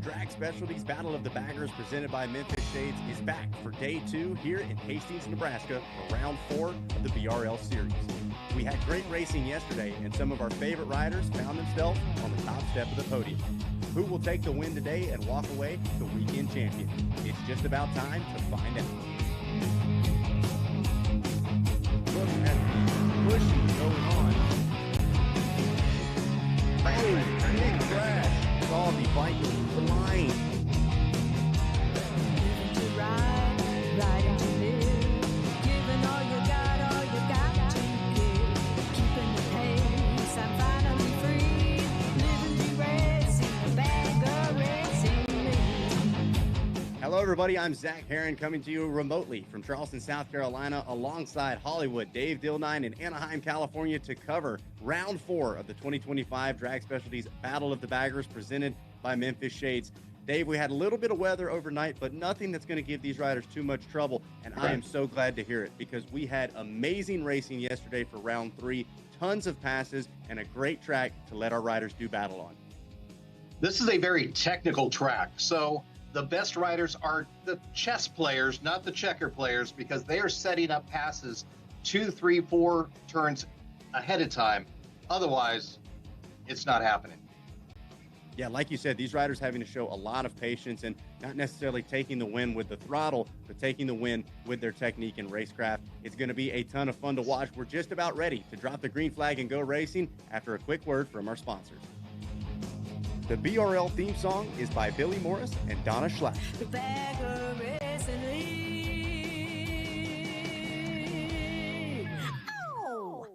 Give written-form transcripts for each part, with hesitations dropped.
Drag Specialties Battle of the Baggers presented by Memphis Shades is back for day 2 here in Hastings, Nebraska for round 4 of the BRL series. We had great racing yesterday and some of our favorite riders found themselves on the top step of the podium. Who will take the win today and walk away the weekend champion? It's just about time to find out. Look at the pushing going on. Oh, big crash. Saw the bike flying. Living to ride, riding to live. Giving all you got to give. Keeping the pace, I'm finally free. Living to racing, the bagger racing me. Hello, everybody. I'm Zach Herron coming to you remotely from Charleston, South Carolina, alongside Hollywood, Dave Dildine in Anaheim, California, to cover round 4 of the 2025 Drag Specialties Battle of the Baggers presented by Memphis Shades. Dave, we had a little bit of weather overnight, but nothing that's going to give these riders too much trouble, and I am so glad to hear it because we had amazing racing yesterday for round 3, tons of passes, and a great track to let our riders do battle on. This is a very technical track, so the best riders are the chess players, not the checker players, because they are setting up passes 2, 3, 4 turns ahead of time. Otherwise, it's not happening. Yeah, like you said, these riders having to show a lot of patience and not necessarily taking the win with the throttle, but taking the win with their technique and racecraft. It's going to be a ton of fun to watch. We're just about ready to drop the green flag and go racing after a quick word from our sponsors. The BRL theme song is by Billy Morris and Donna Schlack. The bagger racing league. Oh!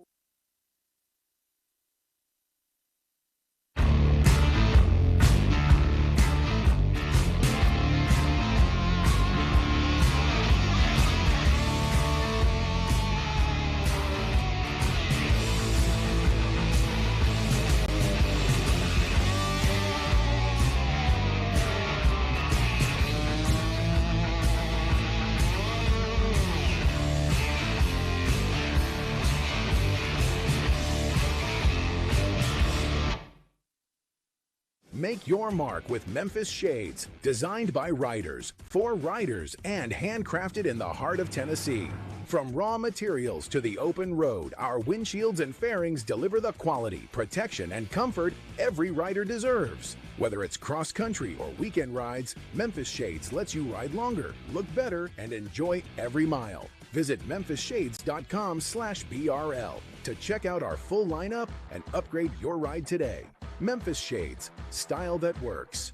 Make your mark with Memphis Shades, designed by riders, for riders, and handcrafted in the heart of Tennessee. From raw materials to the open road, our windshields and fairings deliver the quality, protection, and comfort every rider deserves. Whether it's cross-country or weekend rides, Memphis Shades lets you ride longer, look better, and enjoy every mile. Visit memphisshades.com/BRL to check out our full lineup and upgrade your ride today. Memphis Shades, style that works.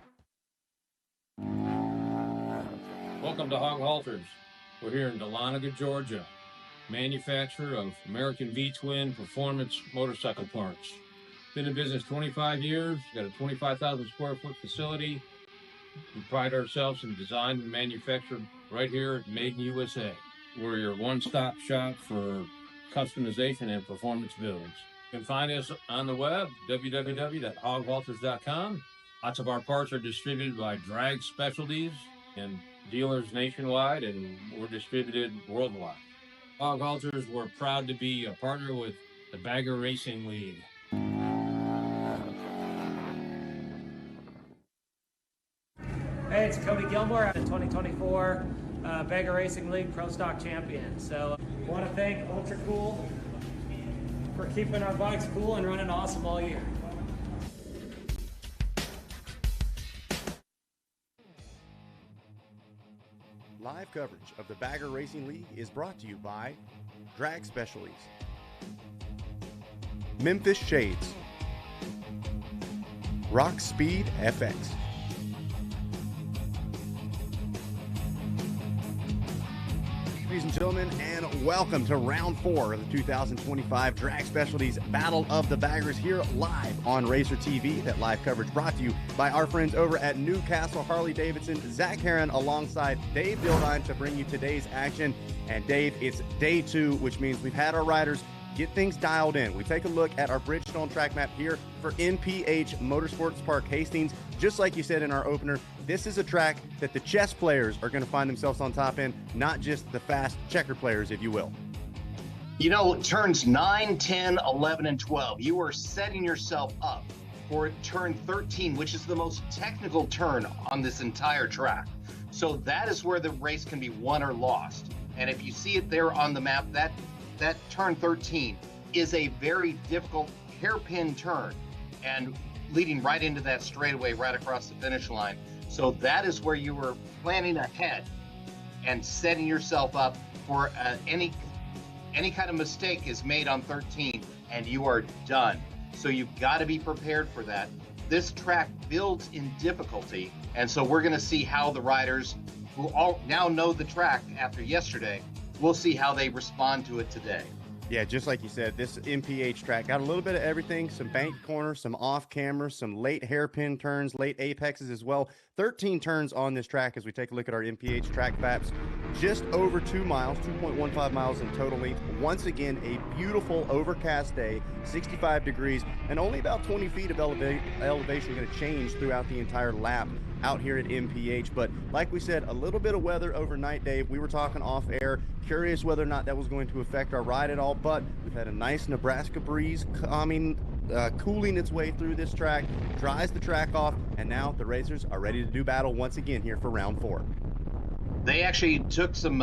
Welcome to Hog Halters. We're here in Dahlonega, Georgia, manufacturer of American V-Twin performance motorcycle parts. Been in business 25 years, got a 25,000 square foot facility. We pride ourselves in design and manufacture right here at Made in USA. We're your one-stop shop for customization and performance builds. You can find us on the web, www.hoghalters.com. Lots of our parts are distributed by Drag Specialties and dealers nationwide, and we're distributed worldwide. Hog Halters, we're proud to be a partner with the Bagger Racing League. Hey, it's Cody Gilmore, the 2024 Bagger Racing League Pro Stock Champion. So I want to thank Ultra Cool for keeping our bikes cool and running awesome all year. Live coverage of the Bagger Racing League is brought to you by Drag Specialties, Memphis Shades, Rock Speed FX, ladies and gentlemen, and welcome to round 4 of the 2025 Drag Specialties Battle of the Baggers here live on Racer TV. That live coverage brought to you by our friends over at Newcastle Harley-Davidson. Zach Herron alongside Dave Dildine to bring you today's action. And Dave, it's day 2, which means we've had our riders get things dialed in. We take a look at our Bridgestone track map here for NPH Motorsports Park Hastings. Just like you said in our opener, this is a track that the chess players are going to find themselves on top in, not just the fast checker players, if you will. You know, turns 9, 10, 11, and 12, you are setting yourself up for turn 13, which is the most technical turn on this entire track. So that is where the race can be won or lost. And if you see it there on the map, that turn 13 is a very difficult hairpin turn and leading right into that straightaway right across the finish line. So that is where you were planning ahead and setting yourself up for any kind of mistake is made on 13 and you are done. So you've got to be prepared for that. This track builds in difficulty, and so we're going to see how the riders who all now know the track after yesterday, we'll see how they respond to it today. Yeah, just like you said, this MPH track got a little bit of everything, some bank corners, some off camera, some late hairpin turns, late apexes as well. 13 turns on this track as we take a look at our MPH track maps. Just over 2 miles, 2.15 miles in total length. Once again, a beautiful overcast day, 65 degrees, and only about 20 feet of elevation going to change throughout the entire lap out here at MPH. But like we said, a little bit of weather overnight, Dave. We were talking off air, curious whether or not that was going to affect our ride at all, but we've had a nice Nebraska breeze cooling its way through this track, dries the track off, and now the racers are ready to do battle once again here for round 4. They actually took some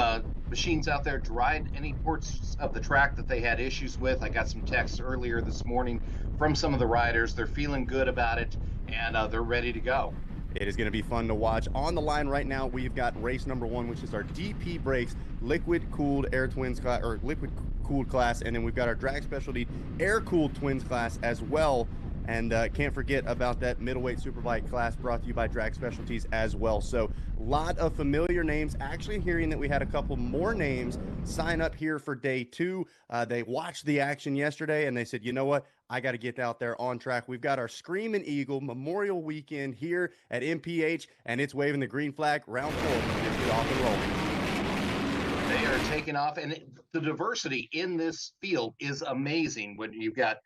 machines out there, dried any parts of the track that they had issues with. I got some texts earlier this morning from some of the riders. They're feeling good about it, and they're ready to go. It is going to be fun to watch. On the line right now, we've got race number 1, which is our DP Brakes liquid cooled air twins class, or liquid cooled class, and then we've got our drag specialty air cooled twins class as well. And can't forget about that middleweight superbike class brought to you by Drag Specialties as well. So a lot of familiar names. Actually hearing that we had a couple more names sign up here for day 2. They watched the action yesterday and they said, you know what? I got to get out there on track. We've got our Screaming Eagle Memorial Weekend here at MPH, and it's waving the green flag. Round 4 is off and rolling. They are taking off, and the diversity in this field is amazing. When you've got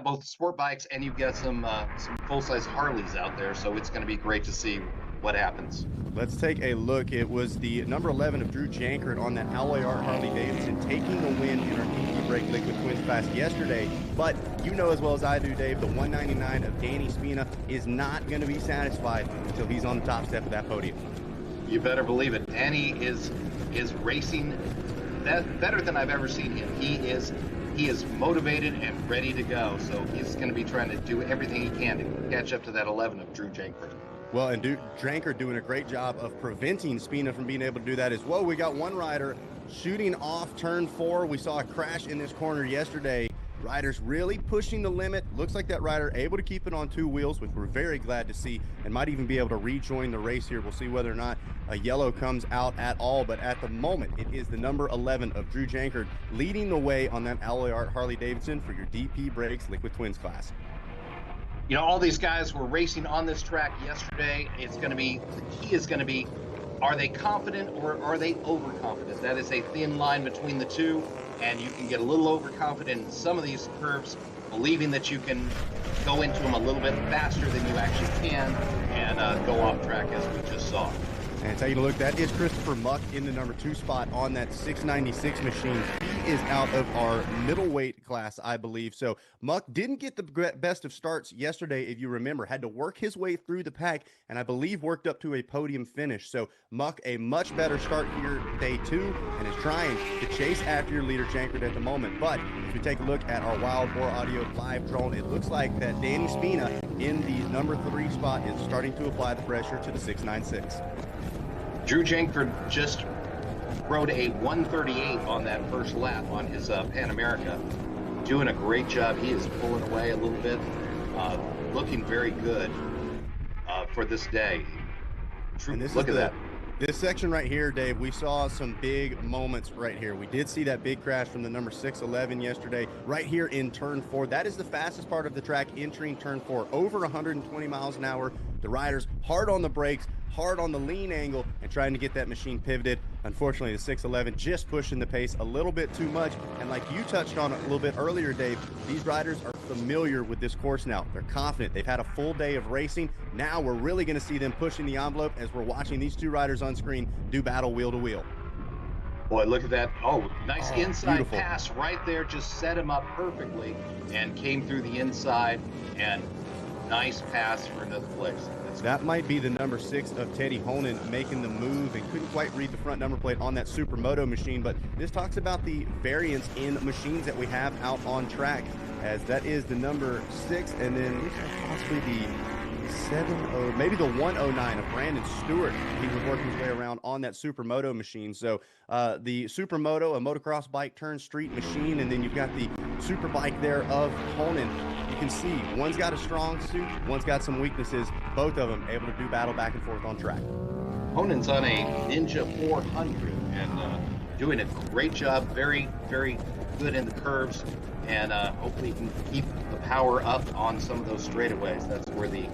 both sport bikes and you've got some full-size Harleys out there, so it's going to be great to see what happens. Let's take a look. It was the number 11 of Drew Jankert on that Alloy Art Harley Davidson taking the win in our DP Brake Liquid Twins class yesterday. But you know as well as I do, Dave, the 199 of Danny Spina is not going to be satisfied until he's on the top step of that podium. You better believe it. Danny is racing better than I've ever seen him. He is motivated and ready to go. So he's going to be trying to do everything he can to catch up to that 11 of Drew Jankert. Well, and Jankert doing a great job of preventing Spina from being able to do that as well. We got one rider shooting off turn 4. We saw a crash in this corner yesterday. Riders really pushing the limit. Looks like that rider able to keep it on 2 wheels, which we're very glad to see, and might even be able to rejoin the race here. We'll see whether or not a yellow comes out at all, but at the moment, it is the number 11 of Drew Jankert leading the way on that Alloy Art Harley Davidson for your DP Brakes Liquid Twins class. You know, all these guys were racing on this track yesterday. The key is going to be, are they confident or are they overconfident? That is a thin line between the two, and you can get a little overconfident in some of these curves, believing that you can go into them a little bit faster than you actually can and go off track, as we just saw. And taking a look, that is Christopher Muck in the number 2 spot on that 696 machine. He is out of our middleweight class, I believe. So Muck didn't get the best of starts yesterday, if you remember. Had to work his way through the pack, and I believe worked up to a podium finish. So Muck, a much better start here day 2, and is trying to chase after your leader, Jankert, at the moment. But if we take a look at our Wild Boar Audio live drone, it looks like that Danny Spina in the number 3 spot is starting to apply the pressure to the 696. Drew Jankert just rode a 138 on that first lap on his Pan America. Doing a great job. He is pulling away a little bit, looking very good for this day. Look at that. This section right here, Dave, we saw some big moments right here. We did see that big crash from the number 611 yesterday, right here in turn 4. That is the fastest part of the track entering turn 4, over 120 miles an hour. The riders hard on the brakes, hard on the lean angle, and trying to get that machine pivoted. Unfortunately, the 611 just pushing the pace a little bit too much. And like you touched on a little bit earlier, Dave, these riders are familiar with this course now. They're confident. They've had a full day of racing. Now we're really going to see them pushing the envelope as we're watching these 2 riders on screen do battle wheel to wheel. Boy, look at that. Oh, nice inside beautiful pass right there. Just set him up perfectly and came through the inside and Nice pass for another place. That might be the number 6 of Teddy Honan making the move, and couldn't quite read the front number plate on that Supermoto machine, but this talks about the variance in machines that we have out on track, as that is the number 6, and then possibly the 7 or maybe the 109 of Brandon Stewart. He was working his way around on that Supermoto machine. So the Supermoto, a motocross bike turned street machine, and then you've got the Superbike there of Honan. You can see one's got a strong suit, one's got some weaknesses, both of them able to do battle back and forth on track. Honan's on a Ninja 400 and doing a great job, very, very good in the curves, and hopefully he can keep the power up on some of those straightaways. That's where the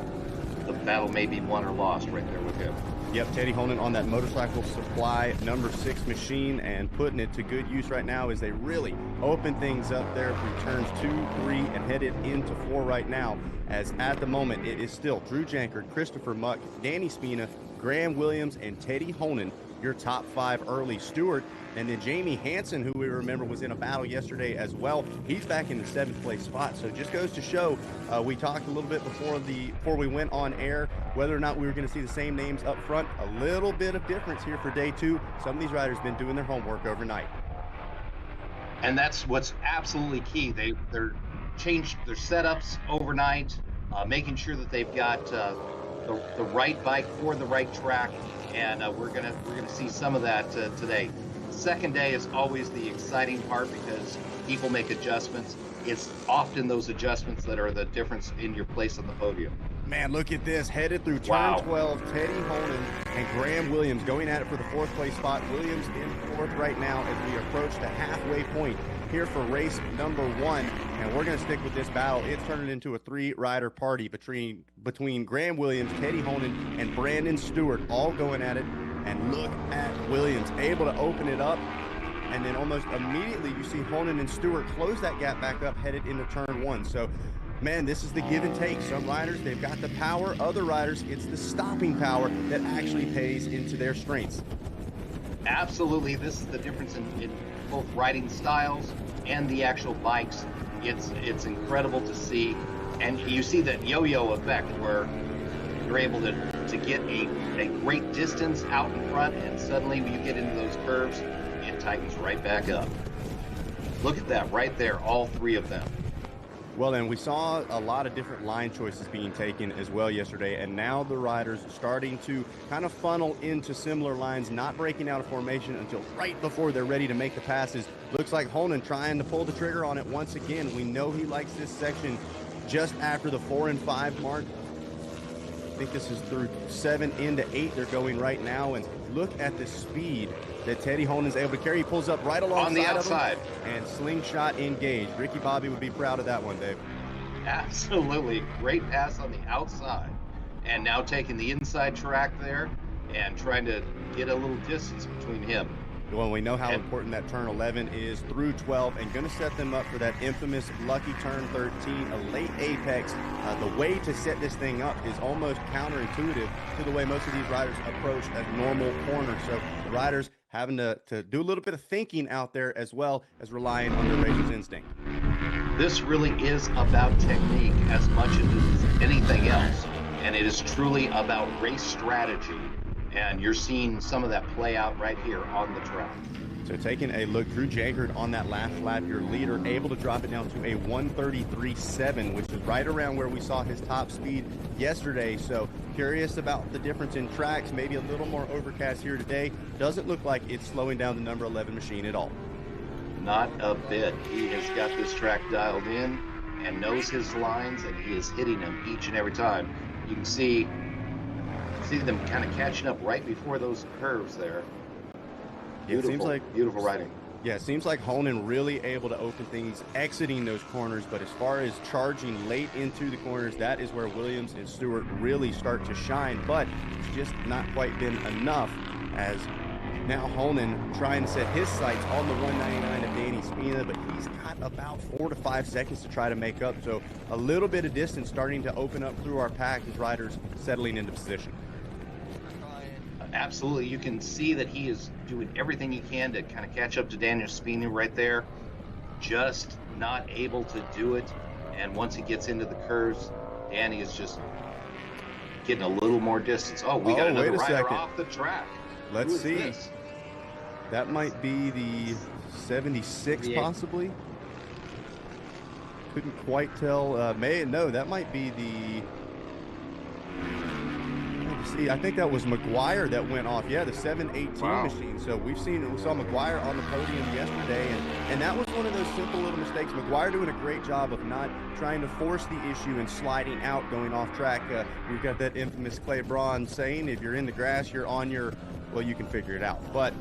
battle may be won or lost right there with him. Yep, Teddy Honan on that Motorcycle Supply number 6 machine, and putting it to good use right now as they really open things up there through turns 2, 3, and headed into 4 right now, as at the moment it is still Drew Jankard, Christopher Muck, Danny Spina, Graham Williams, and Teddy Honan, your top 5 early. Stewart, and then Jamie Hansen, who we remember was in a battle yesterday as well, he's back in the 7th place spot. So just goes to show, we talked a little bit before we went on air, whether or not we were going to see the same names up front. A little bit of difference here for day 2. Some of these riders have been doing their homework overnight. And that's what's absolutely key. They're changed their setups overnight, making sure that they've got the right bike for the right track, and we're gonna see some of that today. Second day is always the exciting part because people make adjustments. It's often those adjustments that are the difference in your place on the podium. Man, look at this. Headed through turn 12, Teddy Honan and Graham Williams going at it for the 4th place spot. Williams in 4th right now as we approach the halfway point here for race number 1. And we're going to stick with this battle. It's turning into a 3-rider party between Graham Williams, Teddy Honan, and Brandon Stewart, all going at it. And look at Williams, able to open it up. And then almost immediately you see Honan and Stewart close that gap back up, headed into turn 1. So, man, this is the give and take. Some riders, they've got the power. Other riders, it's the stopping power that actually pays into their strengths. Absolutely. This is the difference in both riding styles and the actual bikes. It's incredible to see. And you see that yo-yo effect where you're able to get a great distance out in front, and suddenly when you get into those curves, it tightens right back up. Look at that right there, all 3 of them. Well, then we saw a lot of different line choices being taken as well yesterday, and now the riders starting to kind of funnel into similar lines, not breaking out of formation until right before they're ready to make the passes. Looks like Honan trying to pull the trigger on it once again. We know he likes this section just after the 4 and 5 mark. I think this is through 7 into 8 they're going right now, and look at the speed that Teddy Honan is able to carry. He pulls up right alongside on the outside of him, and slingshot engaged. Ricky Bobby would be proud of that one, Dave. Absolutely. Great pass on the outside. And now taking the inside track there and trying to get a little distance between him. Well, we know how important that turn 11 is through 12, and going to set them up for that infamous lucky turn 13, a late apex. The way to set this thing up is almost counterintuitive to the way most of these riders approach a normal corner. So the riders having to do a little bit of thinking out there as well as relying on their racer's instinct. This really is about technique as much as anything else, and it is truly about race strategy. And you're seeing some of that play out right here on the track. So taking a look, Drew Jankard on that last lap, your leader, able to drop it down to a 1:33.7, which is right around where we saw his top speed yesterday. So curious about the difference in tracks, maybe a little more overcast here today. Doesn't look like it's slowing down the number 11 machine at all. Not a bit. He has got this track dialed in and knows his lines, and he is hitting them each and every time. You can see them kind of catching up right before those curves there. Beautiful, it seems like beautiful riding. Yeah, it seems like Honan really able to open things exiting those corners, but as far as charging late into the corners, that is where Williams and Stewart really start to shine, but it's just not quite been enough, as now Honan trying to set his sights on the 199 of Danny Spina, but he's got about 4 to 5 seconds to try to make up, so a little bit of distance starting to open up through our pack as riders settling into position. Absolutely. You can see that he is doing everything he can to kind of catch up to Daniel Spina right there. Just not able to do it. And once he gets into the curves, Danny is just getting a little more distance. Oh, we got another rider off the track. Let's see. This? That might be the 76 possibly. Couldn't quite tell. No, that might be the. See, I think that was McGuire that went off. Yeah, the 718 machine. So we saw McGuire on the podium yesterday, and that was one of those simple little mistakes. McGuire doing a great job of not trying to force the issue and sliding out, going off track. We've got that infamous Clay Braun saying, if you're in the grass, you're on your, well, you can figure it out. But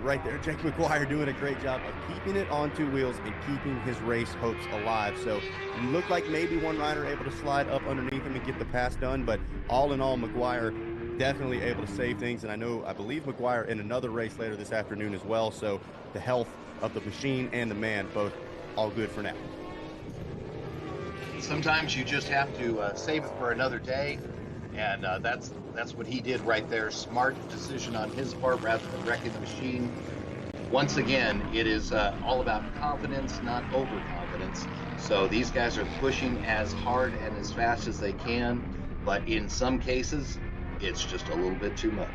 right there, Jake McGuire doing a great job of keeping it on two wheels and keeping his race hopes alive. So it looked like maybe one rider able to slide up underneath him and get the pass done, but all in all, McGuire definitely able to save things. And I believe McGuire in another race later this afternoon as well. So the health of the machine and the man, both all good for now. Sometimes you just have to save it for another day. And that's what he did right there. Smart decision on his part rather than wrecking the machine. Once again, it is all about confidence, not overconfidence. So these guys are pushing as hard and as fast as they can, but in some cases, it's just a little bit too much.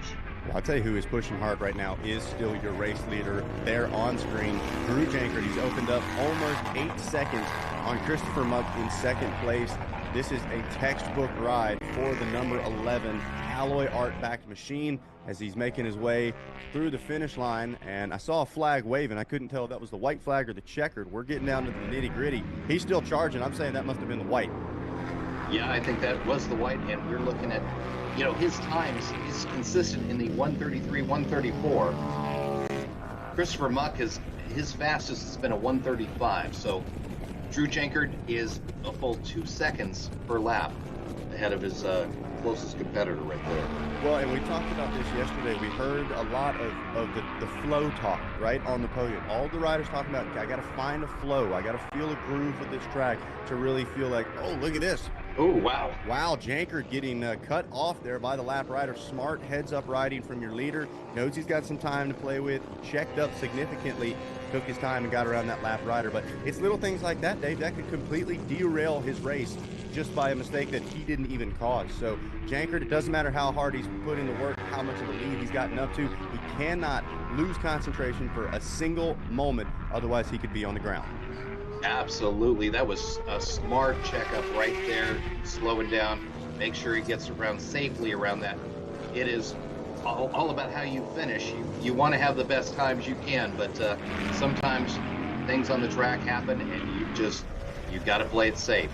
Well, I'll tell you who is pushing hard right now is still your race leader there on screen, Drew Jankert. He's opened up almost 8 seconds on Christopher Muck in second place. This is a textbook ride for the number 11 alloy art backed machine as he's making his way through the finish line. And I saw a flag waving. I couldn't tell if that was the white flag or the checkered. We're getting down to the nitty gritty. He's still charging. I'm saying that must have been the white. Yeah, I think that was the white, and we're looking at, his times, he's consistent in the 133, 134. Christopher Muck his fastest has been a 135, so Drew Jankert is a full 2 seconds per lap ahead of his closest competitor right there. Well, and we talked about this yesterday. We heard a lot of the flow talk right on the podium. All the riders talking about, I got to find a flow. I got to feel a groove with this track to really feel like, oh, look at this. Oh, wow. Wow, Jankert getting cut off there by the lap rider. Smart heads-up riding from your leader. Knows he's got some time to play with. Checked up significantly. Took his time and got around that lap rider. But it's little things like that, Dave, that could completely derail his race just by a mistake that he didn't even cause. So Jankert, it doesn't matter how hard he's put in the work, how much of a lead he's gotten up to. He cannot lose concentration for a single moment. Otherwise, he could be on the ground. Absolutely. That was a smart checkup right there. Slowing down, make sure he gets around safely around that. It is all about how you finish. You want to have the best times you can, but sometimes things on the track happen and you got to play it safe.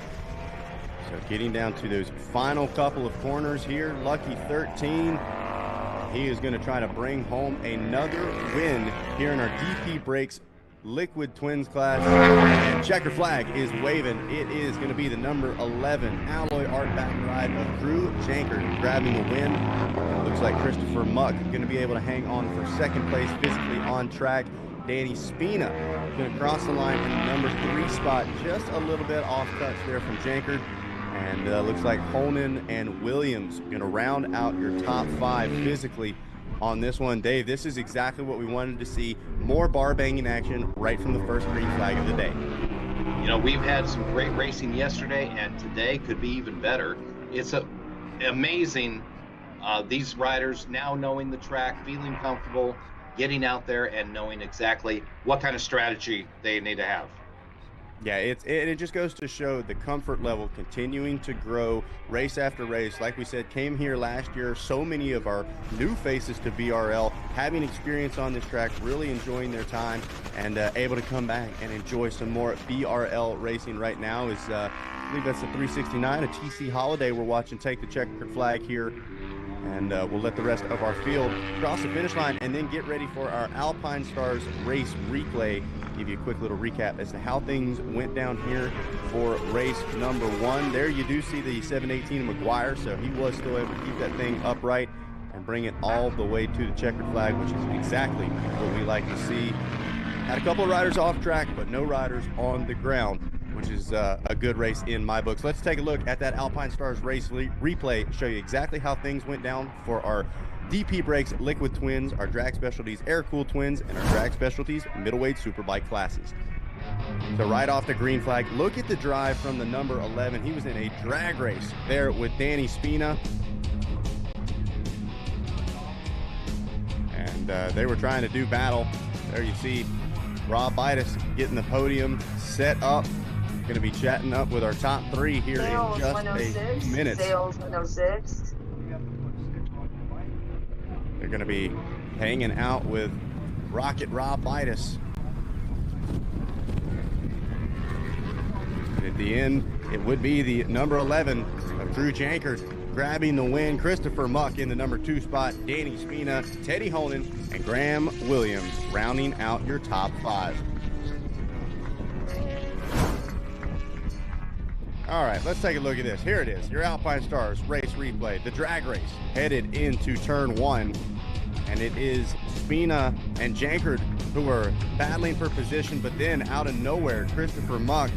So getting down to those final couple of corners here, Lucky 13. He is going to try to bring home another win here in our DP Brakes Liquid Twins class. And checker flag is waving. It is going to be the number 11 alloy art back ride of Drew Jankert grabbing the win. Looks like Christopher Muck going to be able to hang on for second place physically on track. Danny Spina going to cross the line in the number 3 spot, just a little bit off touch there from Jankert. And looks like Holman and Williams going to round out your top 5 physically on this one. Dave, this is exactly what we wanted to see. More bar banging action right from the first green flag of the day. We've had some great racing yesterday, and today could be even better. It's amazing. These riders now knowing the track, feeling comfortable, getting out there and knowing exactly what kind of strategy they need to have. Yeah, it just goes to show the comfort level continuing to grow race after race. Like we said, came here last year. So many of our new faces to BRL having experience on this track, really enjoying their time and able to come back and enjoy some more BRL racing right now. Is I believe that's the 369, a TC Holiday we're watching take the checkered flag here. And we'll let the rest of our field cross the finish line and then get ready for our Alpine Stars race replay. Give you a quick little recap as to how things went down here for race number 1. There you do see the 718 McGuire, so he was still able to keep that thing upright and bring it all the way to the checkered flag, which is exactly what we like to see. Had a couple of riders off track, but no riders on the ground, which is a good race in my books. Let's take a look at that Alpine Stars race replay, show you exactly how things went down for our DP Brakes Liquid Twins, our Drag Specialties Air Cooled Twins, and our Drag Specialties Middleweight Superbike classes. So right off the green flag, look at the drive from the number 11. He was in a drag race there with Danny Spina. And they were trying to do battle. There you see Rob Bidas getting the podium set up. Going to be chatting up with our top three here Sales in just 106, a few minutes. Sales 106. They're going to be hanging out with Rocket Rob Bidas. And at the end, it would be the number 11 of Drew Jankert grabbing the win. Christopher Muck in the number 2 spot. Danny Spina, Teddy Honan, and Graham Williams rounding out your top 5. All right, let's take a look at this. Here it is, your Alpine Stars race replay. The drag race headed into turn 1, and it is Spina and Jankert who are battling for position, but then out of nowhere, Christopher Muck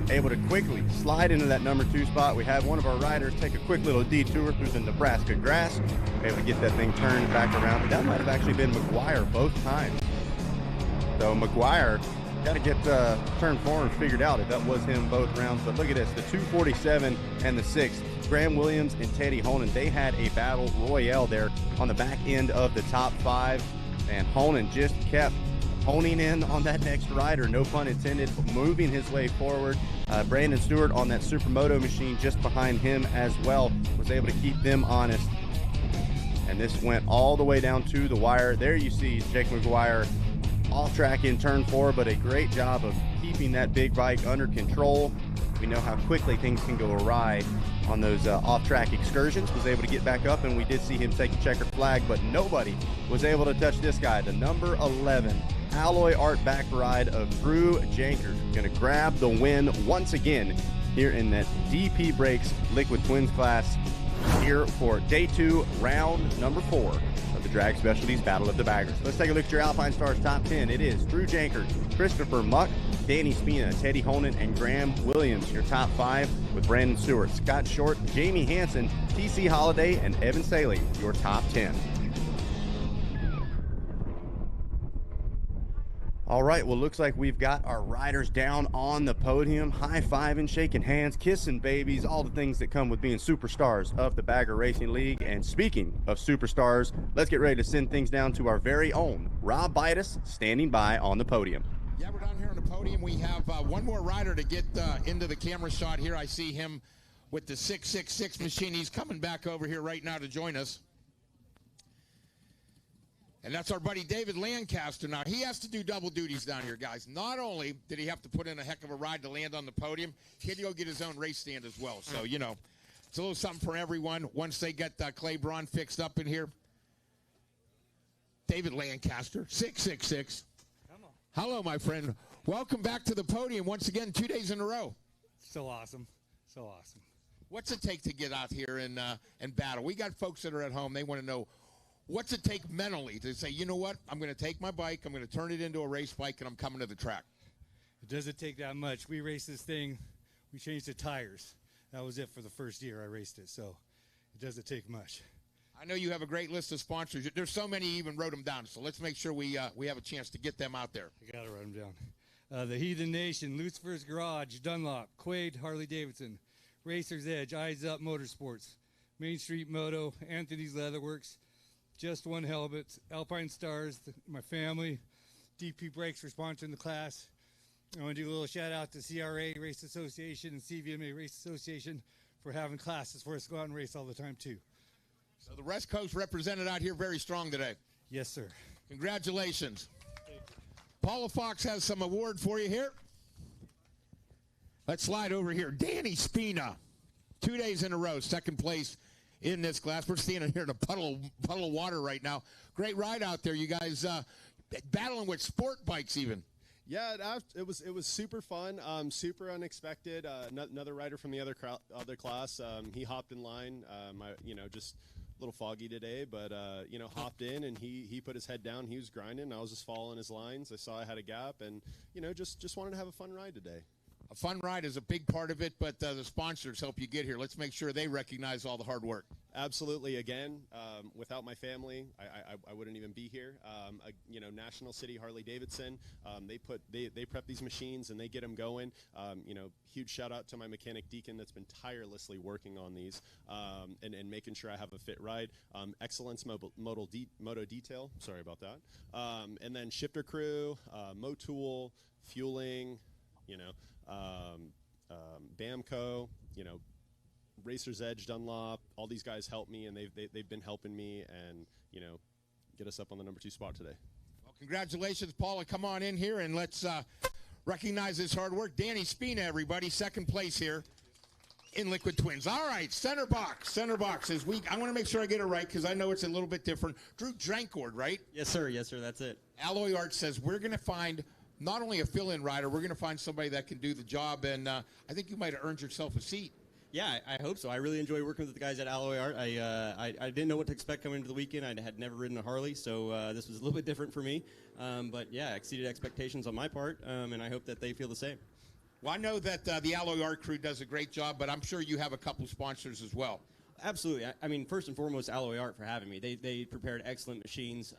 able to quickly slide into that number 2 spot. We have one of our riders take a quick little detour through the Nebraska grass, able to get that thing turned back around. That might have actually been McGuire both times. So McGuire got to get turn 4 figured out if that was him both rounds. But look at this, the 247 and the 6. Graham Williams and Teddy Honan, they had a battle royale there on the back end of the top 5. And Honan just kept honing in on that next rider, no pun intended, moving his way forward. Brandon Stewart on that Supermoto machine just behind him as well was able to keep them honest. And this went all the way down to the wire. There you see Jake McGuire off track in turn 4, but a great job of keeping that big bike under control. We know how quickly things can go awry on those off-track excursions. Was able to get back up, and we did see him take a checkered flag, but nobody was able to touch this guy, the number 11 Alloy Art back ride of Drew Jankert. Going to grab the win once again here in that DP Brakes Liquid Twins class here for day 2, round number 4 of the Drag Specialties Battle of the Baggers. Let's take a look at your Alpine Stars top 10. It is Drew Jankert, Christopher Muck, Danny Spina, Teddy Honan, and Graham Williams. Your top 5 with Brandon Stewart, Scott Short, Jamie Hansen, TC Holiday, and Evan Saley. Your top 10. All right, well, looks like we've got our riders down on the podium, high-fiving, shaking hands, kissing babies, all the things that come with being superstars of the Bagger Racing League. And speaking of superstars, let's get ready to send things down to our very own Rob Bidas standing by on the podium. Yeah, we're down here on the podium. We have one more rider to get into the camera shot here. I see him with the 666 machine. He's coming back over here right now to join us. And that's our buddy David Lancaster. Now, he has to do double duties down here, guys. Not only did he have to put in a heck of a ride to land on the podium, he had to go get his own race stand as well. So, you know, it's a little something for everyone once they get Clay Braun fixed up in here. David Lancaster, 666. Come on. Hello, my friend. Welcome back to the podium once again, 2 days in a row. So awesome. So awesome. What's it take to get out here and battle? We got folks that are at home. They want to know, what's it take mentally to say, you know what, I'm going to take my bike, I'm going to turn it into a race bike, and I'm coming to the track? It doesn't take that much. We raced this thing. We changed the tires. That was it for the first year I raced it, so it doesn't take much. I know you have a great list of sponsors. There's so many, you even wrote them down, so let's make sure we have a chance to get them out there. I got to write them down. The Heathen Nation, Lucifer's Garage, Dunlop, Quaid, Harley-Davidson, Racer's Edge, Eyes Up Motorsports, Main Street Moto, Anthony's Leatherworks, Just One Helmet, Alpine Stars, my family, DP Brakes for sponsoring the class. I want to do a little shout out to CRA Race Association and CVMA Race Association for having classes for us to go out and race all the time too. So the West Coast represented out here very strong today. Yes, sir. Congratulations. Paula Fox has some award for you here. Let's slide over here. Danny Spina, 2 days in a row, second place in this class. We're standing here in a puddle of water right now. Great ride out there, you guys. Battling with sport bikes even. Yeah, it was super fun, super unexpected. Another rider from the other class, he hopped in line. Just a little foggy today, but hopped in and he put his head down. He was grinding. I was just following his lines. I saw I had a gap, and just wanted to have a fun ride today. A fun ride is a big part of it, but the sponsors help you get here. Let's make sure they recognize all the hard work. Absolutely. Again, without my family, I wouldn't even be here. National City Harley Davidson, they prep these machines and they get them going. Huge shout out to my mechanic Deacon that's been tirelessly working on these and making sure I have a fit ride. Excellence Moto Detail, sorry about that. And then shifter crew, Motool, fueling, Bamco, Racer's Edge, Dunlop, all these guys help me, and they've been helping me and, get us up on the number 2 spot today. Well, congratulations, Paula. Come on in here, and let's recognize his hard work. Danny Spina, everybody, second place here in Liquid Twins. All right, center box is weak. I want to make sure I get it right because I know it's a little bit different. Drew Drancord, right? Yes, sir, that's it. Alloy Art says we're going to find not only a fill-in rider, we're going to find somebody that can do the job, and I think you might have earned yourself a seat. Yeah, I hope so. I really enjoy working with the guys at Alloy Art. I didn't know what to expect coming into the weekend. I had never ridden a Harley, so this was a little bit different for me. But yeah, exceeded expectations on my part, and I hope that they feel the same. Well, I know that the Alloy Art crew does a great job, but I'm sure you have a couple sponsors as well. Absolutely. I mean, first and foremost, Alloy Art for having me. They prepared excellent machines.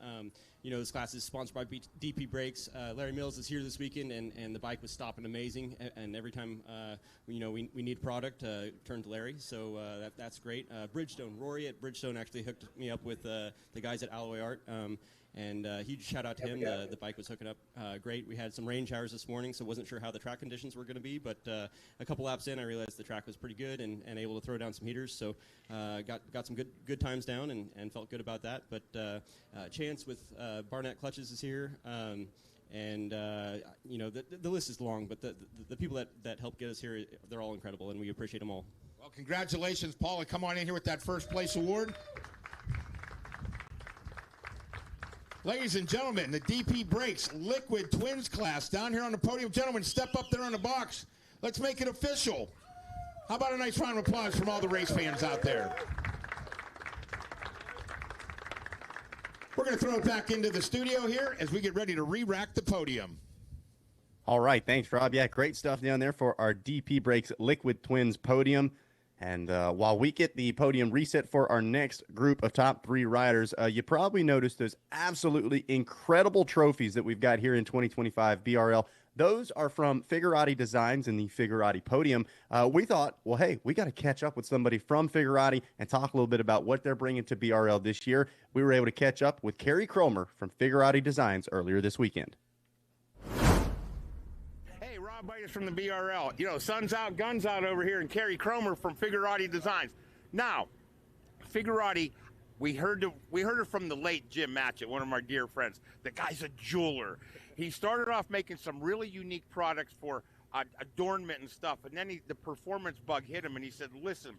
This class is sponsored by DP Brakes. Larry Mills is here this weekend, and the bike was stopping amazing. And every time, we need product, turn to Larry. So that's great. Bridgestone, Rory at Bridgestone actually hooked me up with the guys at Alloy Art. And huge shout out to him. The bike was hooking up great. We had some rain showers this morning, so wasn't sure how the track conditions were going to be. But a couple laps in, I realized the track was pretty good and able to throw down some heaters. So got some good times down and felt good about that. But Chance with Barnett Clutches is here. The list is long, but the people that help get us here, they're all incredible, and we appreciate them all. Well, congratulations, Paula. Come on in here with that first place award. Ladies and gentlemen, the DP Brakes Liquid Twins class down here on the podium. Gentlemen, step up there on the box. Let's make it official. How about a nice round of applause from all the race fans out there? We're going to throw it back into the studio here as we get ready to re-rack the podium. All right, thanks, Rob. Yeah, great stuff down there for our DP Brakes Liquid Twins podium. And while we get the podium reset for our next group of top 3 riders, you probably noticed those absolutely incredible trophies that we've got here in 2025 BRL. Those are from Figurati Designs and the Figurati Podium. We thought, well, hey, we got to catch up with somebody from Figurati and talk a little bit about what they're bringing to BRL this year. We were able to catch up with Kerry Cromer from Figurati Designs earlier this weekend. Bites from the BRL. Sun's out, guns out over here, and Kerry Cromer from Figurati Designs. Now, Figurati, we heard it from the late Jim Matchett, one of our dear friends. The guy's a jeweler. He started off making some really unique products for adornment and stuff, and then the performance bug hit him, and he said, listen,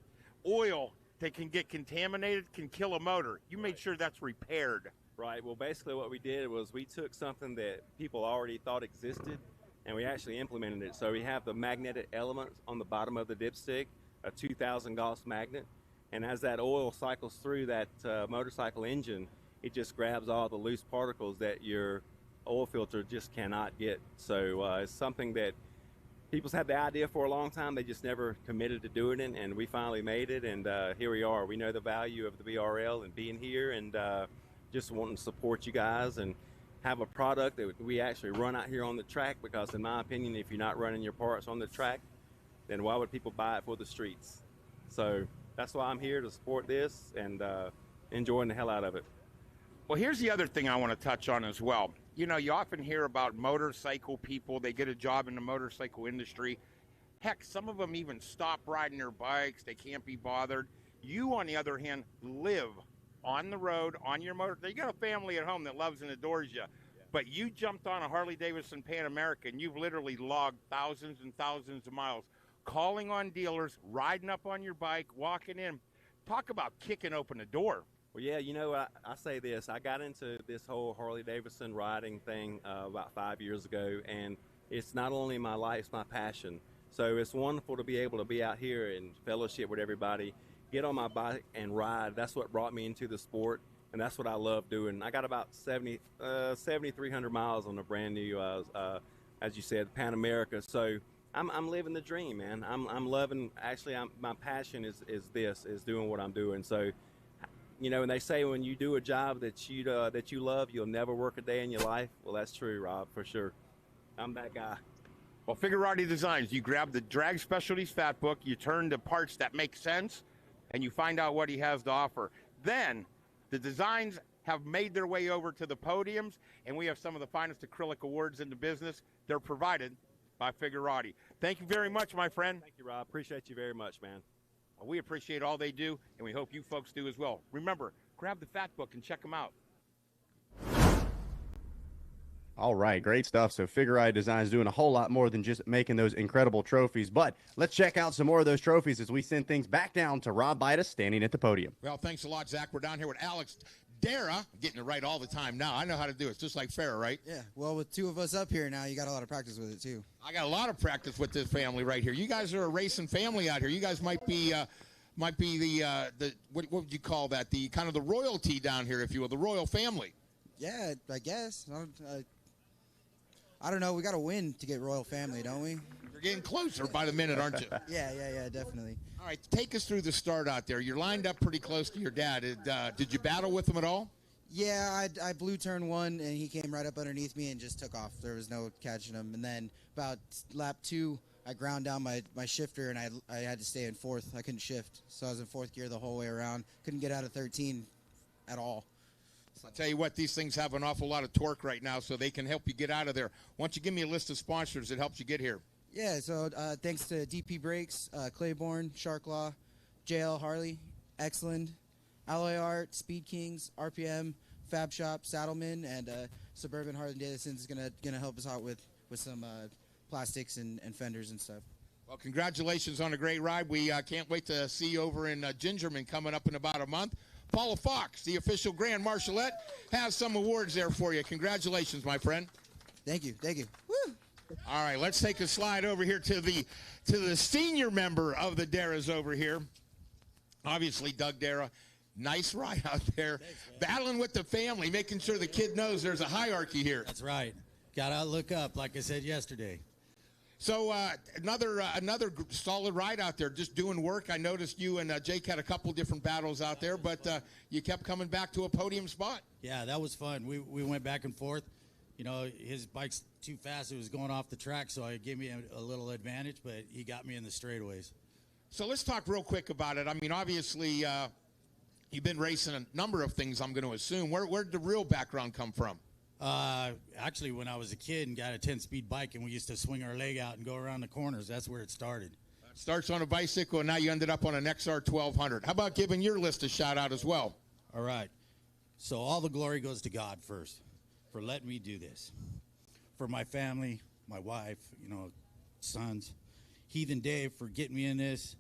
oil that can get contaminated can kill a motor. You made sure that's repaired. Right. Well, basically what we did was we took something that people already thought existed, and we actually implemented it. So we have the magnetic elements on the bottom of the dipstick, a 2,000 Gauss magnet, and as that oil cycles through that motorcycle engine, it just grabs all the loose particles that your oil filter just cannot get. So it's something that people's had the idea for a long time. They just never committed to doing it, and we finally made it, and here we are. We know the value of the BRL and being here, and just wanting to support you guys and have a product that we actually run out here on the track, because in my opinion, if you're not running your parts on the track, then why would people buy it for the streets? So that's why I'm here, to support this and enjoying the hell out of it. Well, here's the other thing I want to touch on as well. You often hear about motorcycle people. They get a job in the motorcycle industry. Heck, some of them even stop riding their bikes. They can't be bothered. You, on the other hand, live on the road, on your motor. You got a family at home that loves and adores you. But you jumped on a Harley-Davidson Pan America, and you've literally logged thousands and thousands of miles, calling on dealers, riding up on your bike, walking in. Talk about kicking open the door. Well, yeah, I say this. I got into this whole Harley-Davidson riding thing about 5 years ago, and it's not only my life, it's my passion. So it's wonderful to be able to be out here and fellowship with everybody, get on my bike and ride. That's what brought me into the sport, and that's what I love doing. I got about 7,300 miles on a brand new, as you said, Pan America. So I'm living the dream, man. I'm loving. Actually, my passion is doing what I'm doing. So, you know, and they say when you do a job that you love, you'll never work a day in your life. Well, that's true, Rob, for sure. I'm that guy. Well, Figurati Designs, you grab the Drag Specialties Fat Book, you turn to parts that make sense, and you find out what he has to offer. Then the designs have made their way over to the podiums, and we have some of the finest acrylic awards in the business. They're provided by Figurati. Thank you very much, my friend. Thank you, Rob. Appreciate you very much, man. Well, we appreciate all they do, and we hope you folks do as well. Remember, grab the Fat Book and check them out. All right, great stuff. So Figurati Designs doing a whole lot more than just making those incredible trophies. But let's check out some more of those trophies as we send things back down to Rob Bidas standing at the podium. Well, thanks a lot, Zach. We're down here with Alex Dara. I'm getting it right all the time now. I know how to do it. It's just like Farrah, right? Yeah. Well, with two of us up here now, you got a lot of practice with it, too. I got a lot of practice with this family right here. You guys are a racing family out here. You guys might be the what would you call that? The kind of the royalty down here, if you will, the royal family. Yeah, I guess. I don't know. We got to win to get royal family, don't we? You're getting closer by the minute, aren't you? Yeah, definitely. All right, take us through the start out there. You're lined up pretty close to your dad. Did you battle with him at all? Yeah, I blew turn one, and he came right up underneath me and just took off. There was no catching him. And then about lap 2, I ground down my shifter, and I had to stay in 4th. I couldn't shift, so I was in 4th gear the whole way around. Couldn't get out of 13 at all. I'll tell you what, these things have an awful lot of torque right now, so they can help you get out of there. Why don't you give me a list of sponsors that helps you get here? Yeah, so thanks to DP Brakes, Claiborne, Shark Law, JL Harley, Exland, Alloy Art, Speed Kings, RPM, Fab Shop, Saddleman, and Suburban Harley Davidson is gonna help us out with some plastics and fenders and stuff. Well, congratulations on a great ride. We can't wait to see you over in Gingerman coming up in about a month. Paula Fox, the official Grand Marshallette, has some awards there for you. Congratulations, my friend. Thank you. Woo! All right, let's take a slide over here to the senior member of the Daras over here. Obviously, Doug Dara. Nice ride out there. Thanks, battling with the family, making sure the kid knows there's a hierarchy here. That's right. Got to look up, like I said yesterday. So another solid ride out there, just doing work. I noticed you and Jake had a couple different battles out there, but you kept coming back to a podium spot. Yeah, that was fun. We went back and forth. You know, his bike's too fast. It was going off the track, so it gave me a little advantage, but he got me in the straightaways. So let's talk real quick about it. I mean, obviously, you've been racing a number of things, I'm going to assume. Where'd the real background come from? Actually, when I was a kid and got a 10-speed bike and we used to swing our leg out and go around the corners, that's where it started. Starts on a bicycle, and now you ended up on an XR 1200. How about giving your list a shout-out as well? All right. So all the glory goes to God first for letting me do this. For my family, my wife, sons. Heathen Dave for getting me in this.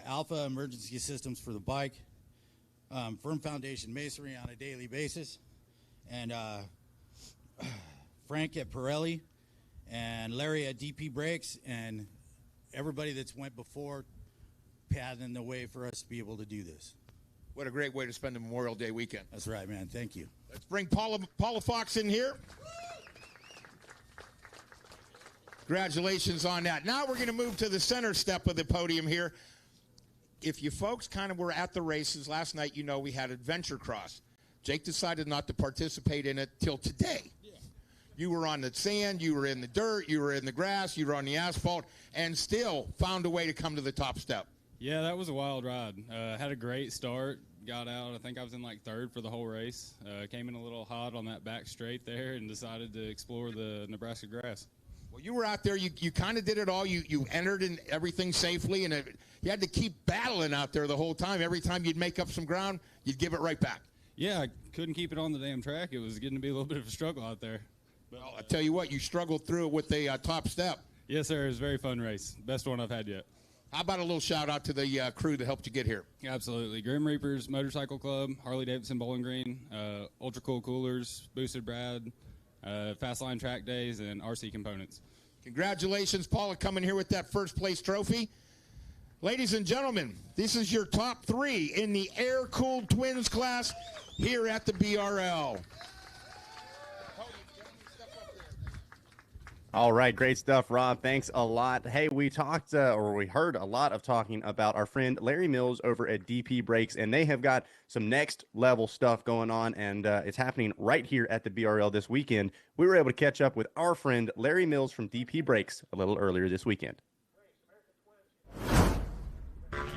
Alpha Emergency Systems for the bike. Firm Foundation Masonry on a daily basis. And Frank at Pirelli and Larry at DP Brakes and everybody that's went before paving the way for us to be able to do this. What a great way to spend the Memorial Day weekend. That's right, man. Thank you. Let's bring Paula Fox in here. Congratulations on that. Now we're going to move to the center step of the podium here. If you folks kind of were at the races last night, we had Adventure Cross. Jake decided not to participate in it till today. Yeah. You were on the sand, you were in the dirt, you were in the grass, you were on the asphalt, and still found a way to come to the top step. Yeah, that was a wild ride. Had a great start. Got out. I think I was in like 3rd for the whole race. Came in a little hot on that back straight there and decided to explore the Nebraska grass. Well, you were out there. You kind of did it all. You entered in everything safely, and you had to keep battling out there the whole time. Every time you'd make up some ground, you'd give it right back. Yeah, I couldn't keep it on the damn track. It was getting to be a little bit of a struggle out there. But well, I tell you what, you struggled through it with the top step. Yes, sir. It was a very fun race. Best one I've had yet. How about a little shout-out to the crew that helped you get here? Absolutely. Grim Reapers Motorcycle Club, Harley-Davidson Bowling Green, Ultra Cool Coolers, Boosted Brad, Fast Line Track Days, and RC Components. Congratulations, Paula, coming here with that first-place trophy. Ladies and gentlemen, this is your top 3 in the air-cooled twins class here at the BRL. All right, great stuff, Rob. Thanks a lot. Hey, we talked or we heard a lot of talking about our friend Larry Mills over at DP Brakes, and they have got some next level stuff going on, and it's happening right here at the BRL this weekend. We were able to catch up with our friend Larry Mills from DP Brakes a little earlier this weekend.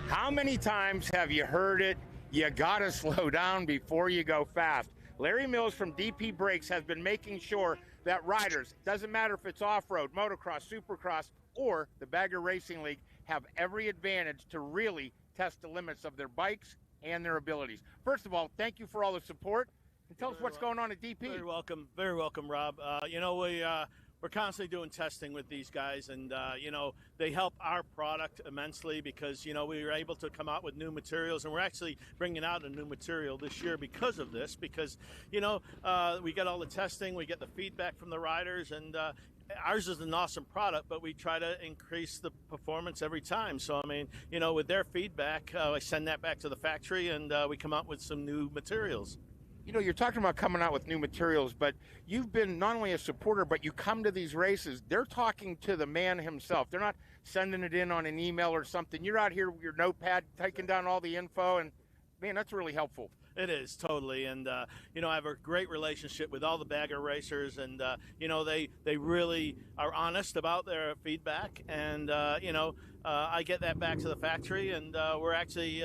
How many times have you heard it? You gotta slow down before you go fast. Larry Mills from DP Brakes has been making sure that riders, doesn't matter if it's off-road, motocross, supercross, or the Bagger Racing League, have every advantage to really test the limits of their bikes and their abilities. First of all, thank you for all the support. And tell us what's going on at DP. Very welcome, Rob. We're constantly doing testing with these guys, and they help our product immensely because we were able to come out with new materials, and we're actually bringing out a new material this year because of this. Because we get all the testing, we get the feedback from the riders, and ours is an awesome product, but we try to increase the performance every time. So with their feedback, I send that back to the factory, and we come out with some new materials. You're talking about coming out with new materials, but you've been not only a supporter, but you come to these races. They're talking to the man himself. They're not sending it in on an email or something. You're out here with your notepad, taking down all the info, and, man, that's really helpful. It is, totally. And, I have a great relationship with all the bagger racers, and, they really are honest about their feedback. And, I get that back to the factory, and we're actually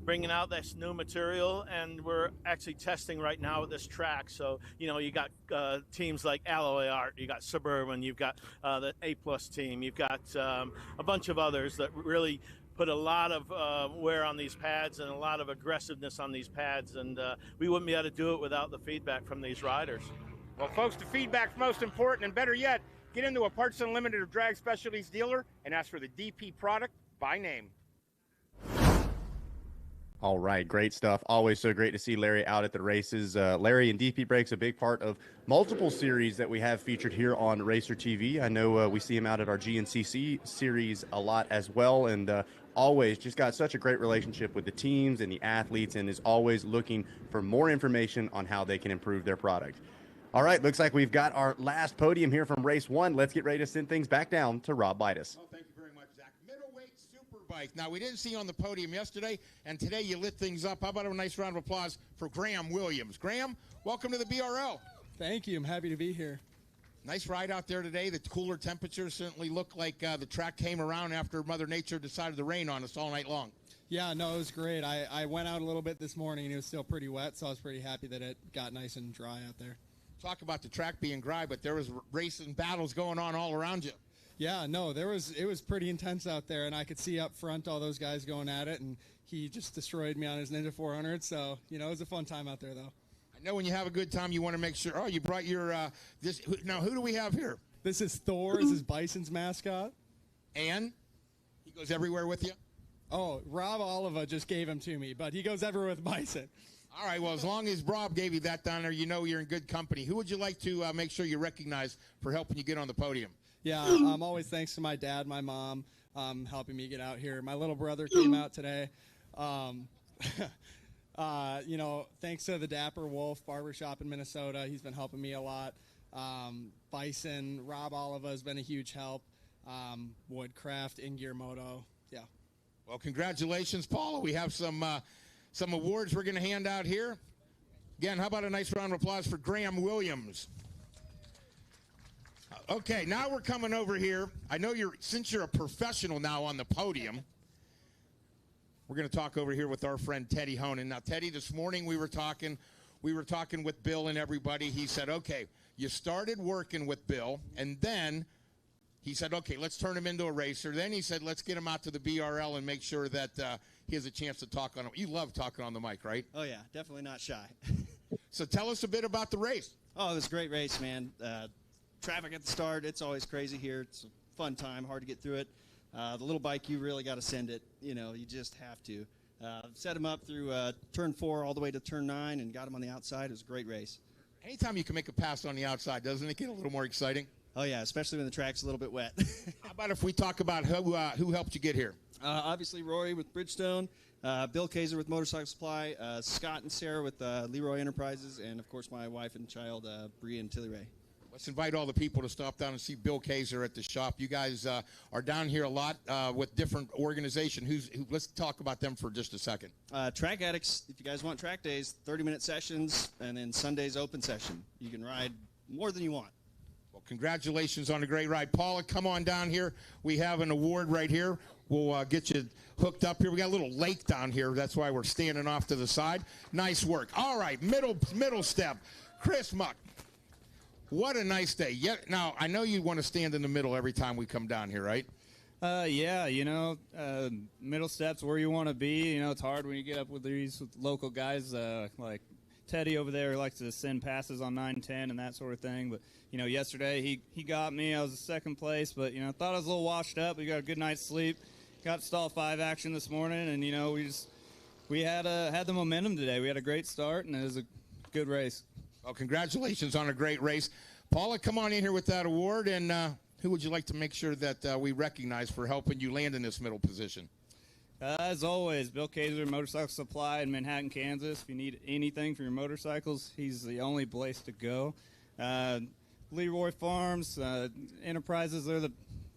bringing out this new material, and we're actually testing right now at this track. So, you got teams like Alloy Art, you got Suburban, you've got the A-Plus team, you've got a bunch of others that really put a lot of wear on these pads and a lot of aggressiveness on these pads, and we wouldn't be able to do it without the feedback from these riders. Well, folks, the feedback's most important, and better yet, get into a Parts Unlimited or Drag Specialties dealer and ask for the DP product by name. All right, great stuff. Always so great to see Larry out at the races. Larry and DP Brakes, a big part of multiple series that we have featured here on Racer TV. I know we see him out at our GNCC series a lot as well, and always just got such a great relationship with the teams and the athletes, and is always looking for more information on how they can improve their product. All right, looks like we've got our last podium here from race one. Let's get ready to send things back down to Rob Bitus. Oh, thank you very much, Zach. Middleweight Superbike. Now, we didn't see you on the podium yesterday, and today you lit things up. How about a nice round of applause for Graham Williams? Graham, welcome to the BRL. Thank you. I'm happy to be here. Nice ride out there today. The cooler temperatures certainly look like the track came around after Mother Nature decided to rain on us all night long. Yeah, no, it was great. I went out a little bit this morning, and it was still pretty wet, so I was pretty happy that it got nice and dry out there. Talk about the track being dry, but there was racing battles going on all around you. Yeah, no, it was pretty intense out there, and I could see up front all those guys going at it, and he just destroyed me on his Ninja 400, so, it was a fun time out there, though. I know when you have a good time, you want to make sure, oh, you brought your, now who do we have here? This is Thor, this is Bison's mascot. And he goes everywhere with you? Oh, Rob Oliva just gave him to me, but he goes everywhere with Bison. All right, well, as long as Rob gave you that down there, you know you're in good company. Who would you like to make sure you recognize for helping you get on the podium? Yeah, always thanks to my dad, my mom, helping me get out here. My little brother came out today. Thanks to the Dapper Wolf Barbershop in Minnesota. He's been helping me a lot. Bison, Rob Oliva has been a huge help. Woodcraft, In-Gear Moto, yeah. Well, congratulations, Paula. We have some awards we're going to hand out here. Again, how about a nice round of applause for Graham Williams? Okay, now we're coming over here. I know since you're a professional now on the podium, we're going to talk over here with our friend Teddy Honan. Now, Teddy, this morning we were talking with Bill and everybody. He said, okay, you started working with Bill, and then he said, okay, let's turn him into a racer. Then he said, let's get him out to the BRL and make sure that he has a chance to talk on him. You love talking on the mic, right? Oh, yeah, definitely not shy. So tell us a bit about the race. Oh, it was a great race, man. Traffic at the start, it's always crazy here. It's a fun time, hard to get through it. The little bike, you really got to send it. You just have to. Set him up through turn 4 all the way to turn 9 and got him on the outside. It was a great race. Anytime you can make a pass on the outside, doesn't it get a little more exciting? Oh, yeah, especially when the track's a little bit wet. How about if we talk about who helped you get here? Obviously, Rory with Bridgestone, Bill Kaiser with Motorcycle Supply, Scott and Sarah with Leroy Enterprises, and, of course, my wife and child, Bree and Tilly Ray. Let's invite all the people to stop down and see Bill Kaiser at the shop. You guys are down here a lot with different organizations. Let's talk about them for just a second. Track Addicts, if you guys want track days, 30-minute sessions, and then Sunday's open session. You can ride more than you want. Well, congratulations on a great ride. Paula, come on down here. We have an award right here. We'll get you hooked up here. We got a little lake down here. That's why we're standing off to the side. Nice work. All right, middle step. Chris Muck. What a nice day. Yeah, now, I know you want to stand in the middle every time we come down here, right? Yeah, middle step's where you want to be. It's hard when you get up with these local guys like Teddy over there who likes to send passes on 9-10 and that sort of thing. But, yesterday he got me. I was in second place, but, thought I was a little washed up. We got a good night's sleep. Got stall 5 action this morning, and, we had the momentum today. We had a great start, and it was a good race. Well, congratulations on a great race. Paula, come on in here with that award, and who would you like to make sure that we recognize for helping you land in this middle position? As always, Bill Kaiser, Motorcycle Supply in Manhattan, Kansas. If you need anything for your motorcycles, he's the only place to go. Leroy Farms, Enterprises, they're the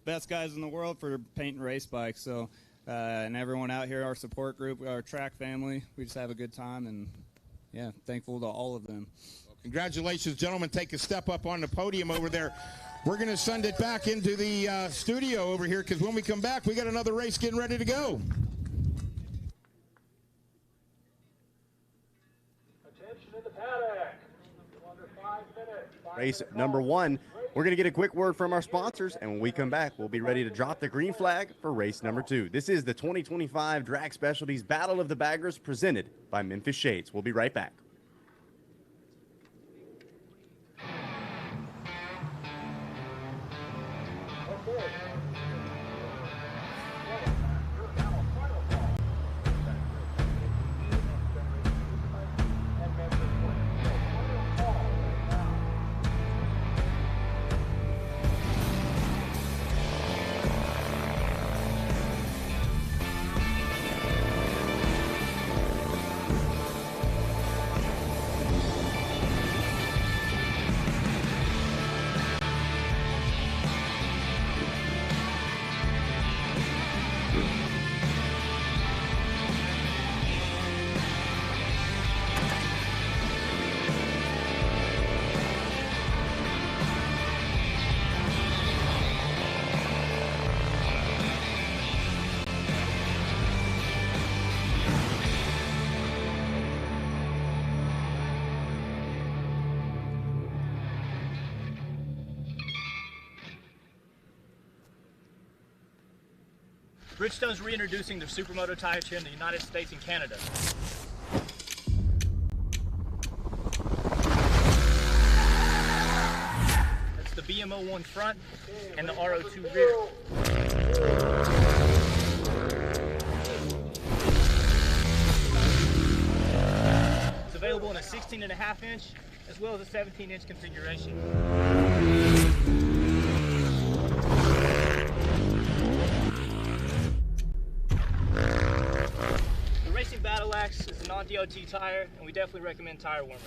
best guys in the world for paint and race bikes. So, and everyone out here, our support group, our track family, we just have a good time, and yeah, thankful to all of them. Well, congratulations, gentlemen. Take a step up on the podium over there. We're going to send it back into the studio over here because when we come back, we got another race getting ready to go. Attention in the paddock. Under 5 minutes. Race number 1. We're going to get a quick word from our sponsors, and when we come back, we'll be ready to drop the green flag for race number 2. This is the 2025 Drag Specialties Battle of the Baggers presented by Memphis Shades. We'll be right back. Bridgestone's reintroducing their Supermoto tires here in the United States and Canada. That's the BMO1 front and the RO2 rear. It's available in a 16.5 inch as well as a 17-inch configuration. Battle Axe is a non-DOT tire, and we definitely recommend tire warmer.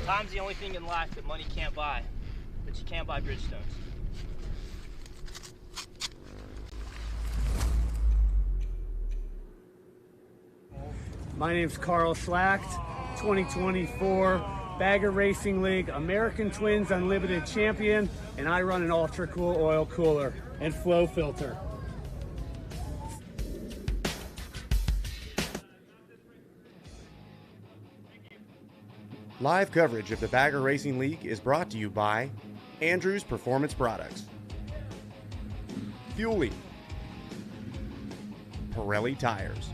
Time's the only thing in life that money can't buy, but you can buy Bridgestones. My name's Carl Schlacht, 2024 Bagger Racing League American Twins Unlimited Champion, and I run an ultra cool oil cooler and flow filter. Live coverage of the Bagger Racing League is brought to you by Andrews Performance Products, Fuelie, Pirelli Tires.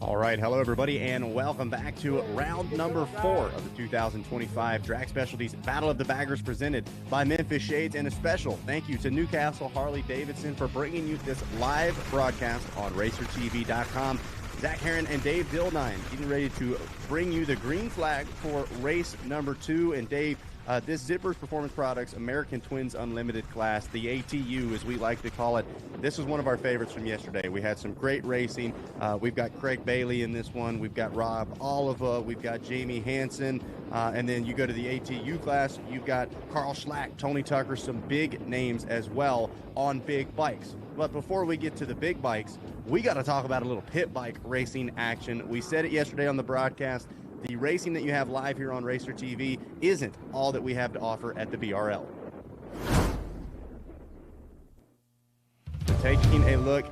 All right, hello everybody, and welcome back to round number 4 of the 2025 Drag Specialties Battle of the Baggers presented by Memphis Shades, and a special thank you to Newcastle Harley-Davidson for bringing you this live broadcast on RacerTV.com. Zach Herron and Dave Dildine getting ready to bring you the green flag for race number 2. And Dave, This Zippers Performance Products American Twins Unlimited class, the ATU as we like to call it, this was one of our favorites from yesterday. We had some great racing. We've got Craig Bailey in this one. We've got Rob Oliva. We've got Jamie Hansen. And then you go to the ATU class, you've got Carl Schlack, Tony Tucker, some big names as well on big bikes. But before we get to the big bikes, we got to talk about a little pit bike racing action. We said it yesterday on the broadcast. The racing that you have live here on Racer TV isn't all that we have to offer at the BRL. Taking a look,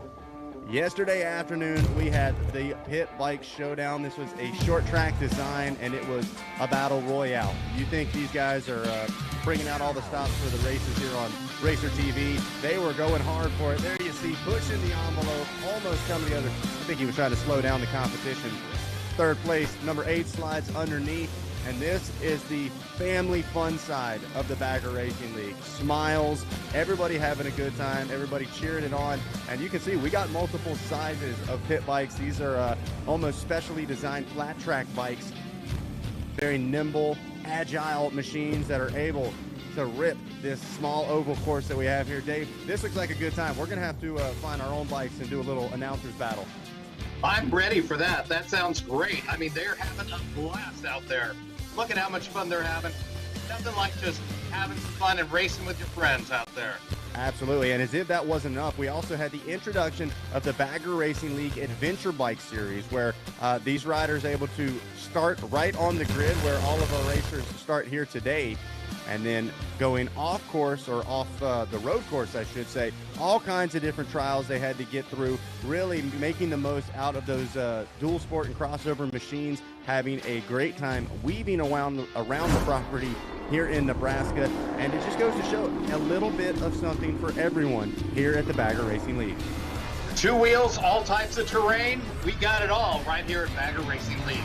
yesterday afternoon we had the pit bike showdown. This was a short track design and it was a battle royale. You think these guys are bringing out all the stops for the races here on Racer TV? They were going hard for it. There you see, pushing the envelope, almost coming together. I think he was trying to slow down the competition. Third place, number 8 slides underneath. And this is the family fun side of the Bagger Racing League. Smiles, everybody having a good time, everybody cheering it on. And you can see we got multiple sizes of pit bikes. These are almost specially designed flat track bikes. Very nimble, agile machines that are able to rip this small oval course that we have here. Dave, this looks like a good time. We're going to have to find our own bikes and do a little announcers battle. I'm ready for that. That sounds great. I mean, they're having a blast out there. Look at how much fun they're having. Nothing like just having some fun and racing with your friends out there. Absolutely, and as if that wasn't enough, we also had the introduction of the Bagger Racing League Adventure Bike Series, where these riders are able to start right on the grid where all of our racers start here today, and then going off course, or off the road course, I should say, all kinds of different trials they had to get through, really making the most out of those dual sport and crossover machines, having a great time weaving around the property here in Nebraska. And it just goes to show a little bit of something for everyone here at the Bagger Racing League. 2 wheels, all types of terrain, we got it all right here at Bagger Racing League.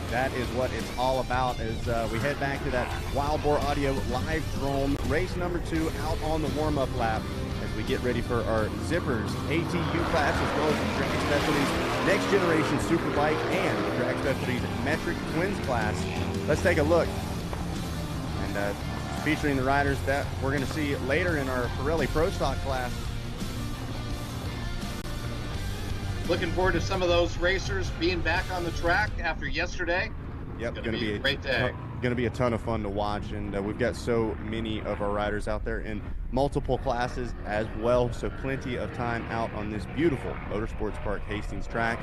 That is what it's all about as we head back to that Wild Boar Audio live drone race number 2 out on the warm-up lap as we get ready for our Zippers ATU class, as well as the Drag Specialties Next Generation Superbike and the Drag Specialties Metric Twins class. Let's take a look. And featuring the riders that we're going to see later in our Pirelli Pro Stock class. Looking forward to some of those racers being back on the track after yesterday. Yep, going to be a great day. Going to be a ton of fun to watch, and we've got so many of our riders out there in multiple classes as well, so plenty of time out on this beautiful Motorsports Park Hastings track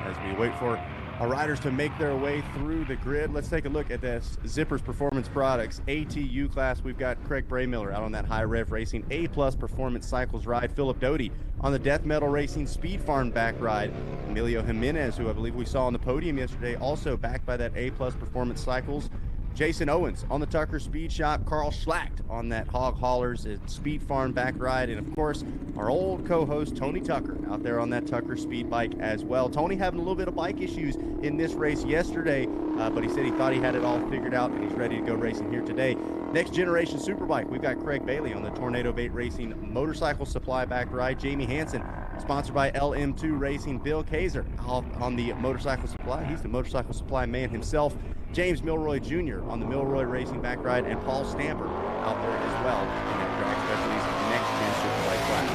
as we wait for our riders to make their way through the grid. Let's take a look at this Zippers Performance Products ATU class. We've got Craig Braymiller out on that High Rev Racing A-Plus Performance Cycles ride. Philip Doty on the Death Metal Racing Speed Farm back ride. Emilio Jimenez, who I believe we saw on the podium yesterday, also backed by that A-Plus Performance Cycles. Jason Owens on the Tucker Speed Shop. Carl Schlacht on that Hog Haulers at Speed Farm back ride. And of course, our old co-host Tony Tucker out there on that Tucker Speed bike as well. Tony having a little bit of bike issues in this race yesterday, but he said he thought he had it all figured out and he's ready to go racing here today. Next Generation Superbike, we've got Craig Bailey on the Tornado Bait Racing Motorcycle Supply back ride. Jamie Hansen, sponsored by LM2 Racing. Bill Kaiser on the Motorcycle Supply. He's the Motorcycle Supply man himself. James Milroy Jr. on the Milroy Racing back ride, and Paul Stamper out there as well in the Drag Specialties Next Gen Superbike class.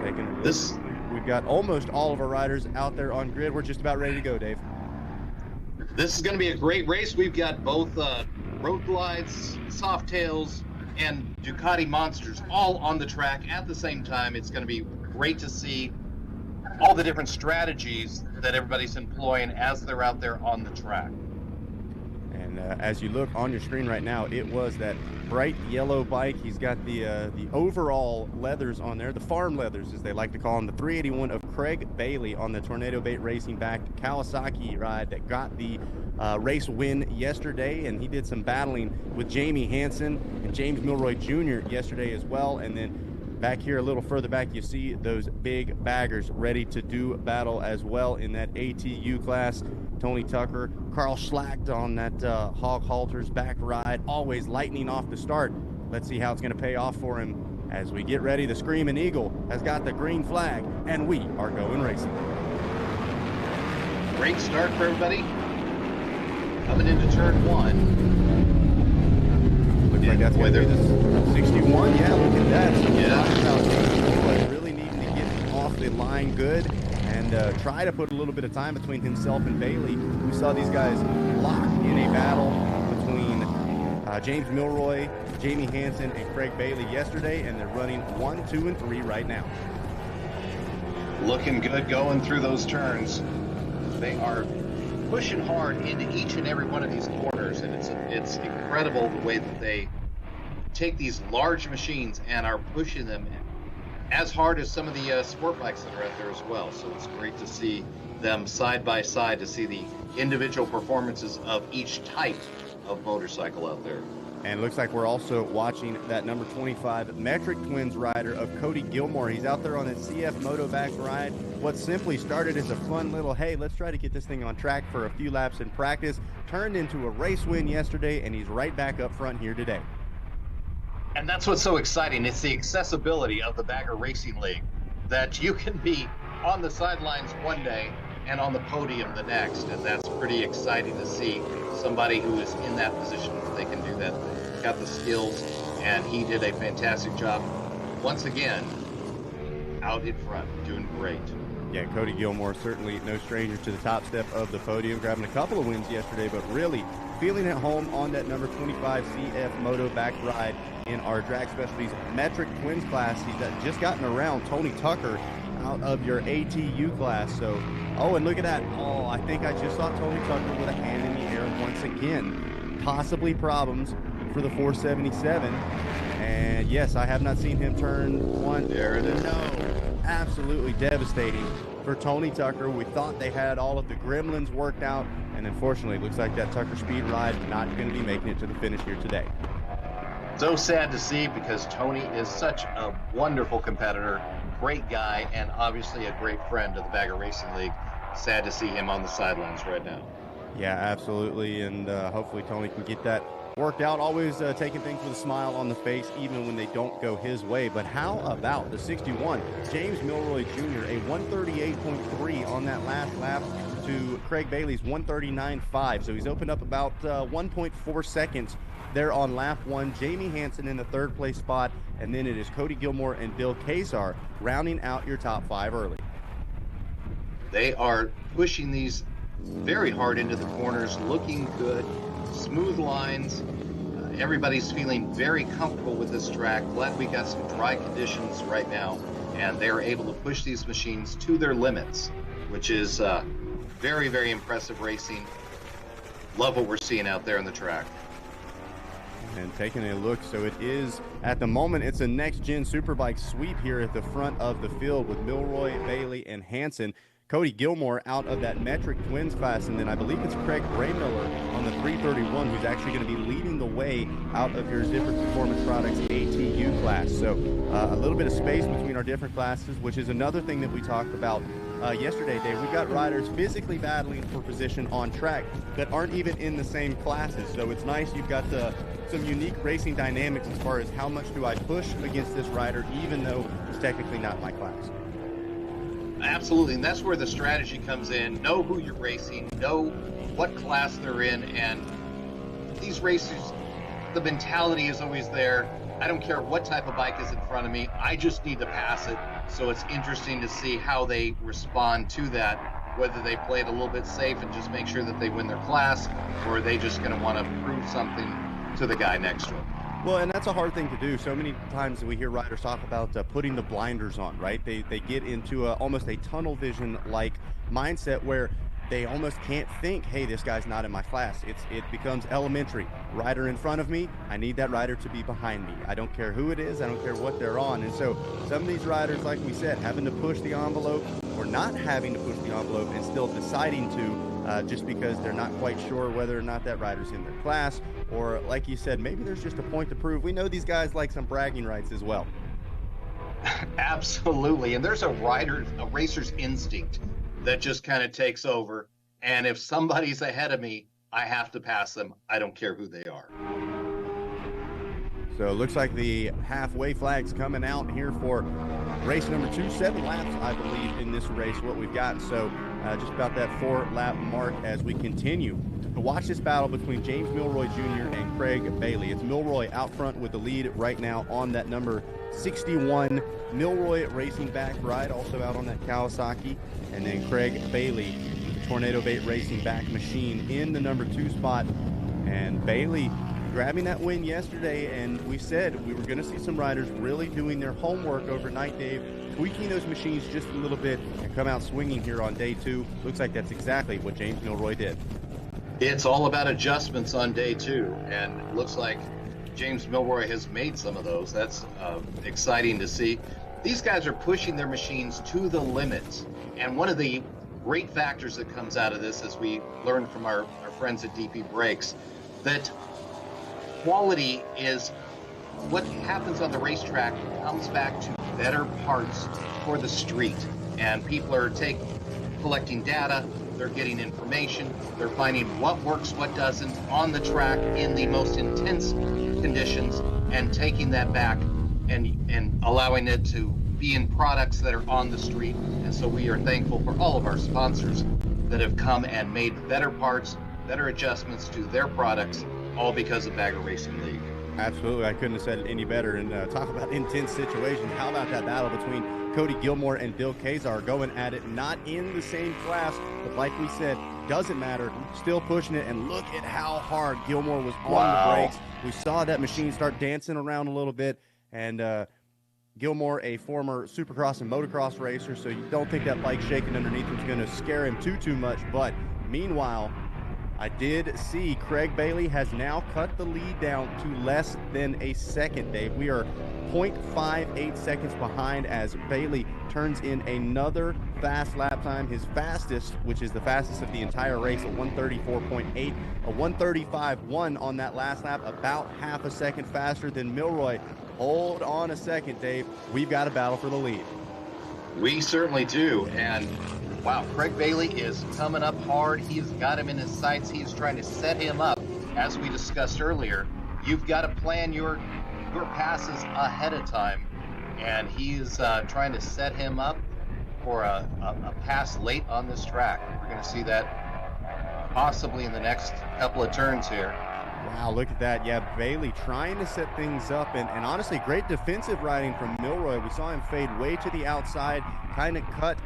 Taking a look. We've got almost all of our riders out there on grid. We're just about ready to go, Dave. This is going to be a great race. We've got both Road Glides, Softails, and Ducati Monsters all on the track at the same time. It's going to be great to see all the different strategies that everybody's employing as they're out there on the track. And as you look on your screen right now, it was that bright yellow bike. He's got the overall leathers on there, the farm leathers as they like to call them, the 381 of Craig Bailey on the Tornado Bait Racing backed Kawasaki ride that got the race win yesterday. And he did some battling with Jamie Hansen and James Milroy Jr. yesterday as well. And then back here a little further back, you see those big baggers ready to do battle as well in that ATU class. Tony Tucker, Carl Schlacht on that Hog Halters back ride, always lightning off the start. Let's see how it's going to pay off for him as we get ready. The Screaming Eagle has got the green flag, and we are going racing. Great start for everybody. Coming into turn 1. looks like that's going to be the 61. Yeah, look at that. So Yeah. Really needing to get off the line good and try to put a little bit of time between himself and Bailey. We saw these guys locked in a battle between James Milroy, Jamie Hansen, and Craig Bailey yesterday, and they're running 1, 2, and 3 right now. Looking good going through those turns. They are pushing hard into each and every one of these corners, and it's incredible the way that they take these large machines and are pushing them as hard as some of the sport bikes that are out there as well. So it's great to see them side by side, to see the individual performances of each type of motorcycle out there. And it looks like we're also watching that number 25 Metric Twins rider of Cody Gilmore. He's out there on his CF Moto back ride. What simply started as a fun little, hey, let's try to get this thing on track for a few laps in practice, turned into a race win yesterday, and he's right back up front here today. And that's what's so exciting. It's the accessibility of the Bagger Racing League, that you can be on the sidelines one day and on the podium the next, and that's pretty exciting to see somebody who is in that position that they can do that. Got the skills, and he did a fantastic job once again out in front, doing great. Yeah, Cody Gilmore certainly no stranger to the top step of the podium, grabbing a couple of wins yesterday, but really feeling at home on that number 25 CF Moto back ride in our Drag Specialties Metric Twins class. He's just gotten around Tony Tucker out of your ATU class. So, oh, and look at that. Oh, I think I just saw Tony Tucker with a hand in the air once again. Possibly problems for the 477. And yes, I have not seen him turn one. There it is. No, absolutely devastating for Tony Tucker. We thought they had all of the gremlins worked out, and unfortunately, it looks like that Tucker Speed ride not going to be making it to the finish here today. So sad to see, because Tony is such a wonderful competitor, great guy, and obviously a great friend of the Bagger Racing League. Sad to see him on the sidelines right now. Yeah, absolutely, and hopefully Tony can get that worked out. Always taking things with a smile on the face, even when they don't go his way. But how about the 61, James Milroy Jr., a 138.3 on that last lap to Craig Bailey's 139.5. So he's opened up about 1.4 seconds there on lap 1. Jamie Hansen in the third place spot, and then it is Cody Gilmore and Bill Kasar rounding out your top 5 early. They are pushing these very hard into the corners, looking good, smooth lines. Everybody's feeling very comfortable with this track. Glad we got some dry conditions right now, and they're able to push these machines to their limits, which is very, very impressive racing. Love what we're seeing out there on the track. And taking a look, so it is, at the moment, it's a next-gen Superbike sweep here at the front of the field with Milroy, Bailey, and Hansen. Cody Gilmore out of that Metric Twins class, and then I believe it's Craig Braymiller on the 331 who's actually going to be leading the way out of your Different Performance Products ATU class. So a little bit of space between our different classes, which is another thing that we talked about yesterday, Dave. We've got riders physically battling for position on track that aren't even in the same classes. So it's nice you've got some unique racing dynamics as far as how much do I push against this rider, even though it's technically not my class. Absolutely, and that's where the strategy comes in. Know who you're racing, know what class they're in, and these racers, the mentality is always there. I don't care what type of bike is in front of me, I just need to pass it. So it's interesting to see how they respond to that, whether they play it a little bit safe and just make sure that they win their class, or are they just going to want to prove something to the guy next to them. Well, and that's a hard thing to do. So many times we hear riders talk about putting the blinders on, right? They get into almost a tunnel vision-like mindset where they almost can't think, hey, this guy's not in my class. It becomes elementary. Rider in front of me, I need that rider to be behind me. I don't care who it is. I don't care what they're on. And so some of these riders, like we said, having to push the envelope or not having to push the envelope and still deciding to just because they're not quite sure whether or not that rider's in their class, or like you said, maybe there's just a point to prove. We know these guys like some bragging rights as well. Absolutely, and there's a racer's instinct that just kind of takes over, and if somebody's ahead of me, I have to pass them. I don't care who they are. So it looks like the halfway flag's coming out here for race number 2, 7 laps, I believe, in this race, what we've got. So just about that 4-lap mark as we continue to watch this battle between James Milroy Jr. and Craig Bailey. It's Milroy out front with the lead right now on that number 61 Milroy Racing back ride, also out on that Kawasaki. And then Craig Bailey, the Tornado Bait Racing back machine, in the number 2 spot. And Bailey grabbing that win yesterday, and we said we were going to see some riders really doing their homework overnight, Dave, tweaking those machines just a little bit and come out swinging here on day 2. Looks like that's exactly what James Milroy did. It's all about adjustments on day 2, and it looks like James Milroy has made some of those. That's exciting to see. These guys are pushing their machines to the limits, and one of the great factors that comes out of this, as we learned from our friends at DP Brakes, that quality is what happens on the racetrack comes back to better parts for the street, and people are collecting data, they're getting information, they're finding what works, what doesn't on the track in the most intense conditions, and taking that back and allowing it to be in products that are on the street. And so we are thankful for all of our sponsors that have come and made better parts, better adjustments to their products, all because of Bagger Racing League. Absolutely. I couldn't have said it any better. And talk about intense situations. How about that battle between Cody Gilmore and Bill Kazar going at it, not in the same class, but like we said, doesn't matter, still pushing it. And look at how hard Gilmore was on the brakes. We saw that machine start dancing around a little bit. And Gilmore, a former Supercross and motocross racer, so you don't think that bike shaking underneath him is going to scare him too much. But meanwhile, I did see Craig Bailey has now cut the lead down to less than a second, Dave. We are 0.58 seconds behind as Bailey turns in another fast lap time, his fastest, which is the fastest of the entire race, a 134.8, a 135.1 on that last lap, about half a second faster than Milroy. Hold on a second, Dave. We've got a battle for the lead. We certainly do. And wow, Craig Bailey is coming up hard. He's got him in his sights. He's trying to set him up. As we discussed earlier, you've got to plan your passes ahead of time. And he's trying to set him up for a pass late on this track. We're going to see that possibly in the next couple of turns here. Wow, look at that. Yeah, Bailey trying to set things up, and honestly, great defensive riding from Milroy. We saw him fade way to the outside, kind of cut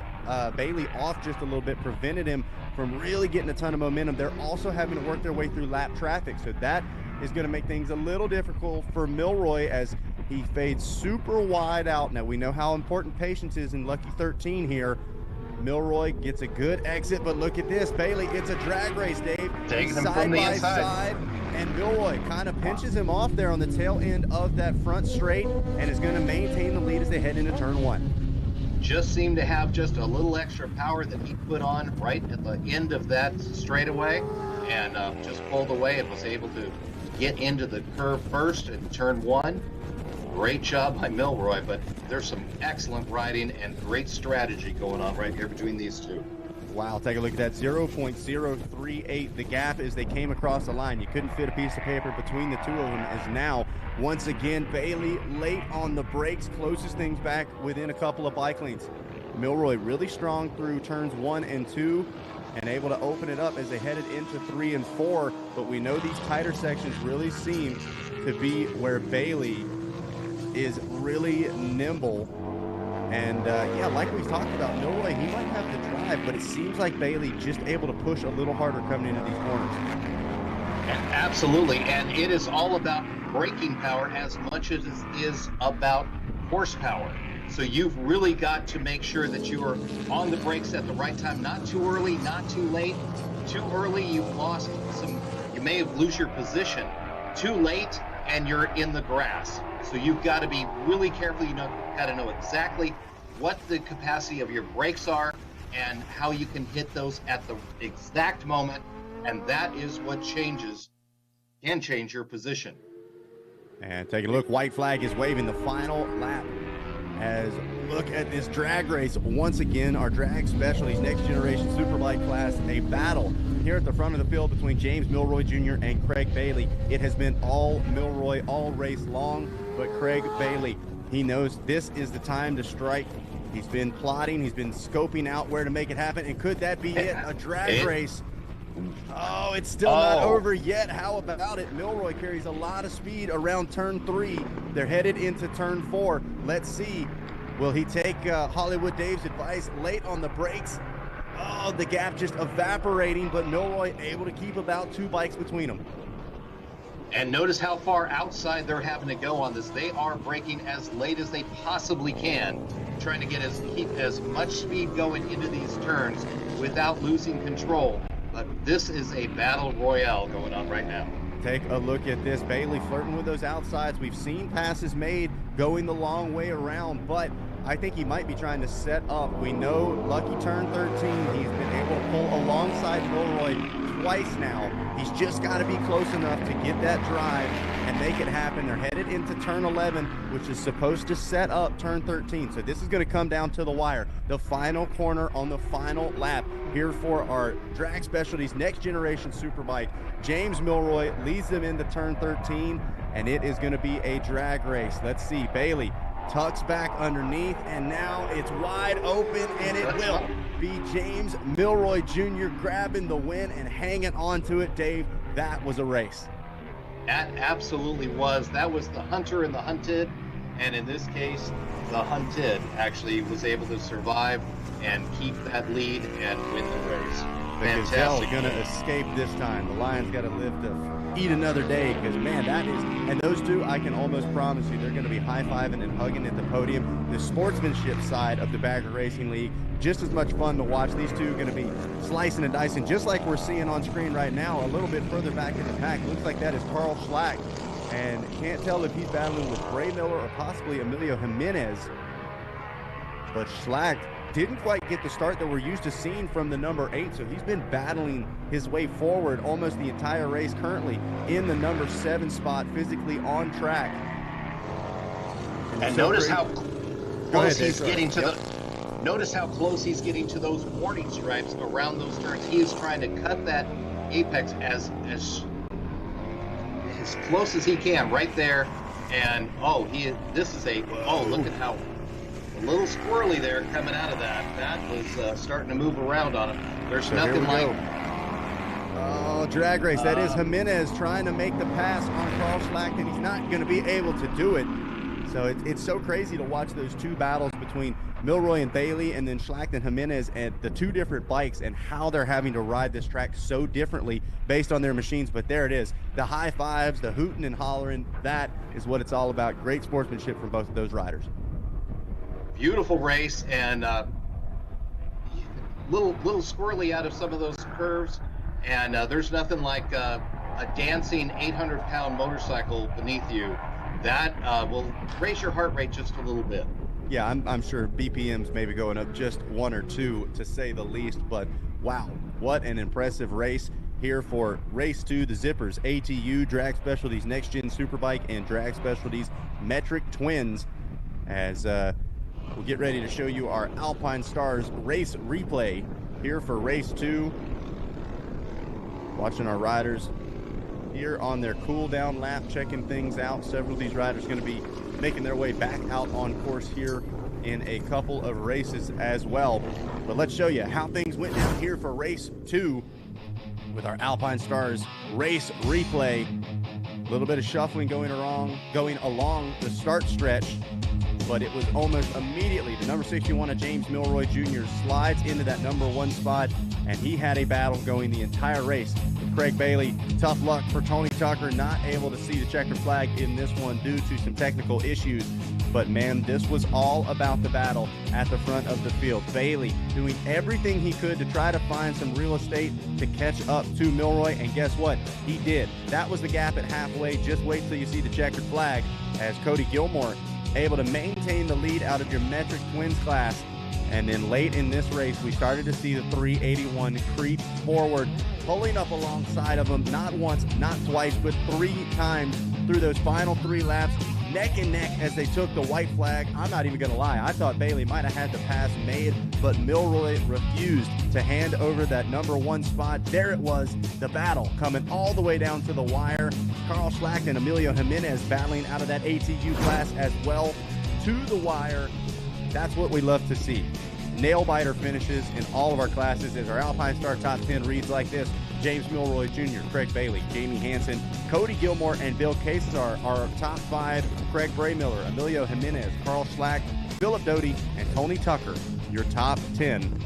Bailey off just a little bit, prevented him from really getting a ton of momentum. They're also having to work their way through lap traffic, so that is going to make things a little difficult for Milroy as he fades super wide out. Now, we know how important patience is in Lucky 13 here. Milroy gets a good exit, but look at this, Bailey, it's a drag race, Dave. Taking him from the inside. Side, and Milroy kind of pinches him off there on the tail end of that front straight and is going to maintain the lead as they head into turn 1. Just seemed to have just a little extra power that he put on right at the end of that straightaway, and just pulled away and was able to get into the curve first in turn 1. Great job by Milroy, but there's some excellent riding and great strategy going on right here between these two. Wow, take a look at that, 0.038, the gap as they came across the line. You couldn't fit a piece of paper between the two of them, as now, once again, Bailey late on the brakes, closes things back within a couple of bike lengths. Milroy really strong through turns 1 and 2 and able to open it up as they headed into 3 and 4, but we know these tighter sections really seem to be where Bailey is really nimble. And yeah, like we talked about, Milroy, he might have the drive, but it seems like Bailey just able to push a little harder coming into these corners. Absolutely, and it is all about braking power as much as it is about horsepower. So you've really got to make sure that you are on the brakes at the right time, not too early, not too late. Too early, you've lost some, you may have lose your position. Too late, and you're in the grass. So you've got to be really careful. You got to know exactly what the capacity of your brakes are and how you can hit those at the exact moment. And that is what can change your position. And take a look, white flag is waving the final lap. As look at this drag race once again, our drag specialties, next generation superbike class, a battle here at the front of the field between James Milroy Jr. and Craig Bailey. It has been all Milroy all race long, but Craig Bailey He knows this is the time to strike. He's been plotting. He's been scoping out where to make it happen. And could that be it? A drag race. Oh, it's still not over yet. How about it? Milroy carries a lot of speed around turn 3. They're headed into turn 4. Let's see. Will he take Hollywood Dave's advice late on the brakes? Oh, the gap just evaporating, but Milroy able to keep about 2 bikes between them. And notice how far outside they're having to go on this. They are braking as late as they possibly can, trying to keep as much speed going into these turns without losing control. But this is a battle royale going on right now. Take a look at this. Bailey flirting with those outsides. We've seen passes made going the long way around, but I think he might be trying to set up. We know lucky turn 13. He's been able to pull alongside Milroy twice now. He's just got to be close enough to get that drive and make it happen. They're headed into turn 11, which is supposed to set up turn 13. So this is going to come down to the wire. The final corner on the final lap here for our Drag Specialties Next Generation Superbike. James Milroy leads them into turn 13, and it is going to be a drag race. Let's see. Bailey tucks back underneath, and now it's wide open, and it will be James Milroy Jr. grabbing the win and hanging on to it. Dave, that was a race. That absolutely was. That was the hunter and the hunted, and in this case, the hunted actually was able to survive and keep that lead and win the race. The Gazelle's going to escape this time. The Lion's got to live to eat another day, because, man, that is, and those two, I can almost promise you, they're going to be high-fiving and hugging at the podium. The sportsmanship side of the Bagger Racing League, just as much fun to watch. These two are going to be slicing and dicing, just like we're seeing on screen right now, a little bit further back in the pack. Looks like that is Carl Schlack, and can't tell if he's battling with Bray Miller or possibly Emilio Jimenez. But Schlack didn't quite get the start that we're used to seeing from the number 8, so he's been battling his way forward almost the entire race, currently in the number 7 spot, physically on track. And so notice how close he's getting to the notice how close he's getting to those warning stripes around those turns. He is trying to cut that apex as close as he can right there. And this is look at how a little squirrely there coming out of that. That was starting to move around on him. There's nothing like. Oh, drag race. That is Jimenez trying to make the pass on Carl Schlack, and he's not going to be able to do it. So it's so crazy to watch those two battles between Milroy and Bailey, and then Schlack and Jimenez, and the two different bikes, and how they're having to ride this track so differently based on their machines. But there it is. The high fives, the hooting and hollering, that is what it's all about. Great sportsmanship from both of those riders. Beautiful race, and little squirrely out of some of those curves, and there's nothing like a dancing 800-pound motorcycle beneath you. That will raise your heart rate just a little bit. Yeah, I'm sure BPMs maybe going up just 1 or 2 to say the least, but wow, what an impressive race here for Race 2, the Zippers ATU Drag Specialties Next Gen Superbike and Drag Specialties Metric Twins, as we'll get ready to show you our Alpine Stars race replay here for Race 2. Watching our riders here on their cool down lap, checking things out. Several of these riders going to be making their way back out on course here in a couple of races as well. But let's show you how things went down here for Race 2 with our Alpine Stars race replay. A little bit of shuffling going along the start stretch, but it was almost immediately the number 61 of James Milroy Jr. slides into that number 1 spot, and he had a battle going the entire race with Craig Bailey. Tough luck for Tony Tucker, not able to see the checkered flag in this one due to some technical issues. But man, this was all about the battle at the front of the field. Bailey doing everything he could to try to find some real estate to catch up to Milroy, and guess what? He did. That was the gap at halfway. Just wait till you see the checkered flag, as Cody Gilmore able to maintain the lead out of your Metric Twins class. And then late in this race, we started to see the 381 creep forward, pulling up alongside of them, not once, not twice, but 3 times through those final 3 laps, neck and neck as they took the white flag. I'm not even going to lie. I thought Bailey might have had the pass made, but Milroy refused to hand over that number 1 spot. There it was, the battle coming all the way down to the wire. Carl Schlack and Emilio Jimenez battling out of that ATU class as well. to the wire. That's what we love to see. Nail-biter finishes in all of our classes as our Alpine Star Top 10 reads like this. James Milroy Jr., Craig Bailey, Jamie Hansen, Cody Gilmore, and Bill Casar. Our top 5, Craig Braymiller, Emilio Jimenez, Carl Slack, Philip Doty, and Tony Tucker. Your top 10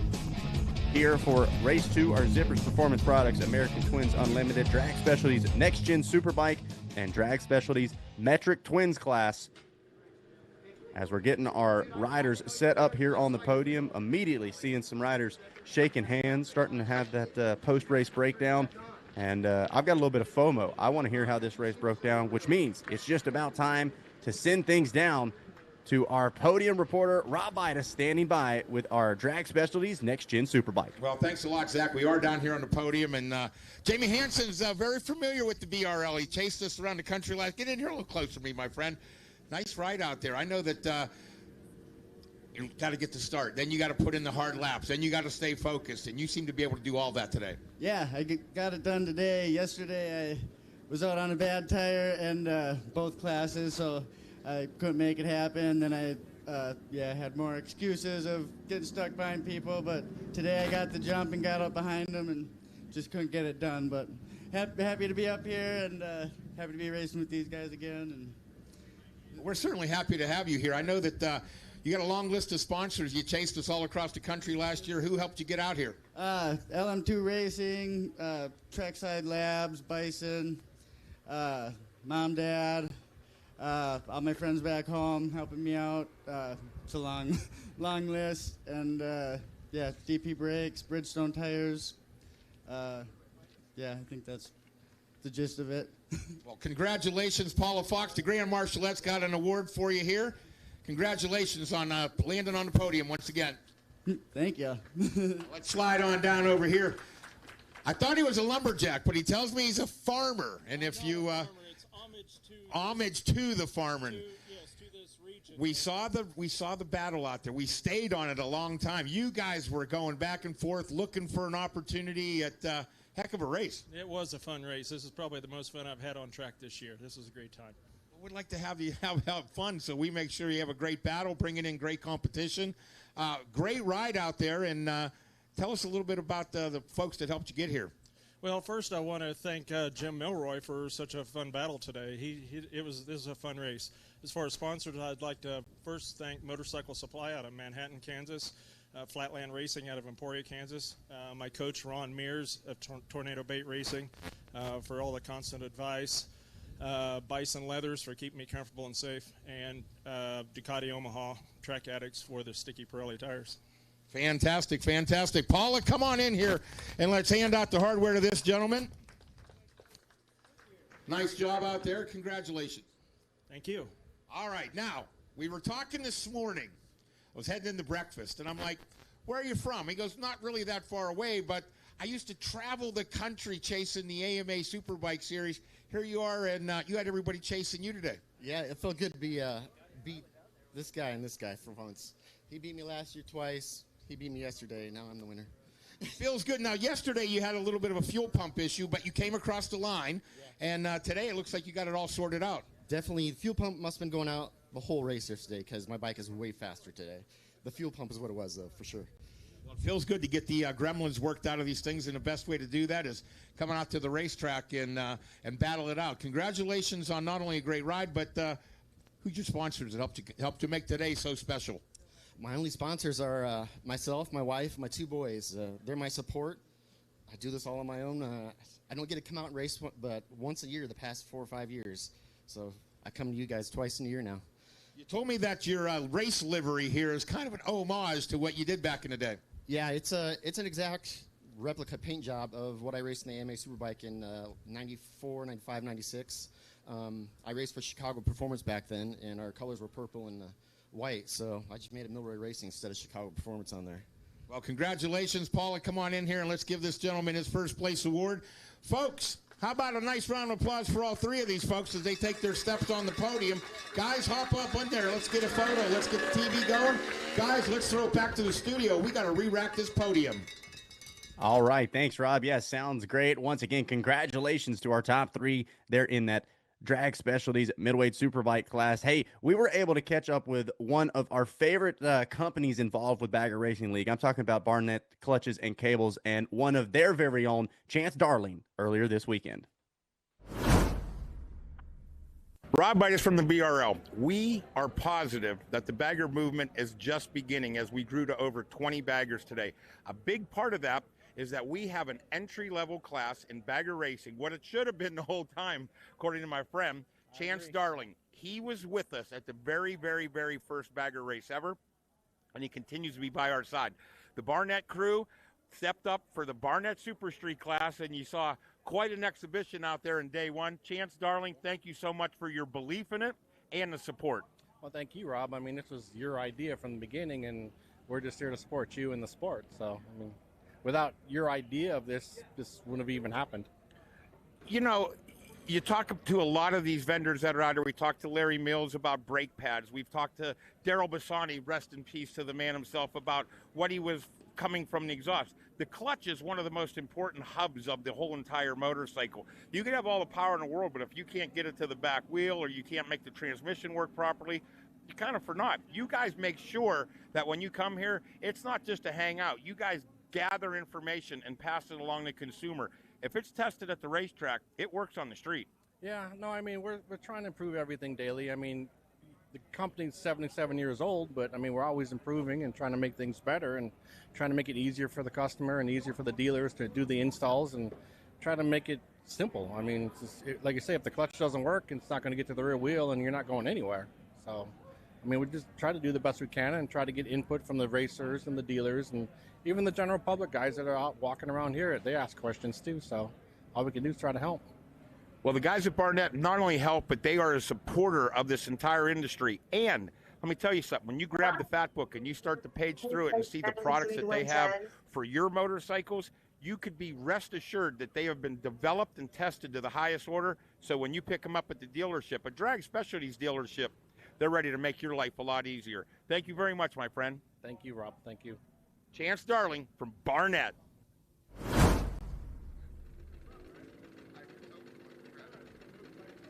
here for Race 2, our Zippers Performance Products, American Twins Unlimited, Drag Specialties Next Gen Superbike, and Drag Specialties Metric Twins class. As we're getting our riders set up here on the podium, immediately seeing some riders shaking hands, starting to have that post-race breakdown. And I've got a little bit of FOMO. I want to hear how this race broke down, which means it's just about time to send things down to our podium reporter, Rob Ida, standing by with our Drag Specialties Next Gen Superbike. Well, thanks a lot, Zach. We are down here on the podium, and Jamie Hansen's very familiar with the BRL. He chased us around the country last. Get in here a little closer to me, my friend. Nice ride out there. I know that you got to get the start. Then you got to put in the hard laps. Then you got to stay focused, and you seem to be able to do all that today. Yeah, I got it done today. Yesterday I was out on a bad tire in both classes, so I couldn't make it happen. Then I had more excuses of getting stuck behind people, but today I got the jump and got up behind them and just couldn't get it done. But happy to be up here and happy to be racing with these guys again. And we're certainly happy to have you here. I know that you got a long list of sponsors. You chased us all across the country last year. Who helped you get out here? LM2 Racing, Trackside Labs, Bison, Mom, Dad, all my friends back home helping me out. It's a long list. And, DP Brakes, Bridgestone Tires. I think that's the gist of it. Well, congratulations, Paula Fox. The Grand Marshalette's got an award for you here. Congratulations on landing on the podium once again. Thank you. Let's slide on down over here. I thought he was a lumberjack, but he tells me he's a farmer. And if you homage to the farmer. We saw the battle out there. We stayed on it a long time. You guys were going back and forth, looking for an opportunity at heck of a race. It was a fun race. This is probably the most fun I've had on track this year. This was a great time. We'd like to have you have fun, so we make sure you have a great battle, bringing in great competition. Great ride out there, and tell us a little bit about the folks that helped you get here. Well, first I want to thank Jim Milroy for such a fun battle today. This is a fun race. As far as sponsors, I'd like to first thank Motorcycle Supply out of Manhattan, Kansas, Flatland Racing out of Emporia, Kansas, my coach Ron Mears of Tornado Bait Racing for all the constant advice, Bison Leathers for keeping me comfortable and safe, and Ducati Omaha Track Addicts for the sticky Pirelli tires. Fantastic, fantastic. Paula, come on in here and let's hand out the hardware to this gentleman. Nice job out there. Congratulations. Thank you. All right, now, we were talking this morning. I was heading into breakfast, and I'm like, where are you from? He goes, not really that far away, but I used to travel the country chasing the AMA Superbike Series. Here you are, and you had everybody chasing you today. Yeah, it felt good to beat this guy and this guy for once. He beat me last year twice. He beat me yesterday. Now I'm the winner. Feels good. Now, yesterday you had a little bit of a fuel pump issue, but you came across the line, and today it looks like you got it all sorted out. Definitely, the fuel pump must have been going out the whole race yesterday because my bike is way faster today. The fuel pump is what it was, though, for sure. Well, it feels good to get the gremlins worked out of these things, and the best way to do that is coming out to the racetrack and battle it out. Congratulations on not only a great ride, but who's your sponsors that helped to make today so special? My only sponsors are myself, my wife, my two boys. They're my support. I do this all on my own. I don't get to come out and race but once a year the past 4 or 5 years. So I come to you guys twice in a year now. You told me that your race livery here is kind of an homage to what you did back in the day. Yeah, it's an exact replica paint job of what I raced in the AMA Superbike in 94, 95, 96. I raced for Chicago Performance back then, and our colors were purple and white, so I just made it Milroy Racing instead of Chicago Performance on there. Well, congratulations, Paula. Come on in here and let's give this gentleman his first place award. Folks, how about a nice round of applause for all three of these folks as they take their steps on the podium. Guys, hop up on there. Let's get a photo. Let's get the TV going. Guys, let's throw it back to the studio. We got to re-rack this podium. All right. Thanks, Rob. Yeah, sounds great. Once again, congratulations to our top three there in that drag specialties middleweight superbike class. Hey, we were able to catch up with one of our favorite companies involved with Bagger Racing League. I'm talking about Barnett Clutches and Cables and one of their very own, Chance Darling, earlier this weekend. Rob Bitus from the BRL. We are positive that the bagger movement is just beginning as we grew to over 20 baggers today. A big part of that is that we have an entry-level class in bagger racing, what it should have been the whole time, according to my friend, Chance Darling. He was with us at the very, very, very first bagger race ever, and he continues to be by our side. The Barnett crew stepped up for the Barnett Super Street class, and you saw quite an exhibition out there in day one. Chance Darling, thank you so much for your belief in it and the support. Well, thank you, Rob. I mean, this was your idea from the beginning, and we're just here to support you in the sport. So, I mean, without your idea of this wouldn't have even happened. You know, you talk to a lot of these vendors that are out there. We talked to Larry Mills about brake pads. We've talked to Daryl Bassani, rest in peace to the man himself, about what he was coming from the exhaust. The clutch is one of the most important hubs of the whole entire motorcycle. You can have all the power in the world, but if you can't get it to the back wheel or you can't make the transmission work properly, you're kind of for naught. You guys make sure that when you come here, it's not just to hang out. You guys gather information and pass it along to the consumer. If it's tested at the racetrack, it works on the street. Yeah, no, I mean, we're trying to improve everything daily. I mean, the company's 77 years old, but I mean, we're always improving and trying to make things better and trying to make it easier for the customer and easier for the dealers to do the installs and try to make it simple. I mean, it's just, like you say, if the clutch doesn't work, it's not going to get to the rear wheel and you're not going anywhere. So, I mean, we just try to do the best we can and try to get input from the racers and the dealers and even the general public guys that are out walking around here. They ask questions too, so all we can do is try to help. Well, the guys at Barnett not only help, but they are a supporter of this entire industry. And let me tell you something, when you grab the Fat Book and you start to page through it and see the products that they have for your motorcycles, you could be rest assured that they have been developed and tested to the highest order. So when you pick them up at the dealership, a drag specialties dealership, they're ready to make your life a lot easier. Thank you very much, my friend. Thank you, Rob. Thank you. Chance Darling from Barnett.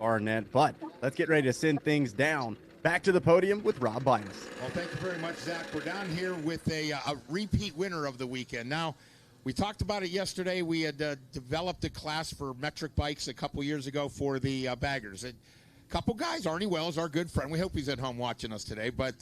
Barnett, but let's get ready to send things down. Back to the podium with Rob Bitus. Well, thank you very much, Zach. We're down here with a repeat winner of the weekend. Now, we talked about it yesterday. We had developed a class for metric bikes a couple years ago for the baggers. A couple guys, Arnie Wells, our good friend. We hope he's at home watching us today. But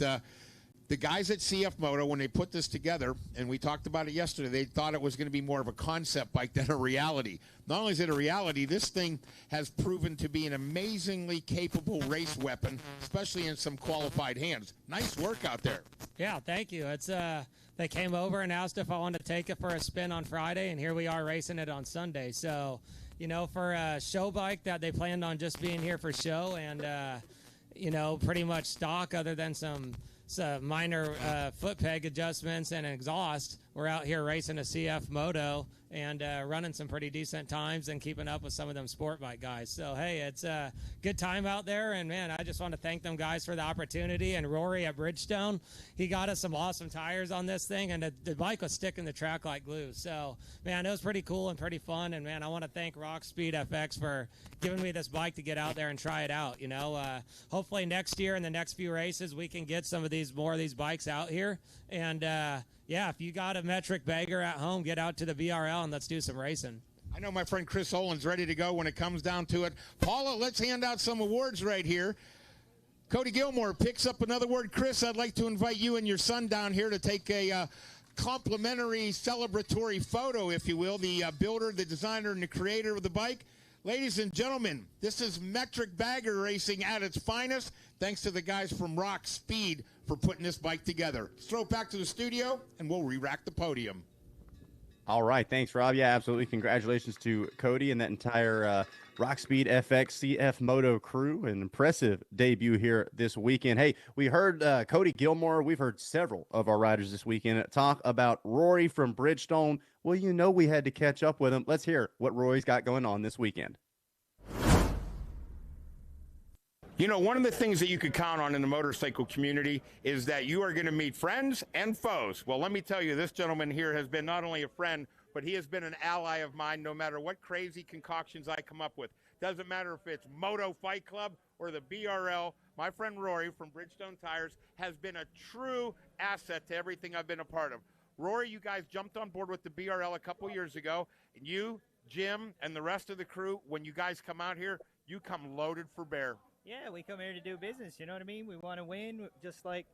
the guys at CF Moto, when they put this together, and we talked about it yesterday, they thought it was going to be more of a concept bike than a reality. Not only is it a reality, this thing has proven to be an amazingly capable race weapon, especially in some qualified hands. Nice work out there. Yeah, thank you. It's they came over and asked if I wanted to take it for a spin on Friday, and here we are racing it on Sunday. So, you know, for a show bike that they planned on just being here for show and, you know, pretty much stock other than some minor foot peg adjustments and exhaust, we're out here racing a CF Moto and running some pretty decent times and keeping up with some of them sport bike guys. So, hey, it's a good time out there. And, man, I just want to thank them guys for the opportunity. And Rory at Bridgestone, he got us some awesome tires on this thing. And the bike was sticking the track like glue. So, man, it was pretty cool and pretty fun. And, man, I want to thank Rock Speed FX for giving me this bike to get out there and try it out. You know, hopefully next year in the next few races we can get some of these more of these bikes out here. And, yeah, if you got a metric bagger at home, get out to the BRL and let's do some racing. I know my friend Chris Olin's ready to go when it comes down to it. Paula, let's hand out some awards right here. Cody Gilmore picks up another award. Chris, I'd like to invite you and your son down here to take a complimentary celebratory photo, if you will. The builder, the designer, and the creator of the bike. Ladies and gentlemen, this is metric bagger racing at its finest. Thanks to the guys from Rock Speed for putting this bike together. Let's throw it back to the studio, and we'll re-rack the podium. All right. Thanks, Rob. Yeah, absolutely. Congratulations to Cody and that entire Rock Speed FX CF Moto crew. An impressive debut here this weekend. Hey, we heard Cody Gilmore. We've heard several of our riders this weekend talk about Rory from Bridgestone. Well, you know we had to catch up with him. Let's hear what Rory's got going on this weekend. You know, one of the things that you could count on in the motorcycle community is that you are going to meet friends and foes. Well, let me tell you, this gentleman here has been not only a friend, but he has been an ally of mine no matter what crazy concoctions I come up with. Doesn't matter if it's Moto Fight Club or the BRL. My friend Rory from Bridgestone Tires has been a true asset to everything I've been a part of. Rory, you guys jumped on board with the BRL a couple years ago, and you, Jim, and the rest of the crew, when you guys come out here, you come loaded for bear. Yeah, we come here to do business, you know what I mean? We want to win just like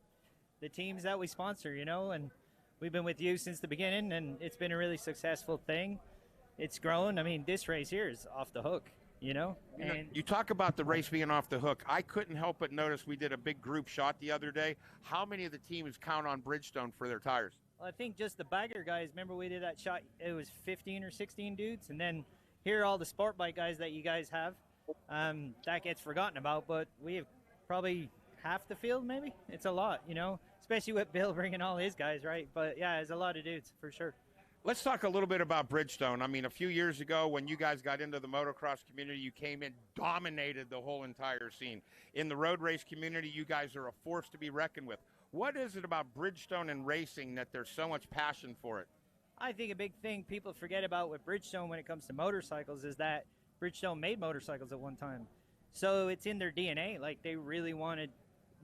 the teams that we sponsor, you know, and we've been with you since the beginning, and it's been a really successful thing. It's grown. I mean, this race here is off the hook, you know? You talk about the race being off the hook. I couldn't help but notice we did a big group shot the other day. How many of the teams count on Bridgestone for their tires? Well, I think just the bagger guys, remember we did that shot, it was 15 or 16 dudes, and then here are all the sport bike guys that you guys have. That gets forgotten about, but we have probably half the field maybe. It's a lot, you know, especially with Bill bringing all his guys, right? But yeah, there's a lot of dudes for sure. Let's talk a little bit about Bridgestone. I mean, a few years ago when you guys got into the motocross community, you came in, dominated the whole entire scene. In the road race community, you guys are a force to be reckoned with. What is it about Bridgestone and racing that there's so much passion for it? I think a big thing people forget about with Bridgestone when it comes to motorcycles is that Bridgestone made motorcycles at one time. So it's in their DNA. Like, they really want to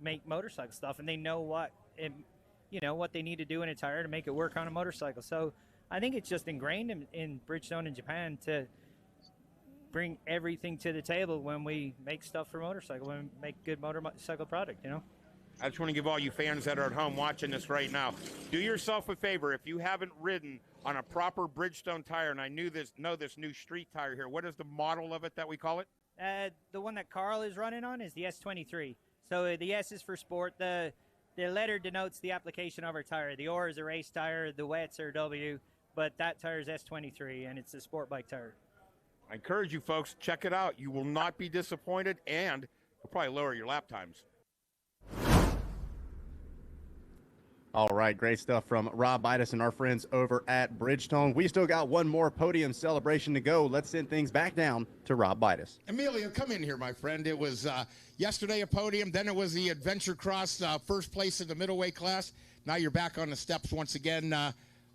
make motorcycle stuff, and they know what they need to do in a tire to make it work on a motorcycle. So I think it's just ingrained in Bridgestone in Japan to bring everything to the table when we make stuff for motorcycle, when we make good motorcycle product, you know? I just want to give all you fans that are at home watching this right now, do yourself a favor. If you haven't ridden on a proper Bridgestone tire, and I know this new street tire here, what is the model of it that we call it? The one that Carl is running on is the S23. So the S is for sport. The letter denotes the application of our tire. The O is a race tire. The wets are W. But that tire is S23, and it's a sport bike tire. I encourage you folks, check it out. You will not be disappointed, and you'll probably lower your lap times. All right, great stuff from Rob Bidas and our friends over at Bridgestone. We still got one more podium celebration to go. Let's send things back down to Rob Bidas. Emilio, come in here, my friend. It was yesterday a podium, then it was the Adventure Cross first place in the middleweight class. Now you're back on the steps once again.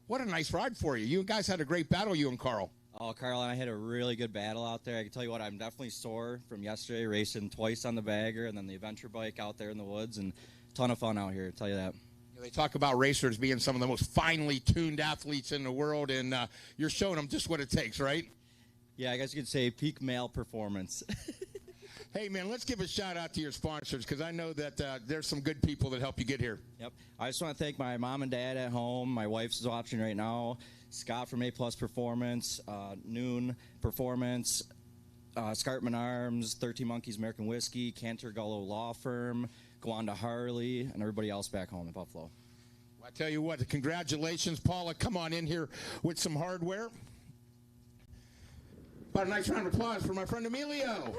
What a nice ride for you. You guys had a great battle, you and Carl. Oh, Carl and I had a really good battle out there. I can tell you what, I'm definitely sore from yesterday, racing twice on the bagger and then the adventure bike out there in the woods, and a ton of fun out here, I'll tell you that. They talk about racers being some of the most finely tuned athletes in the world, and you're showing them just what it takes, right? Yeah, I guess you could say peak male performance. Hey, man, let's give a shout-out to your sponsors, because I know that there's some good people that help you get here. Yep. I just want to thank my mom and dad at home. My wife's watching right now. Scott from A+ Performance, Noon Performance, Scartman Arms, 13 Monkeys American Whiskey, Cantor Gullo Law Firm, Gwanda Harley, and everybody else back home in Buffalo. Well, I tell you what, congratulations, Paula. Come on in here with some hardware. About a nice round of applause for my friend Emilio.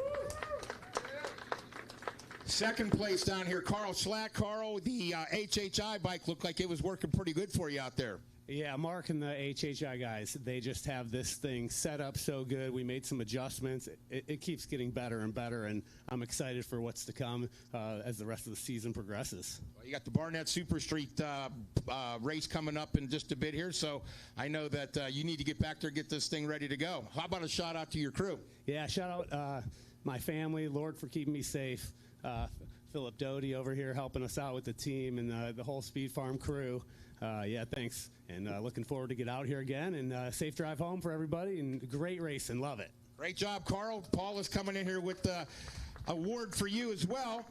Second place down here, Carl Slack. Carl, the HHI bike looked like it was working pretty good for you out there. Yeah, Mark and the HHI guys, they just have this thing set up so good. We made some adjustments. It keeps getting better and better, and I'm excited for what's to come as the rest of the season progresses. Well, you got the Barnett Super Street race coming up in just a bit here, so I know that you need to get back there and get this thing ready to go. How about a shout-out to your crew? Yeah, shout-out my family, Lord for keeping me safe. Philip Doty over here helping us out with the team and the whole Speed Farm crew. Yeah, thanks. And looking forward to get out here again, and safe drive home for everybody, and great racing. Love it. Great job, Carl. Paul is coming in here with the award for you as well.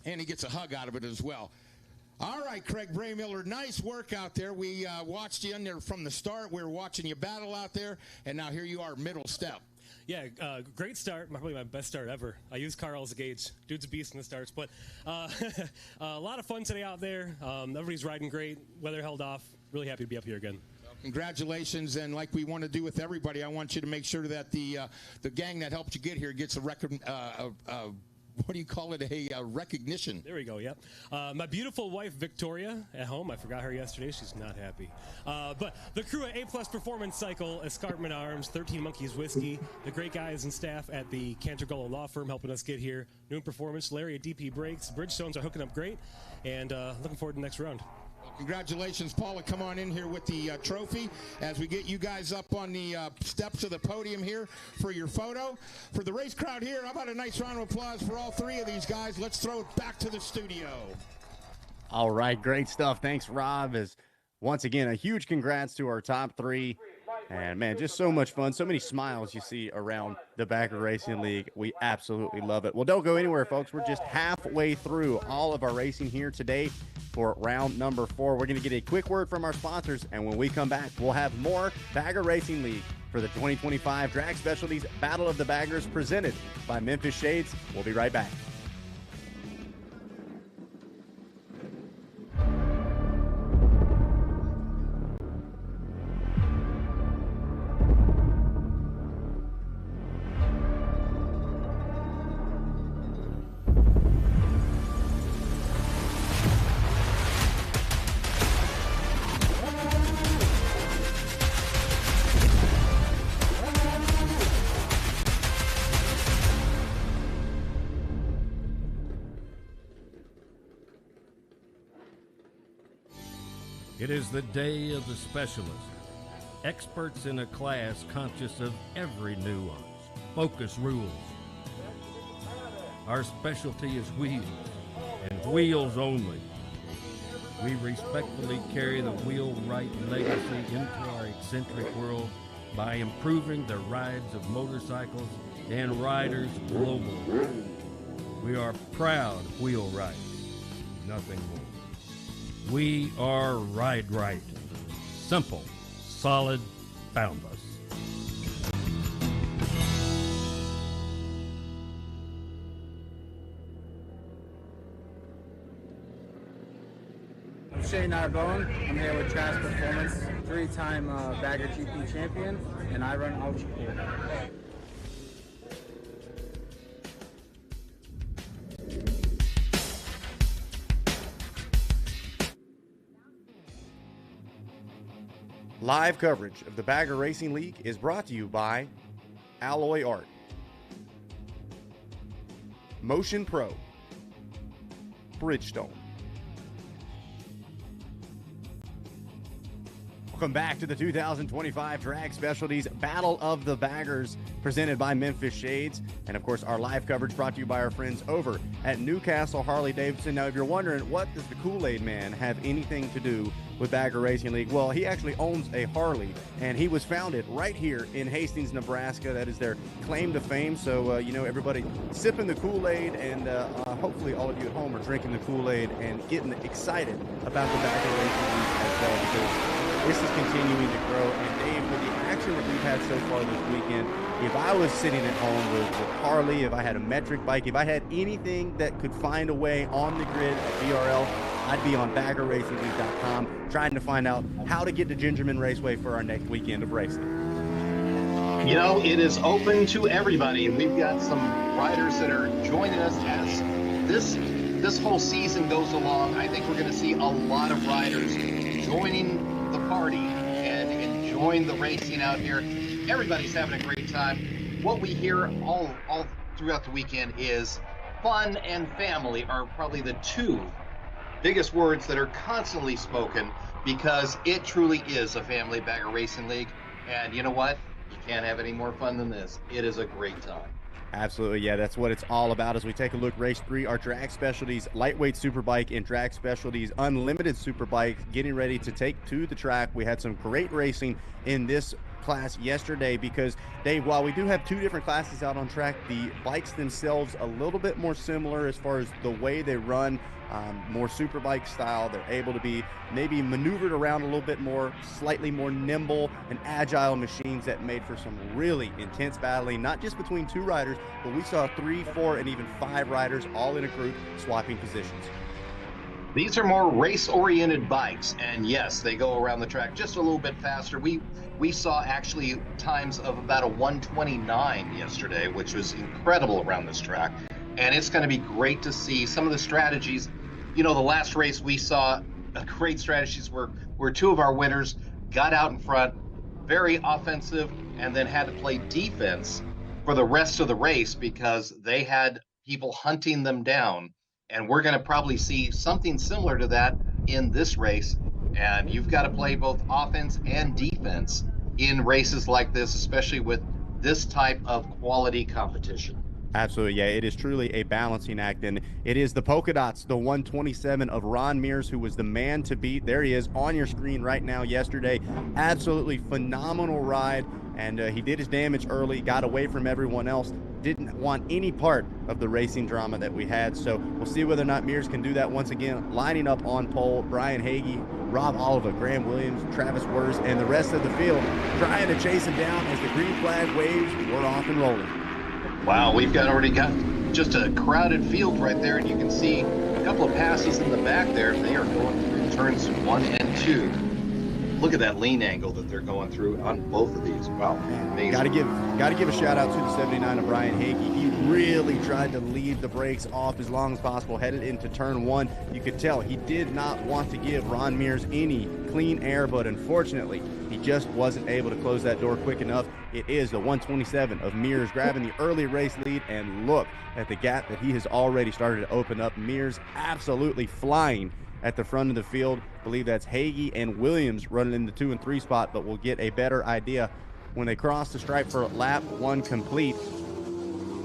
And he gets a hug out of it as well. All right, Craig Braymiller, nice work out there. We watched you in there from the start. We were watching you battle out there, and now here you are, middle step. Yeah, great start. Probably my best start ever. I use Carl as a gauge. Dude's a beast in the starts. But a lot of fun today out there. Everybody's riding great. Weather held off. Really happy to be up here again. Congratulations, and like we want to do with everybody, I want you to make sure that the gang that helped you get here gets a record. What do you call it? A recognition. There we go. Yep. My beautiful wife Victoria at home. I forgot her yesterday. She's not happy. But the crew at A+ Performance Cycle, Escarpment Arms, 13 Monkeys Whiskey, the great guys and staff at the Cantor Gullo Law Firm helping us get here. Noon Performance, Larry at DP Brakes, Bridgestones are hooking up great, and looking forward to the next round. Well, Congratulations, Paula. Come on in here with the trophy as we get you guys up on the steps of the podium here for your photo. For the race crowd here, how about a nice round of applause for all three of these guys? Let's throw it back to the studio. All right, great stuff. Thanks, Rob. As once again, a huge congrats to our top three. And man, just so much fun. So many smiles you see around the Bagger Racing League. We absolutely love it. Well, don't go anywhere, folks. We're just halfway through all of our racing here today for round number 4. We're going to get a quick word from our sponsors. And when we come back, we'll have more Bagger Racing League for the 2025 Drag Specialties Battle of the Baggers presented by Memphis Shades. We'll be right back. It is the day of the specialist. Experts in a class conscious of every nuance. Focus rules. Our specialty is wheels, and wheels only. We respectfully carry the wheelwright legacy into our eccentric world by improving the rides of motorcycles and riders globally. We are proud wheelwrights, nothing more. We are Ride Right. Simple, solid, boundless. I'm Shane Narbone. I'm here with Trash Performance, 3-time Bagger GP champion, and I run Ultra Cool. Live coverage of the Bagger Racing League is brought to you by Alloy Art, Motion Pro, Bridgestone. Welcome back to the 2025 Drag Specialties Battle of the Baggers presented by Memphis Shades. And of course, our live coverage brought to you by our friends over at Newcastle Harley-Davidson. Now, if you're wondering, what does the Kool-Aid Man have anything to do with Bagger Racing League? Well, he actually owns a Harley, and he was founded right here in Hastings, Nebraska. That is their claim to fame. So, everybody sipping the Kool-Aid, and hopefully all of you at home are drinking the Kool-Aid and getting excited about the Bagger Racing League as well, because this is continuing to grow. And Dave, with the action that we've had so far this weekend, if I was sitting at home with Harley, if I had a metric bike, if I had anything that could find a way on the grid at BRL, I'd be on baggerracingleague.com trying to find out how to get to Gingerman Raceway for our next weekend of racing. You know, it is open to everybody. We've got some riders that are joining us as this whole season goes along. I think we're going to see a lot of riders joining the party and enjoying the racing out here. Everybody's having a great time. What we hear all throughout the weekend is fun and family are probably the two biggest words that are constantly spoken, because it truly is a family Bagger Racing League. And you know what? You can't have any more fun than this. It is a great time. Absolutely, yeah, that's what it's all about. As we take a look, race 3, our Drag Specialties Lightweight Superbike and Drag Specialties Unlimited Superbike getting ready to take to the track. We had some great racing in this class yesterday because, Dave, while we do have two different classes out on track, the bikes themselves a little bit more similar as far as the way they run, more superbike style. They're able to be maybe maneuvered around a little bit more, slightly more nimble and agile machines that made for some really intense battling, not just between two riders, but we saw 3, 4, and even 5 riders all in a group swapping positions. These are more race-oriented bikes, and yes, they go around the track just a little bit faster. We saw actually times of about a 129 yesterday, which was incredible around this track. And it's going to be great to see some of the strategies. You know, the last race we saw great strategies where two of our winners got out in front, very offensive, and then had to play defense for the rest of the race because they had people hunting them down. And we're going to probably see something similar to that in this race. And you've got to play both offense and defense in races like this, especially with this type of quality competition. Absolutely, yeah. It is truly a balancing act, and it is the polka dots, the 127 of Ron Mears, who was the man to beat. There he is on your screen right now yesterday. Absolutely phenomenal ride, and he did his damage early, got away from everyone else, didn't want any part of the racing drama that we had. So we'll see whether or not Mears can do that once again. Lining up on pole, Brian Hagee, Rob Oliver, Graham Williams, Travis Wurz, and the rest of the field trying to chase him down as the green flag waves. We're off and rolling. Wow, we've already got just a crowded field right there, and you can see a couple of passes in the back there. They are going through turns 1 and 2. Look at that lean angle that they're going through on both of these. Wow, amazing. Got to give a shout out to the 79 of Brian Hagee. He really tried to leave the brakes off as long as possible, headed into turn 1. You could tell he did not want to give Ron Mears any clean air, but unfortunately, he just wasn't able to close that door quick enough. It is the 127 of Mears grabbing the early race lead, and look at the gap that he has already started to open up. Mears absolutely flying at the front of the field. I believe that's Hagee and Williams running in the 2 and 3 spot, but we'll get a better idea when they cross the stripe for lap 1 complete.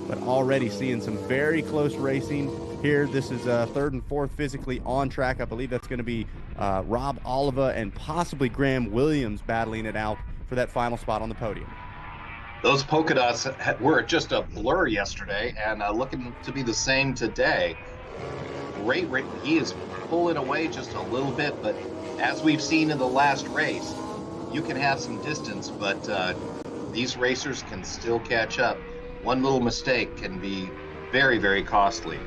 But already seeing some very close racing here. This is 3rd and 4th physically on track. I believe that's going to be Rob Oliver and possibly Graham Williams battling it out for that final spot on the podium. Those polka dots were just a blur yesterday, and looking to be the same today. Great, he is pulling away just a little bit, but as we've seen in the last race, you can have some distance, but these racers can still catch up. One little mistake can be very, very costly.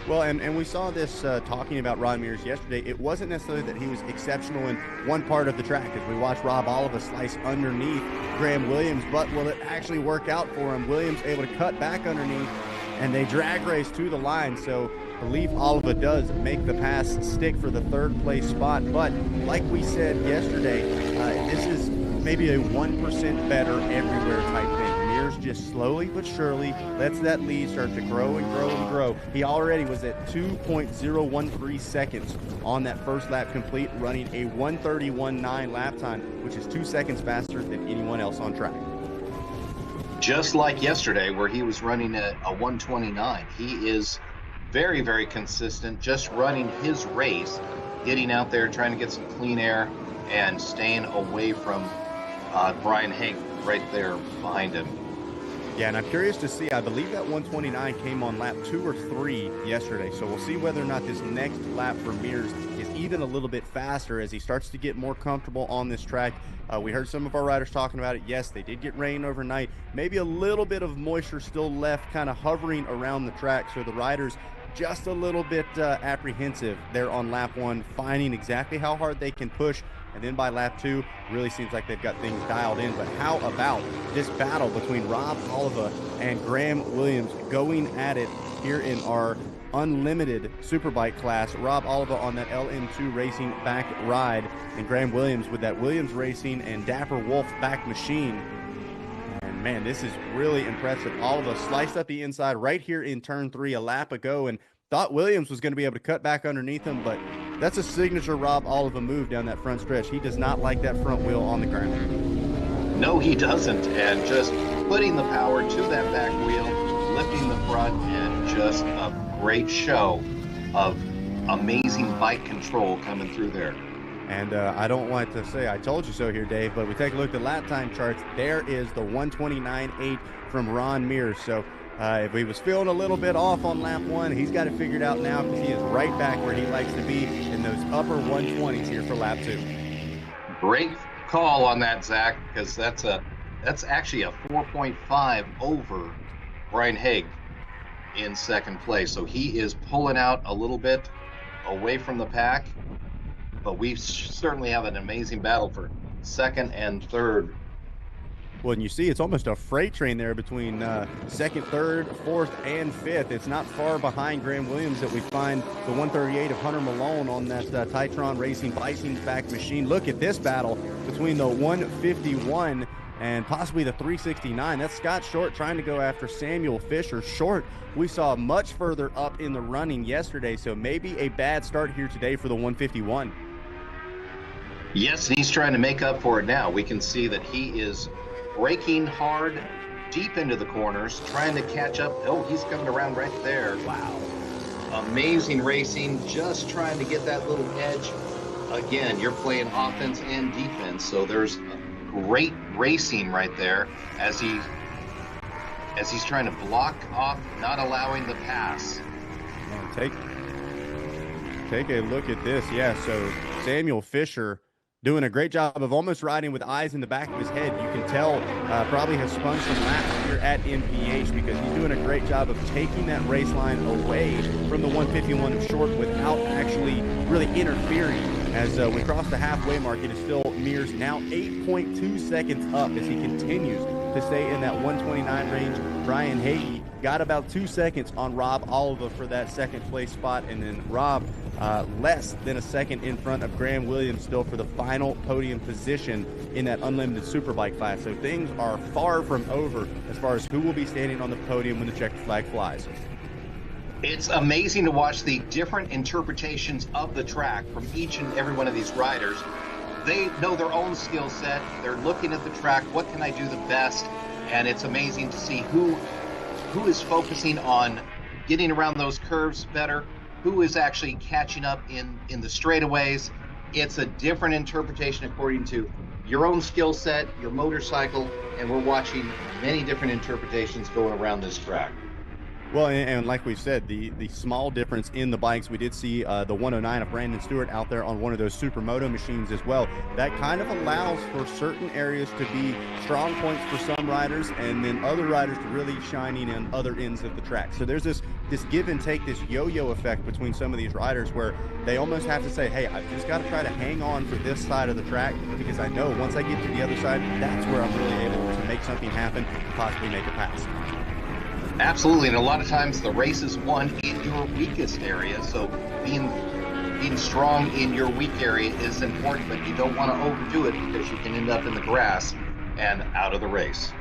Well, and we saw this talking about Ron Mears yesterday. It wasn't necessarily that he was exceptional in one part of the track, as we watched Rob Oliver slice underneath Graham Williams, but will it actually work out for him? Williams able to cut back underneath, and they drag race to the line, so I believe Oliver does make the pass stick for the 3rd place spot. But like we said yesterday, this is maybe a 1% better everywhere type thing. Mears just slowly but surely lets that lead start to grow and grow and grow. He already was at 2.013 seconds on that first lap complete, running a 1:31.9 lap time, which is 2 seconds faster than anyone else on track. Just like yesterday, where he was running at a 1:29. He is very, very consistent, just running his race, getting out there, trying to get some clean air, and staying away from Brian Hagee right there behind him. Yeah, and I'm curious to see, I believe that 129 came on lap 2 or 3 yesterday, so we'll see whether or not this next lap for Mears is even a little bit faster as he starts to get more comfortable on this track. We heard some of our riders talking about it. Yes, they did get rain overnight. Maybe a little bit of moisture still left kind of hovering around the track, so the riders just a little bit apprehensive there on lap 1, finding exactly how hard they can push. And then by lap 2, really seems like they've got things dialed in. But how about this battle between Rob Oliver and Graham Williams going at it here in our unlimited superbike class? Rob Oliver on that LM2 Racing back ride, and Graham Williams with that Williams Racing and Dapper Wolf back machine. And man, this is really impressive. Oliver sliced up the inside right here in turn 3 a lap ago, and thought Williams was going to be able to cut back underneath him, but that's a signature Rob Oliver move down that front stretch. He does not like that front wheel on the ground. No, he doesn't, and just putting the power to that back wheel, lifting the front, and just a great show of amazing bike control coming through there. And I don't want to say I told you so here, Dave, but we take a look at the lap time charts. There is the 129.8 from Ron Mears. So if he was feeling a little bit off on lap 1, he's got it figured out now, because he is right back where he likes to be in those upper 120s here for lap 2. Great call on that, Zach, because that's actually a 4.5 over Brian Hagee in 2nd place. So he is pulling out a little bit away from the pack, but we certainly have an amazing battle for 2nd and 3rd. Well, and you see it's almost a freight train there between 2nd, 3rd, 4th, and 5th. It's not far behind Graham Williams that we find the 138 of Hunter Malone on that Titron Racing Bison back machine. Look at this battle between the 151 and possibly the 369. That's Scott Short trying to go after Samuel Fisher. Short, we saw much further up in the running yesterday, so maybe a bad start here today for the 151. Yes, and he's trying to make up for it now. We can see that he is braking hard deep into the corners, trying to catch up. Oh, he's coming around right there. Wow. Amazing racing, just trying to get that little edge. Again, you're playing offense and defense, so there's great racing right there as he's trying to block off, not allowing the pass. Take a look at this. Yeah, so Samuel Fisher doing a great job of almost riding with eyes in the back of his head. You can tell probably has spun some laps here at MPH because he's doing a great job of taking that race line away from the 151 of short without actually really interfering. As we cross the halfway mark, it is still Mears now 8.2 seconds up as he continues to stay in that 129 range. Brian Hagee got about 2 seconds on Rob Oliva for that second place spot, and then Rob less than a second in front of Graham Williams still for the final podium position in that unlimited superbike class. So things are far from over as far as who will be standing on the podium when the checkered flag flies. It's amazing to watch the different interpretations of the track from each and every one of these riders. They know their own skill set. They're looking at the track. What can I do the best? And it's amazing to see who is focusing on getting around those curves better, who is actually catching up in the straightaways. It's a different interpretation according to your own skill set, your motorcycle, and we're watching many different interpretations going around this track. Well, and like we said, the small difference in the bikes, we did see the 109 of Brandon Stewart out there on one of those Supermoto machines as well. That kind of allows for certain areas to be strong points for some riders and then other riders to really shining in other ends of the track. So there's this give and take, this yo-yo effect between some of these riders where they almost have to say, hey, I've just got to try to hang on for this side of the track because I know once I get to the other side, that's where I'm really able to make something happen and possibly make a pass. Absolutely, and a lot of times the race is won in your weakest area, so being strong in your weak area is important, but you don't want to overdo it because you can end up in the grass and out of the race.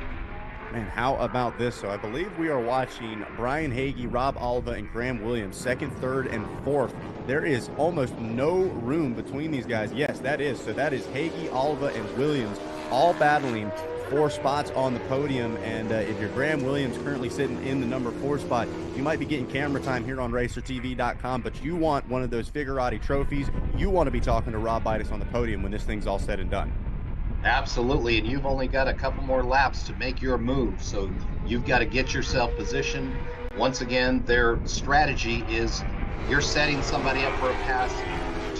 Man, how about this? So I believe we are watching Brian Hagee, Rob Oliva, and Graham Williams, second, third, and fourth. There is almost no room between these guys. Yes, that is. So that is Hagee, Oliva, and Williams all battling 4 spots on the podium. And if you're Graham Williams currently sitting in the number 4 spot, you might be getting camera time here on RacerTV.com, but you want one of those Figurati trophies. You want to be talking to Rob Bidas on the podium when this thing's all said and done. Absolutely, and you've only got a couple more laps to make your move, so you've got to get yourself positioned. Once again, their strategy is you're setting somebody up for a pass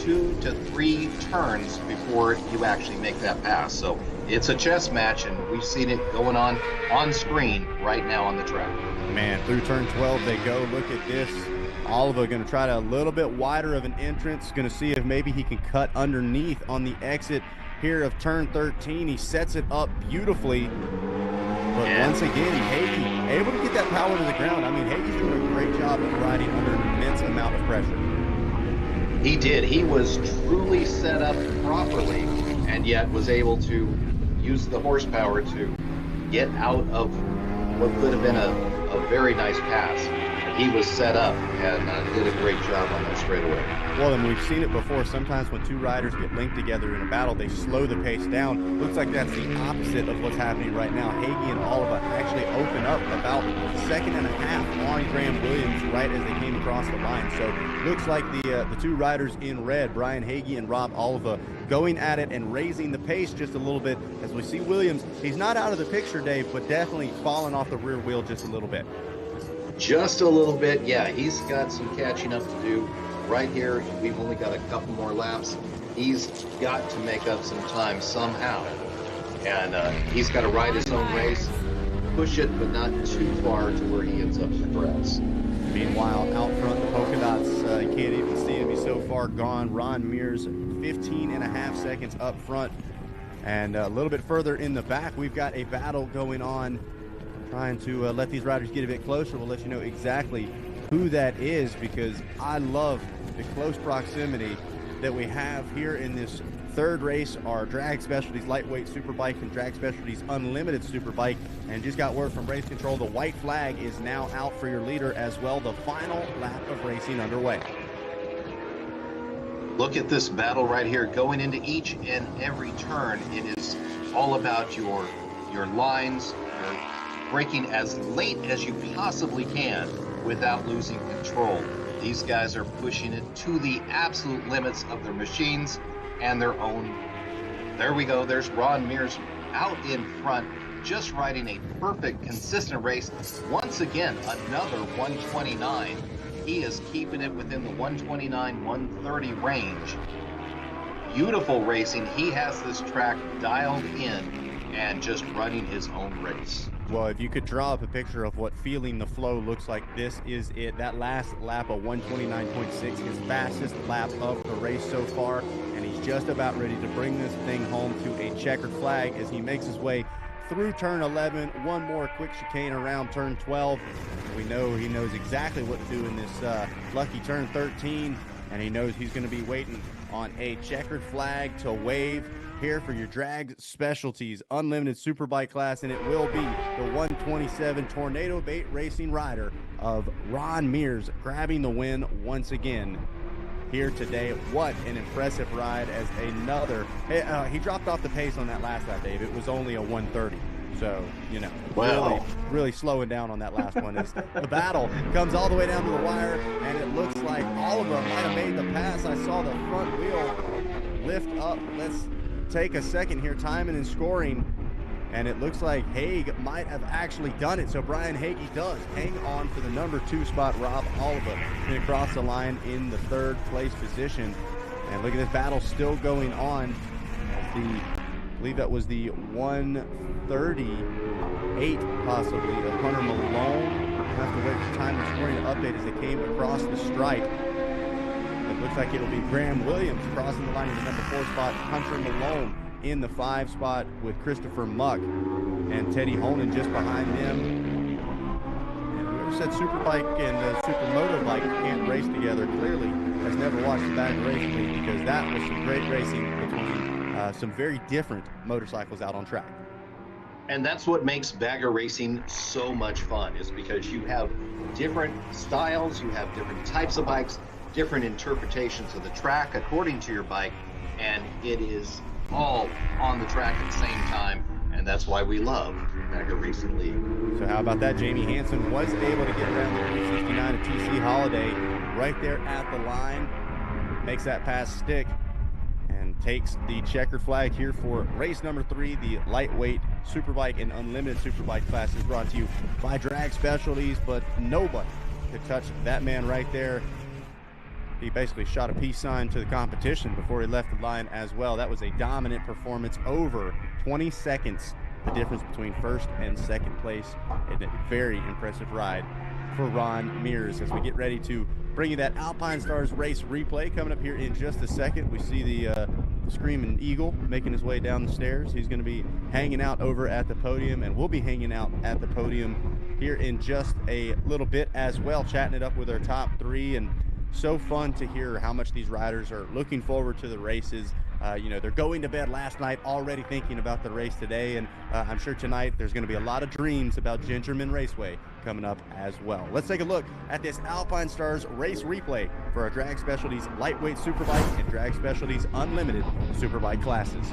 2 to 3 turns before you actually make that pass. So it's a chess match, and we've seen it going on screen right now on the track. Man, through turn 12 they go. Look at this. Oliva going to try to a little bit wider of an entrance, going to see if maybe he can cut underneath on the exit here of turn 13. He sets it up beautifully, but once again, Hagee able to get that power to the ground. I mean, Hagee's doing a great job of riding under an immense amount of pressure. He did. He was truly set up properly, and yet was able to use the horsepower to get out of what could have been a very nice pass. He was set up and did a great job on that straightaway. Well, and we've seen it before. Sometimes when 2 riders get linked together in a battle, they slow the pace down. Looks like that's the opposite of what's happening right now. Hagee and Oliva actually open up about a second and a half on Graham Williams right as they came across the line. So looks like the 2 riders in red, Brian Hagee and Rob Oliva, going at it and raising the pace just a little bit. As we see Williams, he's not out of the picture, Dave, but definitely falling off the rear wheel just a little bit. Just a little bit, yeah. He's got some catching up to do. Right here, we've only got a couple more laps. He's got to make up some time somehow. And he's got to ride his own race, push it, but not too far to where he ends up in the grass. Meanwhile, out front, the polka dots, you can't even see him. He's so far gone. Ron Mears, 15.5 seconds up front. And a little bit further in the back, we've got a battle going on, trying to let these riders get a bit closer. We'll let you know exactly who that is, because I love the close proximity that we have here in this third race, our Drag Specialties Lightweight Superbike and Drag Specialties Unlimited Superbike. And just got word from race control, the white flag is now out for your leader as well. The final lap of racing underway. Look at this battle right here. Going into each and every turn, it is all about your lines, your braking as late as you possibly can without losing control. These guys are pushing it to the absolute limits of their machines and their own. There we go. There's Ron Mears out in front, just riding a perfect, consistent race. Once again, another 129. He is keeping it within the 129, 130 range. Beautiful racing. He has this track dialed in and just running his own race. Well, if you could draw up a picture of what feeling the flow looks like, this is it. That last lap of 129.6, his fastest lap of the race so far, and he's just about ready to bring this thing home to a checkered flag as he makes his way through turn 11, one more quick chicane around turn 12. We know he knows exactly what to do in this lucky turn 13, and he knows he's going to be waiting on a checkered flag to wave here for your drag specialties unlimited superbike class, and it will be the 127 Tornado Bait Racing rider of Ron Mears grabbing the win once again here today. What an impressive ride as another he dropped off the pace on that last lap, Dave. It was only a 130, so you know, wow. really slowing down on that last one as the battle comes all the way down to the wire, and it looks like Oliver might have made the pass. I saw the front wheel lift up. Let's take a second here, timing and scoring, and it looks like Haig might have actually done it. So Brian Hagee does hang on for the number 2 spot. Rob Oliver across the line in the 3rd place position. And look at this battle still going on as I believe that was the 138 possibly of Hunter Malone. We'll have to wait for time and scoring to update as they came across the stripe. It looks like it'll be Graham Williams crossing the line in the number 4 spot. Hunter Malone in the 5 spot with Christopher Muck and Teddy Honan just behind them. And whoever said Superbike and Supermoto bike can't race together clearly has never watched the Bagger Racing League, because that was some great racing between some very different motorcycles out on track. And that's what makes bagger racing so much fun, is because you have different styles, you have different types of bikes, different interpretations of the track according to your bike, and it is all on the track at the same time, and that's why we love Bagger Racing League. So how about that? Jamie Hansen was able to get around the 369 of TC Holiday right there at the line, makes that pass stick, and takes the checkered flag here for race number 3. The lightweight superbike and unlimited superbike class is brought to you by Drag Specialties, but nobody could touch that man right there. He basically shot a peace sign to the competition before he left the line as well. That was a dominant performance, over 20 seconds, the difference between 1st and 2nd place. And a very impressive ride for Ron Mears as we get ready to bring you that Alpine Stars race replay coming up here in just a second. We see the Screaming Eagle making his way down the stairs. He's going to be hanging out over at the podium, and we'll be hanging out at the podium here in just a little bit as well, chatting it up with our top 3. And so fun to hear how much these riders are looking forward to the races. You know, they're going to bed last night already thinking about the race today, and I'm sure tonight there's going to be a lot of dreams about Gingerman Raceway coming up as well. Let's take a look at this Alpine Stars race replay for our Drag Specialties Lightweight Superbike and Drag Specialties Unlimited Superbike classes.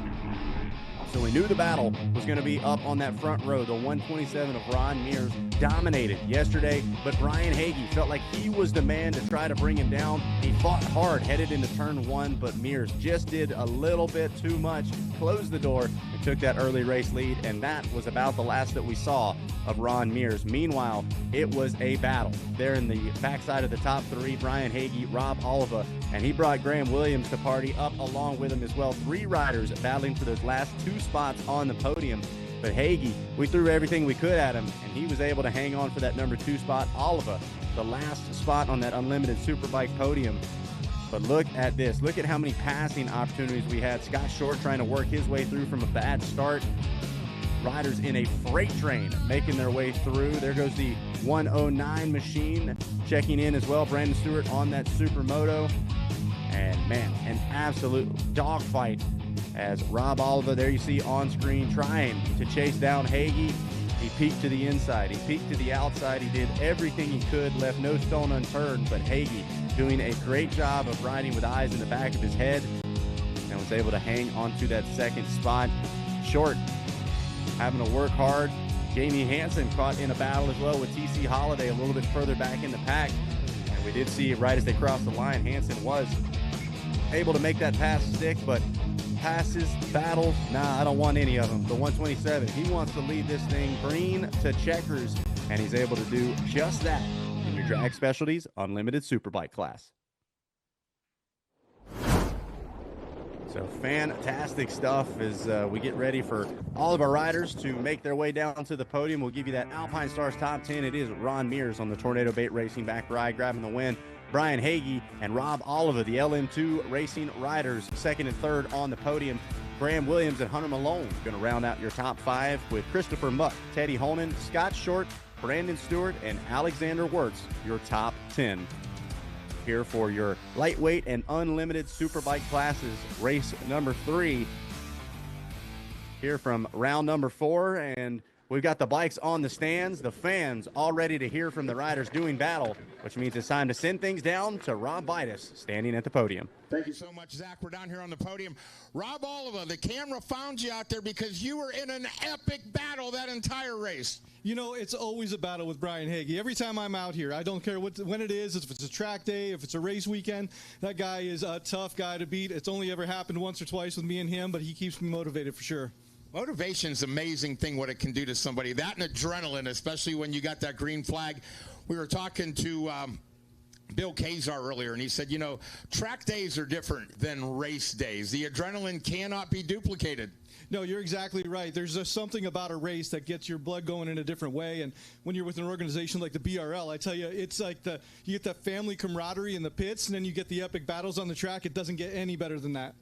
So we knew the battle was going to be up on that front row. The 127 of Ron Mears dominated yesterday, but Brian Hagee felt like he was the man to try to bring him down. He fought hard headed into turn 1, but Mears just did a little bit too much, closed the door, and took that early race lead, and that was about the last that we saw of Ron Mears. Meanwhile, it was a battle there in the backside of the top 3. Brian Hagee, Rob Oliver, and he brought Graham Williams to party up along with him as well. 3 riders battling for those last 2 spots on the podium. But Hagee, we threw everything we could at him, and he was able to hang on for that number 2 spot. Oliver, the last spot on that unlimited superbike podium. But look at this. Look at how many passing opportunities we had. Scott Short trying to work his way through from a bad start. Riders in a freight train making their way through. There goes the 109 machine checking in as well. Brandon Stewart on that Supermoto. And man, an absolute dogfight as Rob Oliver, there you see on screen, trying to chase down Hagee. He peeked to the inside, he peeked to the outside, he did everything he could, left no stone unturned, but Hagee doing a great job of riding with eyes in the back of his head and was able to hang onto that second spot. Short having to work hard. Jamie Hansen caught in a battle as well with TC Holiday a little bit further back in the pack. And we did see right as they crossed the line, Hansen was able to make that pass stick, but passes, battles, nah, I don't want any of them. The 127, he wants to lead this thing green to checkers, and he's able to do just that in your Drag Specialties Unlimited Superbike class. So fantastic stuff as we get ready for all of our riders to make their way down to the podium. We'll give you that Alpine Stars top 10. It is Ron Mears on the Tornado Bait Racing back ride, grabbing the win. Brian Hagee and Rob Oliver, the LM2 Racing riders, second and third on the podium. Graham Williams and Hunter Malone going to round out your top 5 with Christopher Muck, Teddy Holman, Scott Short, Brandon Stewart, and Alexander Wirtz, your top 10. Here for your lightweight and unlimited superbike classes, race number 3. Here from round number 4, and we've got the bikes on the stands, the fans all ready to hear from the riders doing battle, which means it's time to send things down to Rob Bidas standing at the podium. Thank you so much, Zach. We're down here on the podium. Rob Oliver, the camera found you out there because you were in an epic battle that entire race. You know, it's always a battle with Brian Hagee. Every time I'm out here, I don't care when it is, if it's a track day, if it's a race weekend, that guy is a tough guy to beat. It's only ever happened once or twice with me and him, but he keeps me motivated for sure. Motivation's an amazing thing, what it can do to somebody. That and adrenaline, especially when you got that green flag. We were talking to Bill Kazar earlier, and he said, you know, track days are different than race days. The adrenaline cannot be duplicated. No, you're exactly right. There's just something about a race that gets your blood going in a different way. And when you're with an organization like the BRL, I tell you, it's like you get that family camaraderie in the pits, and then you get the epic battles on the track. It doesn't get any better than that.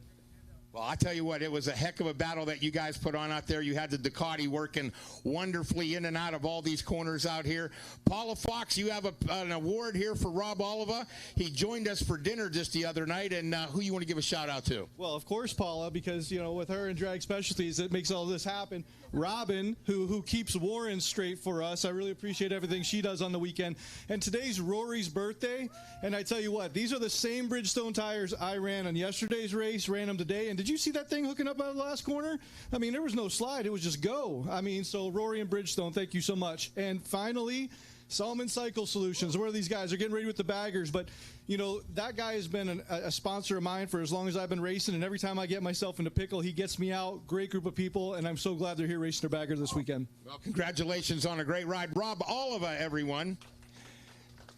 Well, I tell you what, it was a heck of a battle that you guys put on out there. You had the Ducati working wonderfully in and out of all these corners out here. Paula Fox, you have an award here for Rob Oliver. He joined us for dinner just the other night, and who you want to give a shout out to? Well, of course, Paula, because, you know, with her and Drag Specialties, it makes all this happen. Robin, who keeps Warren straight for us. I really appreciate everything she does on the weekend. And today's Rory's birthday, and I tell you what, these are the same Bridgestone tires I ran on yesterday's race, ran them today, and did you see that thing hooking up out of the last corner? I mean, there was no slide. It was just go. I mean, so Rory and Bridgestone, thank you so much. And finally, Solomon Cycle Solutions. Where these guys are getting ready with the baggers, but you know, that guy has been a sponsor of mine for as long as I've been racing, and every time I get myself into pickle, he gets me out. Great group of people, and I'm so glad they're here racing their bagger this weekend. Well, congratulations on a great ride. Rob Oliver, everyone.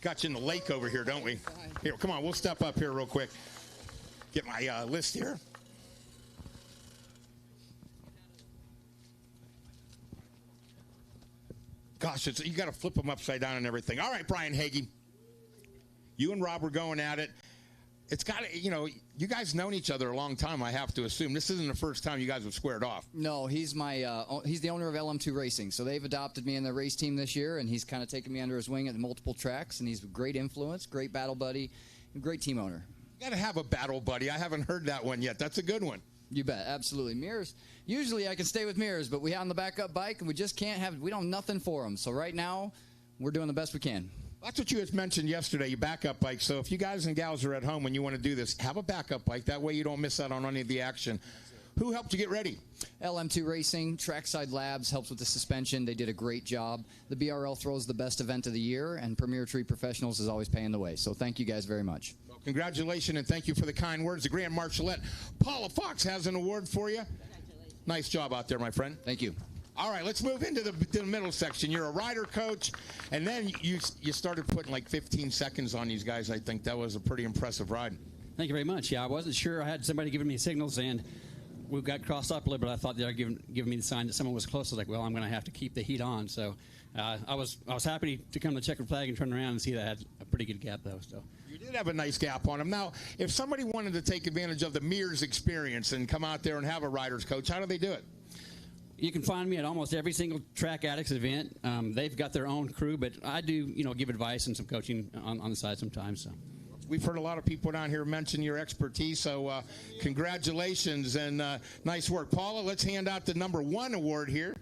Got you in the lake over here, don't we? Here, come on, we'll step up here real quick. Get my list here. Gosh, you got to flip them upside down and everything. All right, Brian Hagee, you and Rob were going at it. It's got to, you know, you guys known each other a long time, I have to assume. This isn't the first time you guys have squared off. No, he's he's the owner of LM2 Racing, so they've adopted me in the race team this year, and he's kind of taken me under his wing at multiple tracks, and he's a great influence, great battle buddy, and great team owner. You got to have a battle buddy. I haven't heard that one yet. That's a good one. You bet, absolutely. Mears, usually I can stay with Mears, but we have on the backup bike, and we just can't have, we don't have nothing for him. So right now, we're doing the best we can. That's what you had mentioned yesterday, your backup bike. So if you guys and gals are at home when you want to do this, have a backup bike. That way you don't miss out on any of the action. Who helped you get ready? LM2 Racing, Trackside Labs helps with the suspension. They did a great job. The BRL throws the best event of the year, and Premier Tree Professionals is always paying the way. So thank you guys very much. Well, congratulations, and thank you for the kind words. The Grand Marshallette, Paula Fox, has an award for you. Nice job out there, my friend. Thank you. All right, let's move into the middle section. You're a rider coach, and then you started putting like 15 seconds on these guys. I think that was a pretty impressive ride. Thank you very much. Yeah, I wasn't sure. I had somebody giving me signals, and we got crossed up a little bit. I thought they were giving me the sign that someone was close. I was like, well, I'm going to have to keep the heat on. So I was happy to come to the checkered flag and turn around and see that I had a pretty good gap, though. So you did have a nice gap on them. Now, if somebody wanted to take advantage of the Mears experience and come out there and have a rider's coach, how do they do it? You can find me at almost every single Track Addicts event. They've got their own crew, but I do, give advice and some coaching on the side sometimes. So we've heard a lot of people down here mention your expertise, so congratulations and nice work. Paula, let's hand out the #1 award here.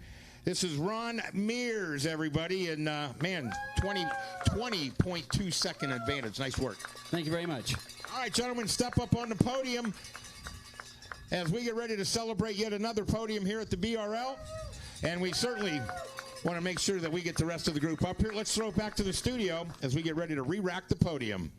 This is Ron Mears, everybody, and man, 20.2 second advantage. Nice work. Thank you very much. All right, gentlemen, step up on the podium as we get ready to celebrate yet another podium here at the BRL. And we certainly want to make sure that we get the rest of the group up here. Let's throw it back to the studio as we get ready to re-rack the podium.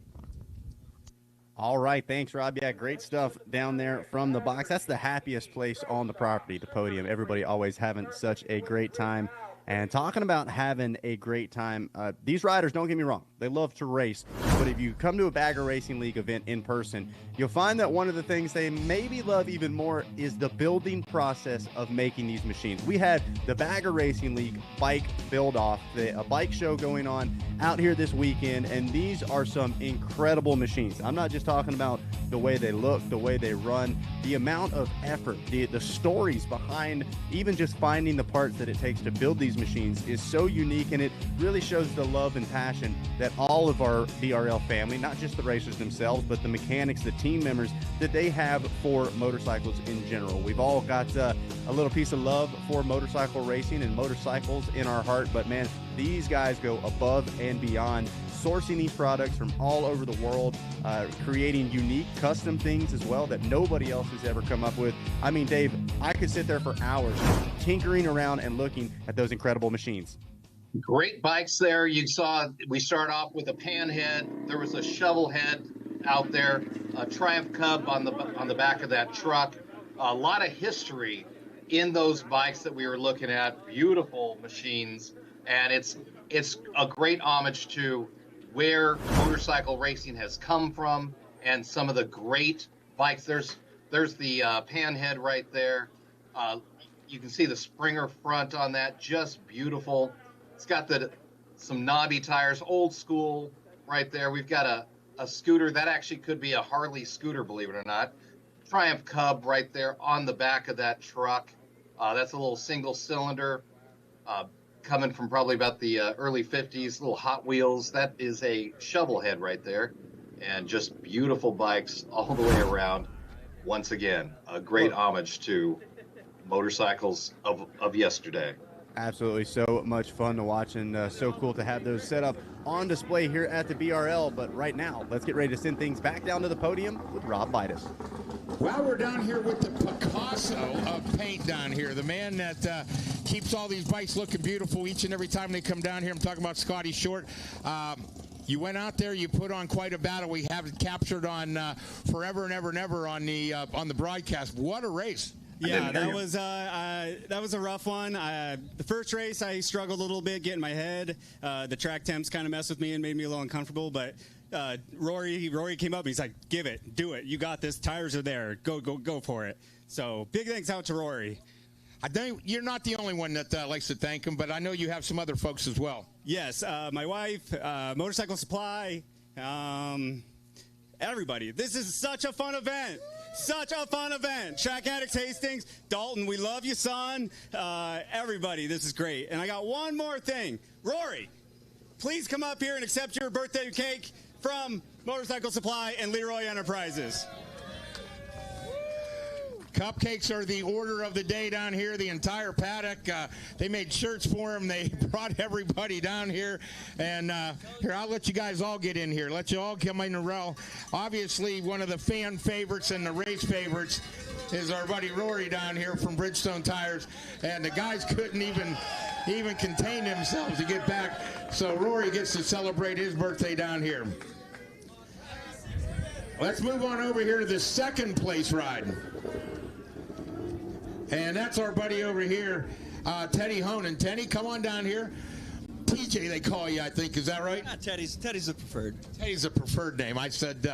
All right, thanks, Rob. Yeah, great stuff down there from the box. That's the happiest place on the property, the podium. Everybody always having such a great time. And talking about having a great time, these riders, don't get me wrong, they love to race. But if you come to a Bagger Racing League event in person, you'll find that one of the things they maybe love even more is the building process of making these machines. We had the Bagger Racing League bike build-off, a bike show going on out here this weekend, and these are some incredible machines. I'm not just talking about the way they look, the way they run, the amount of effort, the stories behind even just finding the parts that it takes to build these machines is so unique, and it really shows the love and passion that all of our BRL family, not just the racers themselves, but the mechanics, the team members, that they have for motorcycles in general. We've all got a little piece of love for motorcycle racing and motorcycles in our heart, but man, these guys go above and beyond, sourcing these products from all over the world, creating unique custom things as well that nobody else has ever come up with. I mean, Dave, I could sit there for hours tinkering around and looking at those incredible machines. Great bikes there. You saw we start off with a pan head. There was a shovel head out there, a Triumph Cub on the back of that truck. A lot of history in those bikes that we were looking at. Beautiful machines, and it's a great homage to where motorcycle racing has come from and some of the great bikes. There's the pan head right there. You can see the Springer front on that, just beautiful. It's got some knobby tires, old school right there. We've got a scooter. That actually could be a Harley scooter, believe it or not. Triumph Cub right there on the back of that truck. That's a little single cylinder coming from probably about the early 50s, little Hot Wheels. That is a shovel head right there. And just beautiful bikes all the way around. Once again, a great homage to motorcycles of yesterday. Absolutely, so much fun to watch, and so cool to have those set up on display here at the BRL. But right now, let's get ready to send things back down to the podium with Rob Vitus. Well, we're down here with the Picasso of paint down here, the man that keeps all these bikes looking beautiful each and every time they come down here. I'm talking about Scotty Short. You went out there, you put on quite a battle. We have it captured on Forever and Ever and Ever on the broadcast. What a race. Yeah, that was a rough one. The first race, I struggled a little bit getting my head. The track temps kind of messed with me and made me a little uncomfortable. But Rory came up and he's like, "Give it, do it. You got this. Tires are there. Go for it." So big thanks out to Rory. I think you're not the only one that likes to thank him, but I know you have some other folks as well. Yes, my wife, Motorcycle Supply, everybody. This is such a fun event. Such a fun event. Track Addicts Hastings, Dalton, we love you, son. Everybody, this is great. And I got one more thing. Rory, please come up here and accept your birthday cake from Motorcycle Supply and Leroy Enterprises. Cupcakes are the order of the day down here, the entire paddock. They made shirts for him. They brought everybody down here. And here, I'll let you guys all get in here. Let you all come in a row. Obviously, one of the fan favorites and the race favorites is our buddy Rory down here from Bridgestone Tires. And the guys couldn't even contain themselves to get back. So Rory gets to celebrate his birthday down here. Let's move on over here to the second place ride. And that's our buddy over here, Teddy Honan. Teddy, come on down here. TJ, they call you, I think. Is that right? Yeah, Teddy's the preferred. Teddy's a preferred name. I said,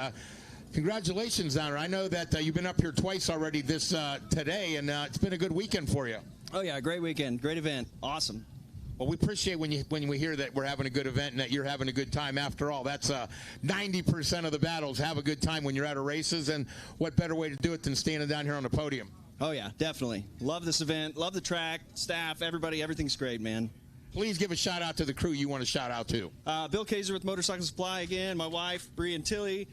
congratulations down here. I know that you've been up here twice already today, and it's been a good weekend for you. Oh, yeah, great weekend. Great event. Awesome. Well, we appreciate when we hear that we're having a good event and that you're having a good time. After all, that's 90% of the battles. Have a good time when you're at our races, and what better way to do it than standing down here on the podium? Oh, yeah, definitely. Love this event. Love the track, staff, everybody. Everything's great, man. Please give a shout-out to the crew you want to shout out to. Bill Kaiser with Motorcycle Supply again, my wife, Bree and Tilly,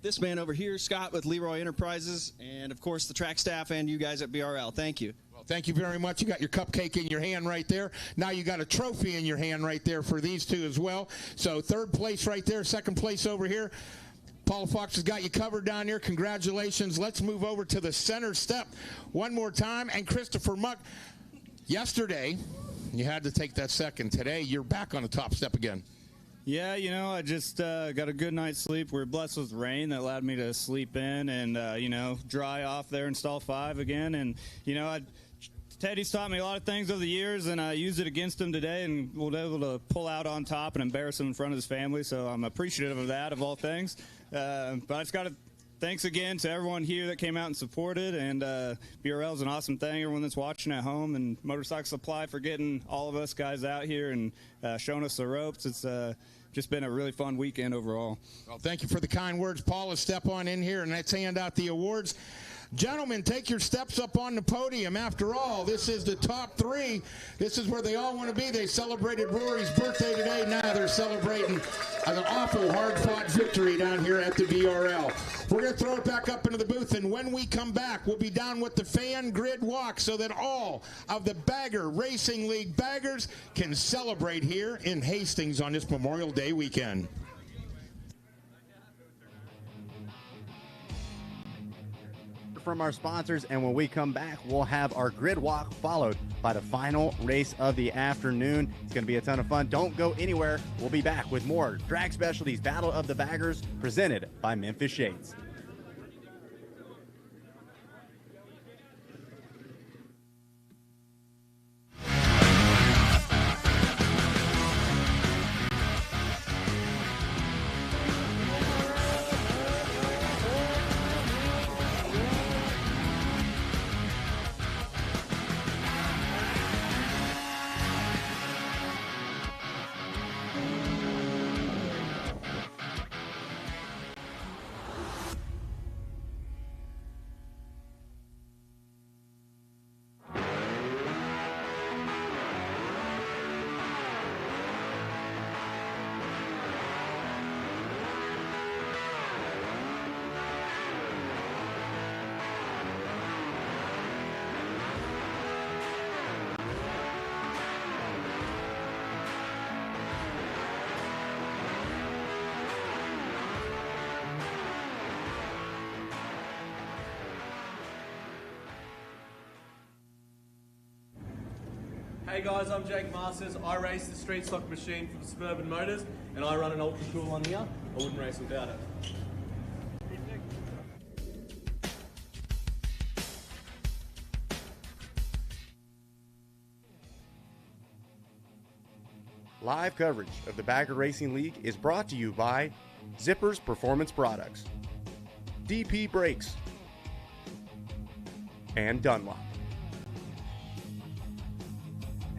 this man over here, Scott with Leroy Enterprises, and, of course, the track staff and you guys at BRL. Thank you. Well, Thank you very much. You got your cupcake in your hand right there. Now you got a trophy in your hand right there for these two as well. So third place right there, second place over here. Paula Fox has got you covered down here. Congratulations. Let's move over to the center step one more time. And Christopher Muck, yesterday you had to take that second. Today you're back on the top step again. Yeah, you know, I just got a good night's sleep. We were blessed with rain that allowed me to sleep in and, you know, dry off there in stall 5 again. And, you know, Teddy's taught me a lot of things over the years, and I used it against him today and was able to pull out on top and embarrass him in front of his family. So I'm appreciative of that, of all things. But I just got to thanks again to everyone here that came out and supported. And BRL is an awesome thing. Everyone that's watching at home, and Motorcycle Supply for getting all of us guys out here and showing us the ropes. It's just been a really fun weekend overall. Well, thank you for the kind words. Paula, step on in here and let's hand out the awards. Gentlemen, take your steps up on the podium. After all, this is the top 3. This is where they all want to be. They celebrated Rory's birthday today. Now they're celebrating an awful hard-fought victory down here at the BRL. We're going to throw it back up into the booth, and when we come back, we'll be down with the fan grid walk so that all of the Bagger Racing League baggers can celebrate here in Hastings on this Memorial Day weekend. From our sponsors, and when we come back, we'll have our grid walk followed by the final race of the afternoon. It's going to be a ton of fun. Don't go anywhere. We'll be back with more Drag Specialties Battle of the Baggers presented by Memphis Shades. Hey guys, I'm Jake Masters. I race the street stock machine for Suburban Motors, and I run an ultra cool one here. I wouldn't race without it. Live coverage of the Bagger Racing League is brought to you by Zippers Performance Products, DP Brakes, and Dunlop.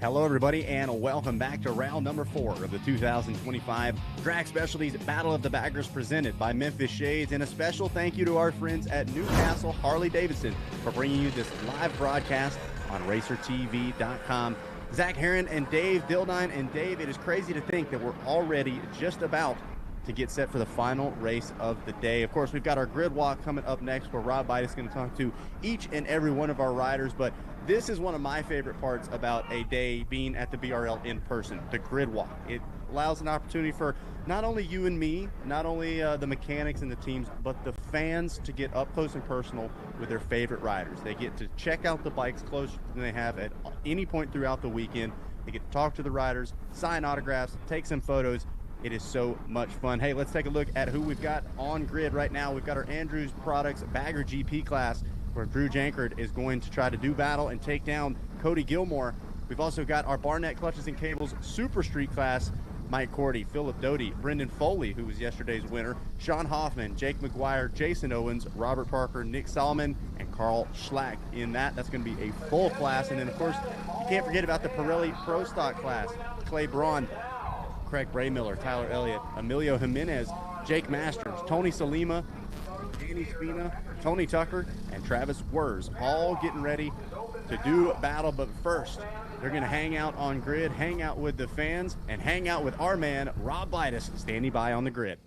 Hello, everybody, and welcome back to round number 4 of the 2025 Drag Specialties Battle of the Baggers presented by Memphis Shades. And a special thank you to our friends at Newcastle Harley-Davidson for bringing you this live broadcast on RacerTV.com. Zach Herron and Dave Dildine. And Dave, it is crazy to think that we're already just about to get set for the final race of the day. Of course, we've got our grid walk coming up next where Rob Bidas is going to talk to each and every one of our riders. But this is one of my favorite parts about a day being at the BRL in person, the grid walk. It allows an opportunity for not only you and me, not only the mechanics and the teams, but the fans to get up close and personal with their favorite riders. They get to check out the bikes closer than they have at any point throughout the weekend. They get to talk to the riders, sign autographs, take some photos. It is so much fun. Hey, let's take a look at who we've got on grid right now. We've got our Andrews Products Bagger GP class, where Drew Jankard is going to try to do battle and take down Cody Gilmore. We've also got our Barnett Clutches and Cables Super Street class, Mike Cordy, Philip Doty, Brendan Foley, who was yesterday's winner, Sean Hoffman, Jake McGuire, Jason Owens, Robert Parker, Nick Solomon, and Carl Schlack in that. That's going to be a full class. And then, of course, you can't forget about the Pirelli Pro Stock class, Clay Braun, Craig Braymiller, Tyler Elliott, Emilio Jimenez, Jake Masters, Tony Salima, Danny Spina, Tony Tucker, and Travis Wers, all getting ready to do battle. But first, they're going to hang out on grid, hang out with the fans, and hang out with our man, Rob Bidas, standing by on the grid.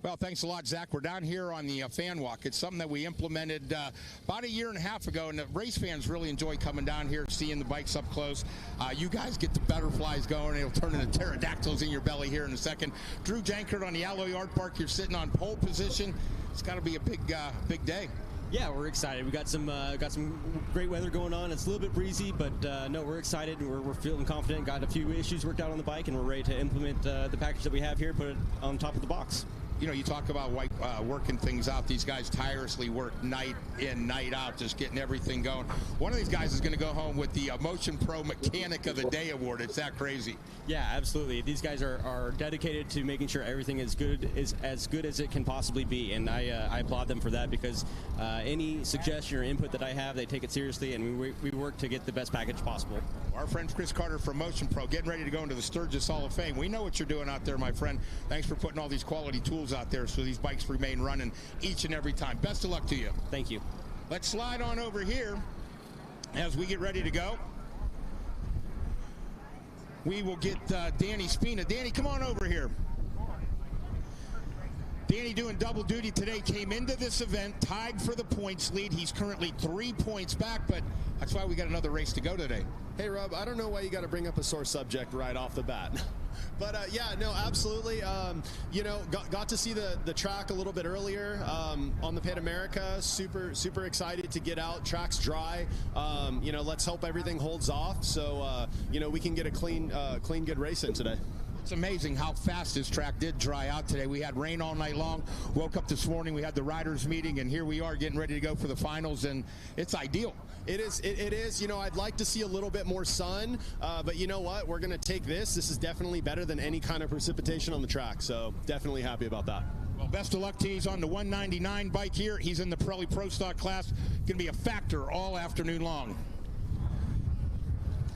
Well, thanks a lot, Zach. We're down here on the fan walk. It's something that we implemented about a year and a half ago, and the race fans really enjoy coming down here, seeing the bikes up close. You guys get the butterflies going. It'll turn into pterodactyls in your belly here in a second. Drew Jankert on the Alloy Art Park. You're sitting on pole position. It's got to be a big day. Yeah, we're excited. We got some great weather going on. It's a little bit breezy, but no, we're excited. We're feeling confident. Got a few issues worked out on the bike, and we're ready to implement the package that we have here, put it on top of the box. You know, you talk about working things out. These guys tirelessly work night in, night out, just getting everything going. One of these guys is going to go home with the Motion Pro Mechanic of the Day award. It's that crazy. Yeah, absolutely. These guys are dedicated to making sure everything is as good as it can possibly be, and I applaud them for that, because any suggestion or input that I have, they take it seriously, and we work to get the best package possible. Our friend Chris Carter from Motion Pro getting ready to go into the Sturgis Hall of Fame. We know what you're doing out there, my friend. Thanks for putting all these quality tools out there so these bikes remain running each and every time. Best of luck to you. Thank you. Let's slide on over here as we get ready to go. We will get Danny Spina. Danny, come on over here. Danny doing double duty today, came into this event, tied for the points lead. He's currently 3 points back, but that's why we got another race to go today. Hey, Rob, I don't know why you got to bring up a sore subject right off the bat. But, yeah, no, absolutely. You know, got to see the track a little bit earlier on the Pan America. Super excited to get out. Track's dry. You know, let's hope everything holds off so, you know, we can get a clean, good race in today. It's amazing how fast this track did dry out today. We had rain all night long. Woke up this morning, we had the riders meeting, and here we are getting ready to go for the finals, and it's ideal. It is. You know, I'd like to see a little bit more sun, but you know what? We're going to take this. This is definitely better than any kind of precipitation on the track, so definitely happy about that. Well, best of luck to you. He's on the 199 bike here. He's in the Pirelli Pro Stock class. Going to be a factor all afternoon long.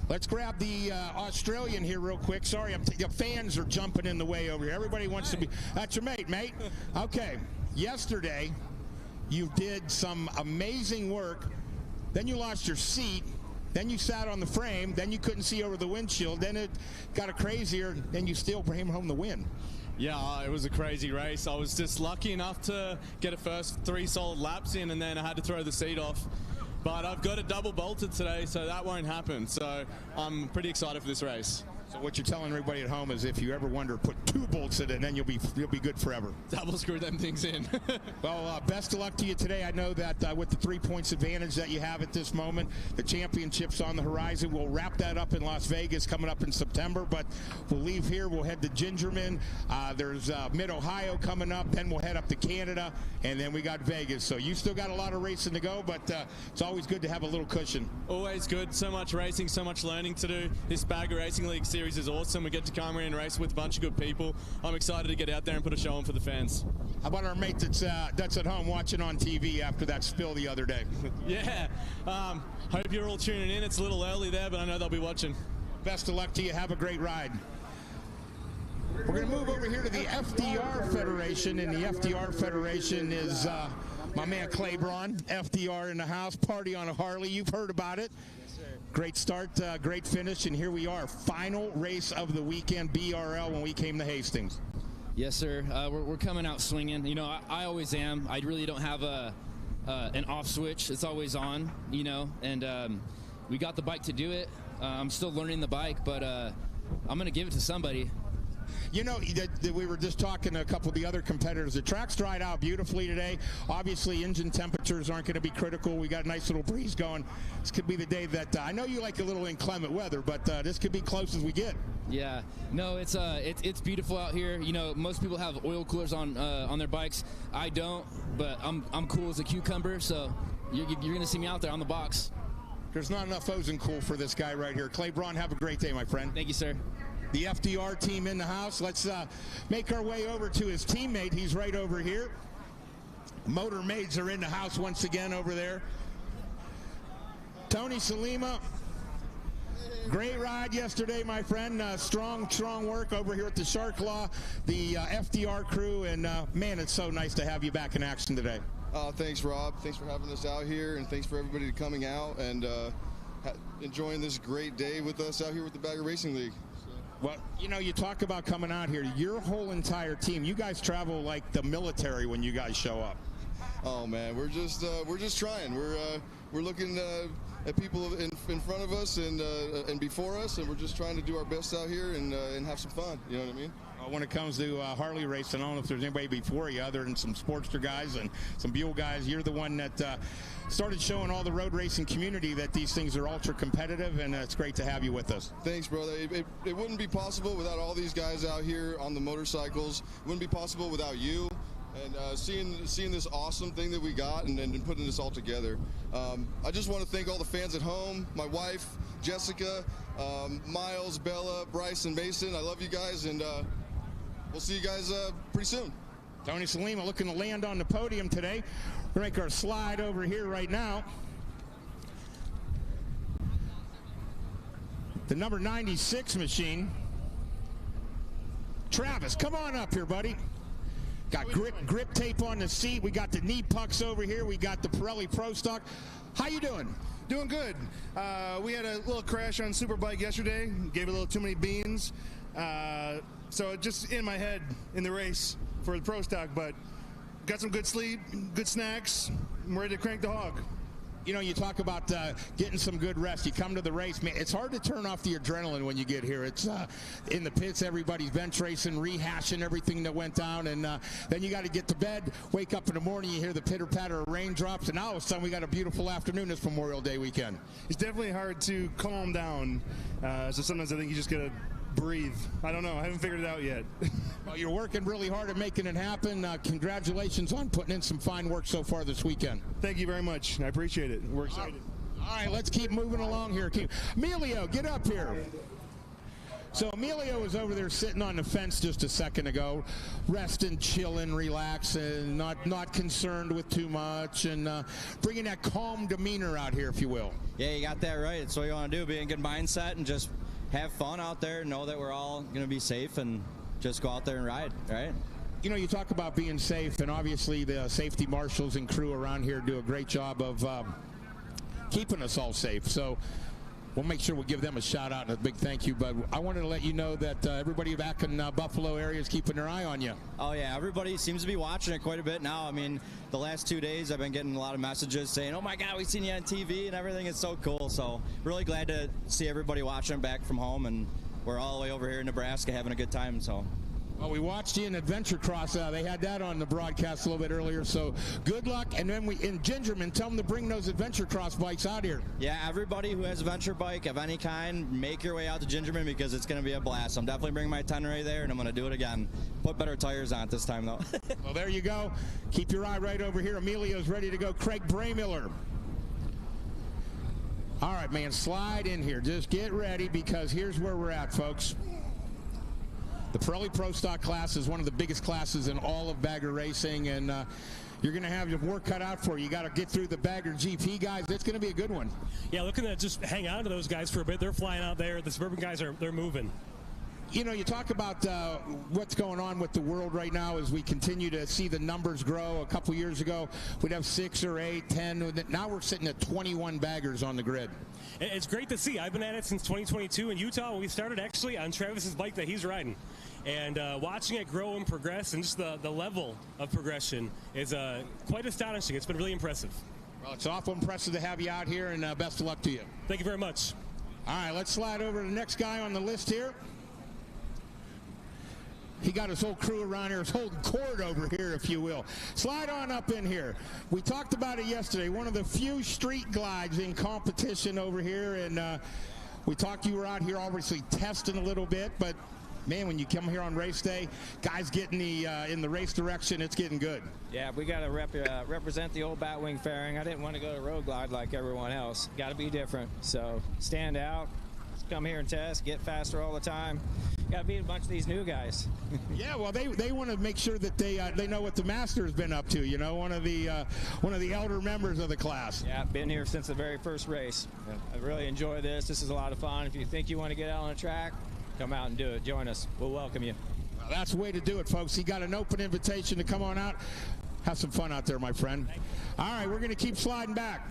Let's grab the Australian here real quick. Sorry, the fans are jumping in the way over here. Everybody wants to be. That's your mate. Okay. Yesterday, you did some amazing work. Then you lost your seat. Then you sat on the frame. Then you couldn't see over the windshield. Then it got crazier. Then you still came home the win. Yeah, it was a crazy race. I was just lucky enough to get a first 3 solid laps in, and then I had to throw the seat off. But I've got it double bolted today, so that won't happen. So I'm pretty excited for this race. So what you're telling everybody at home is if you ever wonder, put 2 bolts in it, and then you'll be good forever. Double screw them things in. Well, best of luck to you today. I know that with the 3 points advantage that you have at this moment, the championship's on the horizon. We'll wrap that up in Las Vegas coming up in September, but we'll leave here. We'll head to Gingerman. There's Mid-Ohio coming up. Then we'll head up to Canada, and then we got Vegas. So you still got a lot of racing to go, but it's always good to have a little cushion. Always good. So much racing, so much learning to do. This Bagger Racing League series is awesome. We get to come here and race with a bunch of good people. I'm excited to get out there and put a show on for the fans. How about our mate that's at home watching on TV after that spill the other day? Yeah. Hope you're all tuning in. It's a little early there, but I know they'll be watching. Best of luck to you. Have a great ride. We're going to move over here to the FDR Federation, and the FDR Federation is my man Clay Braun, FDR in the house, party on a Harley. You've heard about it. Great start, great finish, and here we are. Final race of the weekend, BRL, when we came to Hastings. Yes, sir. We're coming out swinging. You know, I always am. I really don't have an off switch. It's always on, you know, and we got the bike to do it. I'm still learning the bike, but I'm going to give it to somebody. You know, we were just talking to a couple of the other competitors. The track's dried out beautifully today. Obviously, engine temperatures aren't going to be critical. We got a nice little breeze going. This could be the day that I know you like a little inclement weather, but this could be close as we get. Yeah, no, it's beautiful out here. You know, most people have oil coolers on their bikes. I don't, but I'm cool as a cucumber. So you're going to see me out there on the box. There's not enough ozone cool for this guy right here. Clay Braun, have a great day, my friend. Thank you, sir. The FDR team in the house. Let's make our way over to his teammate. He's right over here. Motor Maids are in the house once again over there. Tony Salima, great ride yesterday, my friend. Strong work over here at the Shark Claw, the FDR crew, and man, it's so nice to have you back in action today. Thanks, Rob. Thanks for having us out here, and thanks for everybody coming out and enjoying this great day with us out here with the Bagger Racing League. Well, you know, you talk about coming out here. Your whole entire team, you guys travel like the military when you guys show up. Oh man, we're just trying. We're looking at people in front of us and before us, and we're just trying to do our best out here and have some fun. You know what I mean? When it comes to Harley racing, I don't know if there's anybody before you other than some Sportster guys and some Buell guys. You're the one that started showing all the road racing community that these things are ultra competitive, and it's great to have you with us. Thanks, brother. It wouldn't be possible without all these guys out here on the motorcycles. It wouldn't be possible without you. And seeing this awesome thing that we got and putting this all together. I just want to thank all the fans at home, my wife, Jessica, Miles, Bella, Bryce, and Mason. I love you guys, and we'll see you guys pretty soon. Tony Salima looking to land on the podium today. We're going to make our slide over here right now. The number 96 machine. Travis, come on up here, buddy. Got grip tape on the seat. We got the knee pucks over here. We got the Pirelli Pro Stock. How you doing? Doing good. We had a little crash on Superbike yesterday. Gave a little too many beans. So just in my head in the race for the Pro Stock, but got some good sleep, good snacks. I'm ready to crank the hog. You know, you talk about getting some good rest. You come to the race, man, it's hard to turn off the adrenaline when you get here. It's in the pits, everybody's bench racing, rehashing everything that went down, and then you got to get to bed, wake up in the morning, you hear the pitter-patter of raindrops, and now all of a sudden we got a beautiful afternoon this Memorial Day weekend. It's definitely hard to calm down, so sometimes I think you just got to breathe. I don't know. I haven't figured it out yet. Well, you're working really hard at making it happen. Congratulations on putting in some fine work so far this weekend. Thank you very much. I appreciate it. We're excited. All right, let's keep moving along here. Emilio, get up here. So Emilio was over there sitting on the fence just a second ago, resting, chilling, relaxing, not concerned with too much, and bringing that calm demeanor out here, if you will. Yeah, you got that right. It's what you want to do, be in a good mindset and just have fun out there, know that we're all going to be safe, and just go out there and ride, right? You know, you talk about being safe, and obviously the safety marshals and crew around here do a great job of keeping us all safe. So we'll make sure we give them a shout out and a big thank you. But I wanted to let you know that everybody back in Buffalo area is keeping their eye on you. Oh yeah, everybody seems to be watching it quite a bit now. I mean, the last 2 days I've been getting a lot of messages saying, oh my God, we've seen you on TV and everything. It's so cool. So really glad to see everybody watching back from home, and we're all the way over here in Nebraska having a good time. So. Well, we watched you in Adventure Cross. They had that on the broadcast a little bit earlier, so good luck. And then in Gingerman, tell them to bring those Adventure Cross bikes out here. Yeah, everybody who has a venture bike of any kind, make your way out to Gingerman because it's going to be a blast. I'm definitely bringing my Tenere there, and I'm going to do it again. Put better tires on it this time, though. Well, there you go. Keep your eye right over here. Emilio's ready to go. Craig Braymiller. All right, man, slide in here. Just get ready because here's where we're at, folks. The Pirelli Pro Stock class is one of the biggest classes in all of bagger racing, and you're going to have your work cut out for you. You got to get through the bagger GP guys. It's going to be a good one. Yeah, looking to just hang on to those guys for a bit. They're flying out there. The Suburban guys they're moving. You know, you talk about what's going on with the world right now as we continue to see the numbers grow. A couple years ago, we'd have 6 or 8, 10. Now we're sitting at 21 baggers on the grid. It's great to see. I've been at it since 2022 in Utah. We started actually on Travis's bike that he's riding. And watching it grow and progress, and just the level of progression is quite astonishing. It's been really impressive. Well, it's awful impressive to have you out here, and best of luck to you. Thank you very much. All right, let's slide over to the next guy on the list here. He got his whole crew around here. He's holding court over here, if you will. Slide on up in here. We talked about it yesterday. One of the few street glides in competition over here. And we talked, you were out here obviously testing a little bit. But, man, when you come here on race day, guys getting in the race direction, it's getting good. Yeah, we got to represent the old Batwing fairing. I didn't want to go to road glide like everyone else. Got to be different. So stand out. Come here and test, get faster all the time. Got to beat a bunch of these new guys. Yeah, well, they want to make sure that they know what the master has been up to. You know, one of the elder members of the class. Yeah, been here since the very first race. I really enjoy this. This is a lot of fun. If you think you want to get out on a track, come out and do it. Join us. We'll welcome you. Well, that's the way to do it, folks. He got an open invitation to come on out. Have some fun out there, my friend. All right, we're going to keep sliding back.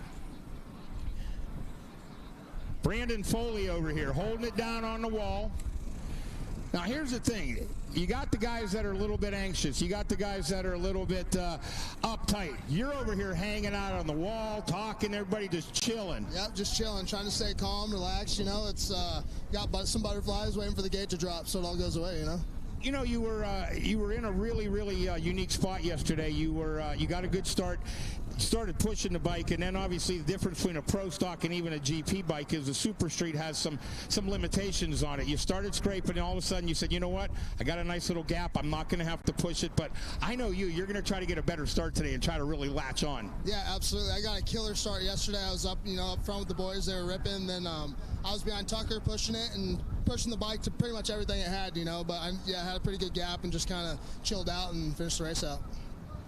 Brandon Foley over here, holding it down on the wall. Now, here's the thing. You got the guys that are a little bit anxious. You got the guys that are a little bit uptight. You're over here hanging out on the wall, talking, everybody just chilling. Yep, just chilling, trying to stay calm, relax. You know, it's got some butterflies waiting for the gate to drop so it all goes away, you know? You know, you were in a really unique spot yesterday. You got a good start. Started pushing the bike, and then obviously the difference between a pro stock and even a GP bike is the Super Street has some limitations on it. You started scraping, and all of a sudden you said, you know what, I got a nice little gap. I'm not going to have to push it, but I know you're going to try to get a better start today and try to really latch on. Yeah, absolutely. I got a killer start yesterday. I was up front with the boys. They were ripping. Then I was behind Tucker pushing it and pushing the bike to pretty much everything it had, but I had a pretty good gap and just kind of chilled out and finished the race out.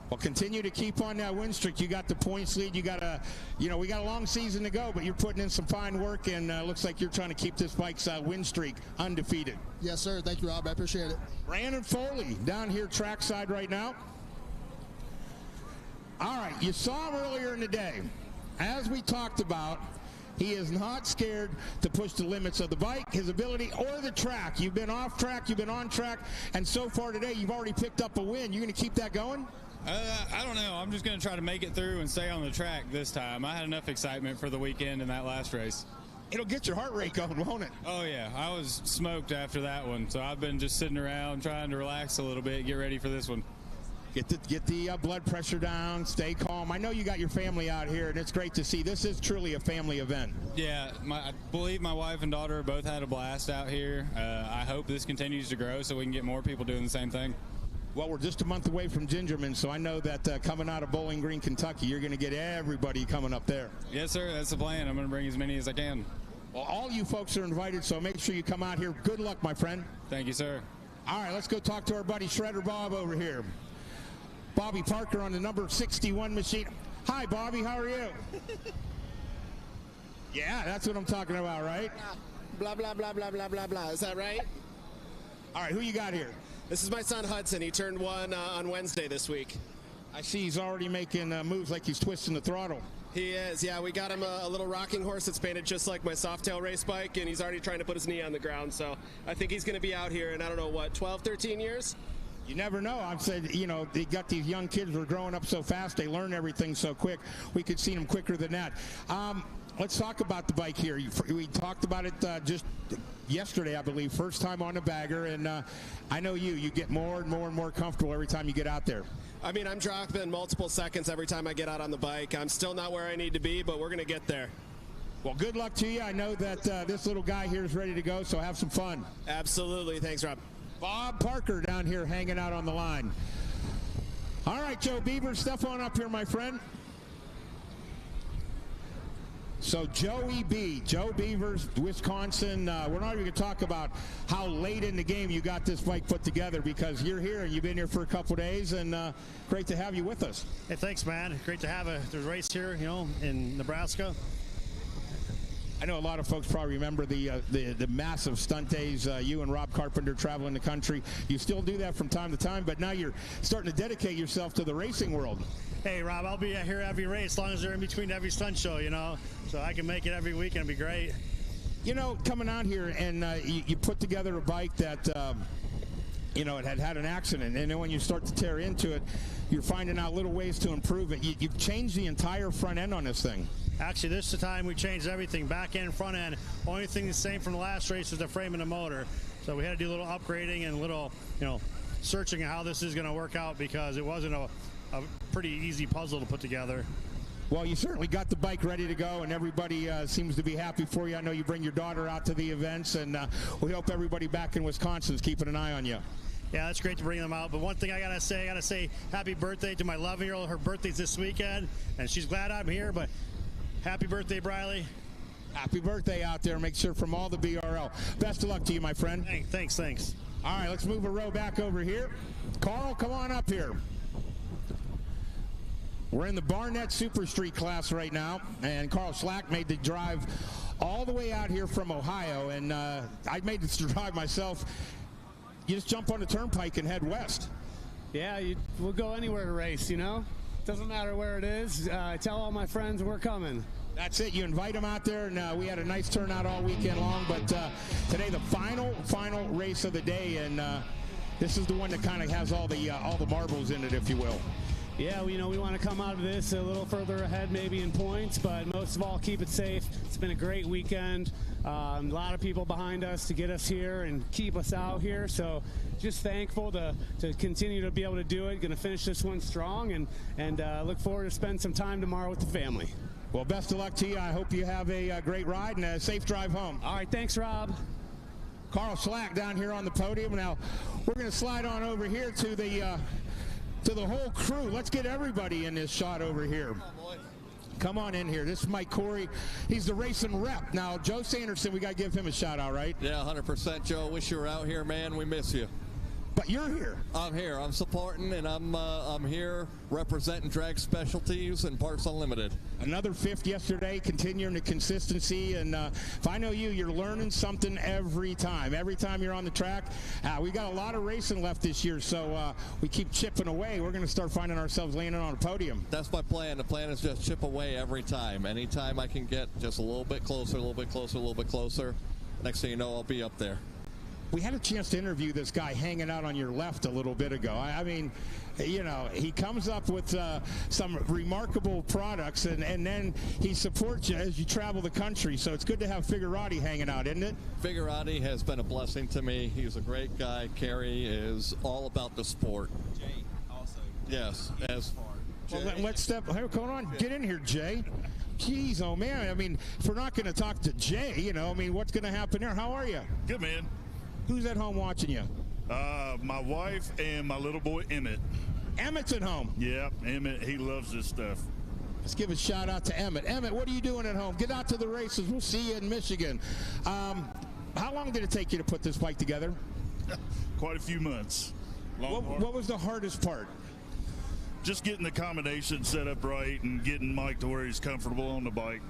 Well, continue to keep on that win streak. You got the points lead. We got a long season to go, but you're putting in some fine work, and looks like you're trying to keep this bike's win streak undefeated. Yes, sir. Thank you, Rob. I appreciate it. Brandon Foley down here trackside right now. All right, you saw him earlier in the day. As we talked about, he is not scared to push the limits of the bike, his ability, or the track. You've been off track, you've been on track, and so far today you've already picked up a win. You're going to keep that going? I don't know. I'm just going to try to make it through and stay on the track this time. I had enough excitement for the weekend in that last race. It'll get your heart rate going, won't it? Oh, yeah. I was smoked after that one, so I've been just sitting around trying to relax a little bit, get ready for this one. Get the blood pressure down, stay calm. I know you got your family out here, and it's great to see. This is truly a family event. Yeah, I believe my wife and daughter both had a blast out here. I hope this continues to grow so we can get more people doing the same thing. Well, we're just a month away from Gingerman, so I know that coming out of Bowling Green, Kentucky, you're going to get everybody coming up there. Yes, sir. That's the plan. I'm going to bring as many as I can. Well, all you folks are invited, so make sure you come out here. Good luck, my friend. Thank you, sir. All right, let's go talk to our buddy Shredder Bob over here. Bobby Parker on the number 61 machine. Hi, Bobby. How are you? Yeah, that's what I'm talking about, right? Blah, blah, blah, blah, blah, blah, blah. Is that right? All right, who you got here? This is my son Hudson. He turned one on Wednesday this week. I see he's already making moves like he's twisting the throttle. He is, yeah. We got him a little rocking horse that's painted just like my Softail race bike, and he's already trying to put his knee on the ground. So I think he's going to be out here in, I don't know, what, 12, 13 years? You never know. I've said, they got these young kids who are growing up so fast. They learn everything so quick. We could see them quicker than that. Let's talk about the bike here. We talked about it just yesterday, I believe, first time on the bagger, and I know you get more and more and more comfortable every time you get out there. I mean, I'm dropping multiple seconds every time I get out on the bike. I'm still not where I need to be, but we're going to get there. Well, good luck to you. I know that this little guy here is ready to go, so have some fun. Absolutely. Thanks, Rob. Bob Parker down here hanging out on the line. All right, Joe Beaver, step on up here, my friend. So Joey B, Joe Beavers, Wisconsin. We're not even going to talk about how late in the game you got this bike put together, because you're here and you've been here for a couple days, and great to have you with us. Hey, thanks, man. Great to have the race here, in Nebraska. I know a lot of folks probably remember the massive stunt days you and Rob Carpenter traveling the country. You still do that from time to time, but now you're starting to dedicate yourself to the racing world. Hey, Rob, I'll be here every race as long as they're in between every stunt show, so I can make it every week and it'll be great. Coming out here and you put together a bike that, it had an accident, and then when you start to tear into it, you're finding out little ways to improve it. You've changed the entire front end on this thing. Actually, this is the time we changed everything, back end, front end. Only thing the same from the last race is the frame and the motor. So we had to do a little upgrading and a little, searching how this is going to work out, because it wasn't a pretty easy puzzle to put together. Well, you certainly got the bike ready to go, and everybody seems to be happy for you. I know you bring your daughter out to the events, and we hope everybody back in Wisconsin is keeping an eye on you. Yeah, that's great to bring them out. But one thing I gotta say happy birthday to my 11-year-old. Her birthday's this weekend, and she's glad I'm here. But happy birthday, Briley. Happy birthday out there. Make sure from all the BRL. Best of luck to you, my friend. Thanks. All right, let's move a row back over here. Carl, come on up here. We're in the Barnett Super Street class right now, and Carl Slack made the drive all the way out here from Ohio, and I made this drive myself. You just jump on the turnpike and head west. Yeah, we'll go anywhere to race, Doesn't matter where it is. Tell all my friends we're coming. That's it. You invite them out there, and we had a nice turnout all weekend long. But today, the final race of the day, and this is the one that kind of has all the marbles in it, if you will. Yeah, we want to come out of this a little further ahead maybe in points, but most of all, keep it safe. It's been a great weekend. A lot of people behind us to get us here and keep us out here. So just thankful to continue to be able to do it. Going to finish this one strong and look forward to spend some time tomorrow with the family. Well, best of luck to you. I hope you have a great ride and a safe drive home. All right, thanks, Rob. Carl Slack down here on the podium. Now, we're going to slide on over here to the whole crew. Let's get everybody in this shot over here. Come on in here. This is Mike Corey. He's the racing rep. Now, Joe Sanderson, we got to give him a shout out, right? Yeah, 100%, Joe. Wish you were out here, man. We miss you. But you're here. I'm here. I'm supporting, and I'm here representing Drag Specialties and Parts Unlimited. Another fifth yesterday, continuing the consistency. And if I know you're learning something every time. Every time you're on the track. We got a lot of racing left this year, so we keep chipping away. We're going to start finding ourselves landing on a podium. That's my plan. The plan is just chip away every time. Anytime I can get just a little bit closer, a little bit closer, a little bit closer. Next thing you know, I'll be up there. We had a chance to interview this guy hanging out on your left a little bit ago. I mean, you know, he comes up with some remarkable products, and then he supports you as you travel the country. So it's good to have Figurati hanging out, isn't it? Figurati has been a blessing to me. He's a great guy. Kerry is all about the sport. Jay also. Yes. Well, let's step. Hey, come on, get in here, Jay. Jeez, oh man. I mean, if we're not going to talk to Jay, you know, I mean, what's going to happen there? How are you? Good, man. Who's at home watching you? My wife and my little boy, Emmett. Emmett's at home? Yeah, Emmett, he loves this stuff. Let's give a shout out to Emmett. Emmett, what are you doing at home? Get out to the races. We'll see you in Michigan. How long did it take you to put this bike together? Quite a few months. What was the hardest part? Just getting the combination set up right and getting Mike to where he's comfortable on the bike.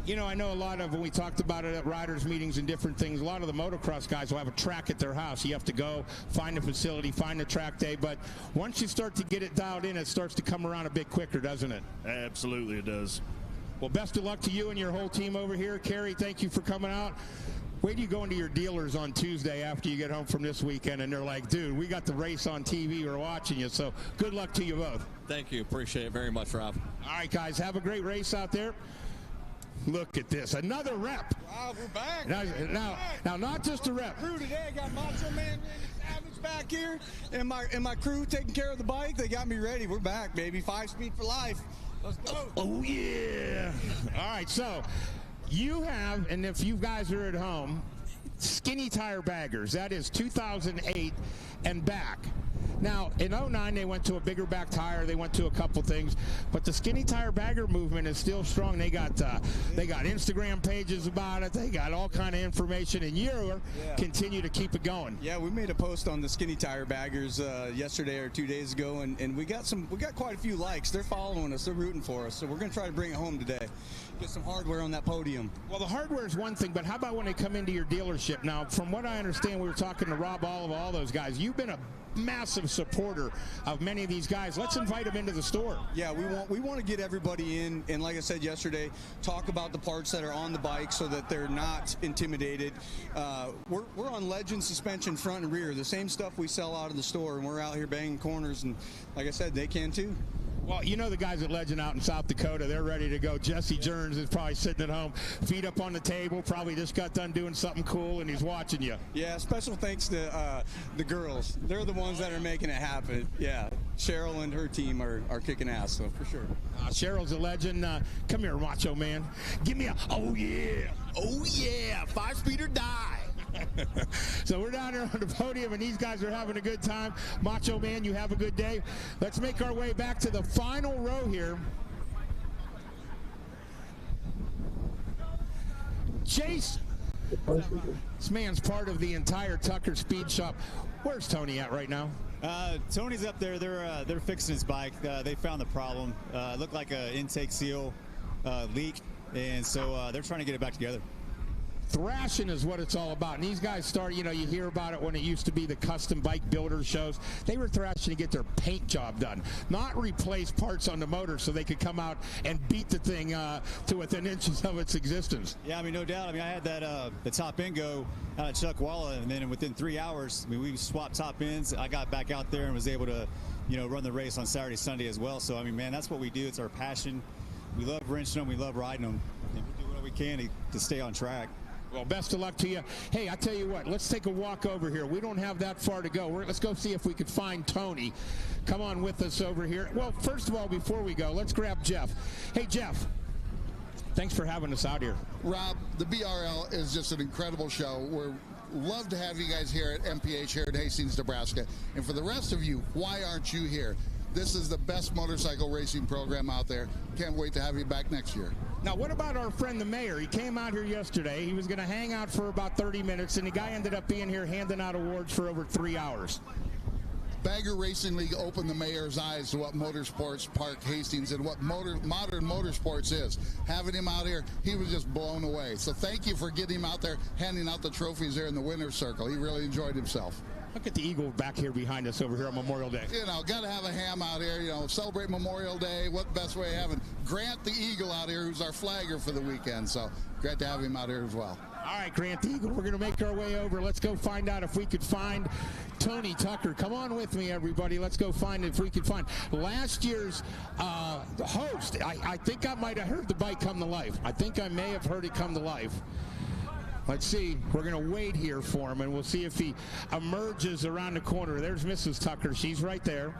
You know, I know a lot of, when we talked about it at riders meetings and different things, a lot of the motocross guys will have a track at their house. You have to go, find the facility, find the track day. But once you start to get it dialed in, it starts to come around a bit quicker, doesn't it? Absolutely, it does. Well, best of luck to you and your whole team over here. Kerry, thank you for coming out. Wait till you go into your dealers on Tuesday after you get home from this weekend, and they're like, dude, we got the race on TV. We're watching you. So good luck to you both. Thank you. Appreciate it very much, Rob. All right, guys, have a great race out there. Look at this, another rep. Wow, we're back. Now, not just a rep. Crew today, I got Macho Man Randy Savage back here, and my crew taking care of the bike. They got me ready. We're back, baby. 5-speed for life. Let's go. Oh yeah. All right, so you have, and if you guys are at home, skinny tire baggers. That is 2008 and back. Now, in 09, they went to a bigger back tire. They went to a couple things. But the skinny tire bagger movement is still strong. They got Instagram pages about it. They got all kind of information. And you continue to keep it going. Yeah, we made a post on the skinny tire baggers yesterday or 2 days ago, and we got quite a few likes. They're following us. They're rooting for us. So we're going to try to bring it home today. Get some hardware on that podium. Well, the hardware is one thing, but how about when they come into your dealership? Now, from what I understand, we were talking to Rob Oliver, all those guys. You've been a massive supporter of many of these guys. Let's invite them into the store. Yeah, we want to get everybody in, and like I said yesterday, talk about the parts that are on the bike so that they're not intimidated. We're on Legend suspension front and rear, the same stuff we sell out of the store, and we're out here banging corners, and like I said, they can too. Well, you know the guys at Legend out in South Dakota, they're ready to go. Jesse Jerns is probably sitting at home, feet up on the table, probably just got done doing something cool, and he's watching you. Yeah, special thanks to the girls. They're the ones that are making it happen. Yeah, Cheryl and her team are kicking ass, so for sure. Cheryl's a legend. Come here, Macho Man. Give me a, oh yeah, 5-speed or die. So we're down here on the podium, and these guys are having a good time. Macho Man, you have a good day. Let's make our way back to the final row here. Chase, this man's part of the entire Tucker Speed Shop. Where's Tony at right now? Tony's up there. They're fixing his bike. They found the problem. It looked like an intake seal leak, and so they're trying to get it back together. Thrashing is what it's all about. And these guys start, you hear about it when it used to be the custom bike builder shows. They were thrashing to get their paint job done, not replace parts on the motor so they could come out and beat the thing to within inches of its existence. Yeah, I mean, no doubt. I mean, I had that the top end go out of Chuckwalla, and then within 3 hours, I mean, we swapped top ends. I got back out there and was able to, run the race on Saturday, Sunday as well. So, I mean, man, that's what we do. It's our passion. We love wrenching them. We love riding them. And we do what we can to stay on track. Well, best of luck to you. Hey, I tell you what, let's take a walk over here. We don't have that far to go. Let's go see if we could find Tony. Come on with us over here. Well, first of all, before we go, let's grab Jeff. Hey, Jeff, thanks for having us out here. Rob, the BRL is just an incredible show. We're love to have you guys here at MPH here in Hastings, Nebraska. And for the rest of you, why aren't you here? This is the best motorcycle racing program out there. Can't wait to have you back next year. Now, what about our friend the mayor? He came out here yesterday. He was going to hang out for about 30 minutes, and the guy ended up being here handing out awards for over 3 hours. Bagger Racing League opened the mayor's eyes to what Motorsports Park Hastings and what modern motorsports is. Having him out here, he was just blown away. So thank you for getting him out there, handing out the trophies there in the winner's circle. He really enjoyed himself. Look at the eagle back here behind us over here on Memorial Day. Got to have a ham out here, celebrate Memorial Day. What best way of having Grant the Eagle out here, who's our flagger for the weekend. So great to have him out here as well. All right, Grant the Eagle, we're going to make our way over. Let's go find out if we could find Tony Tucker. Come on with me, everybody. Let's go find if we could find last year's host. I think I might have heard the bike come to life. I think I may have heard it come to life. Let's see. We're going to wait here for him, and we'll see if he emerges around the corner. There's Mrs. Tucker. She's right there.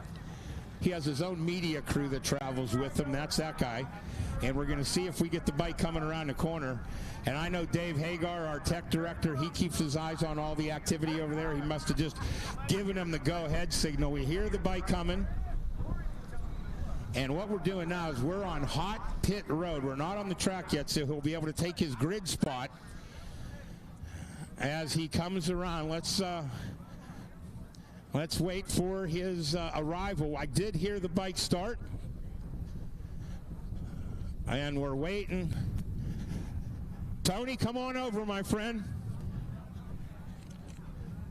He has his own media crew that travels with him. That's that guy. And we're going to see if we get the bike coming around the corner. And I know Dave Hagar, our tech director, he keeps his eyes on all the activity over there. He must have just given him the go-ahead signal. We hear the bike coming. And what we're doing now is we're on Hot Pit Road. We're not on the track yet, so he'll be able to take his grid spot as he comes around. Let's wait for his arrival. I did hear the bike start, and we're waiting. Tony, come on over, my friend.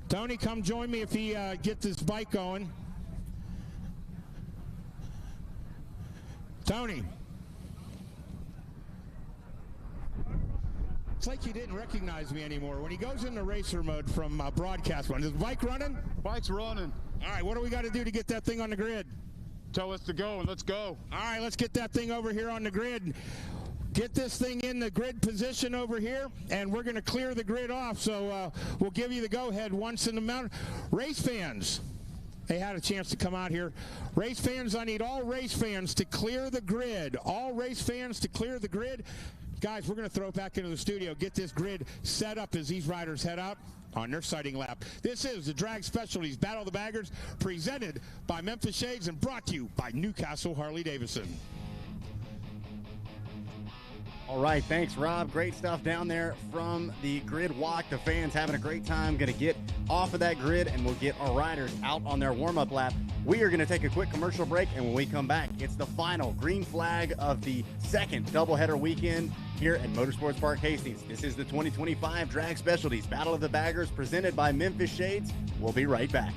Tony, come join me if he gets this bike going. Tony. It's like you didn't recognize me anymore. When he goes into racer mode from broadcast one, is the bike running? Bike's running. All right, what do we got to do to get that thing on the grid? Tell us to go, and let's go. All right, let's get that thing over here on the grid. Get this thing in the grid position over here, and we're going to clear the grid off. So we'll give you the go-ahead once in the mountain. Race fans, they had a chance to come out here. Race fans, I need all race fans to clear the grid. All race fans to clear the grid. Guys, we're going to throw it back into the studio, get this grid set up as these riders head out on their sighting lap. This is the Drag Specialties Battle of the Baggers, presented by Memphis Shades and brought to you by Newcastle Harley-Davidson. All right, thanks, Rob. Great stuff down there from the grid walk. The fans having a great time. Going to get off of that grid, and we'll get our riders out on their warm-up lap. We are going to take a quick commercial break, and when we come back, it's the final green flag of the second doubleheader weekend here at Motorsports Park Hastings. This is the 2025 Drag Specialties Battle of the Baggers presented by Memphis Shades. We'll be right back.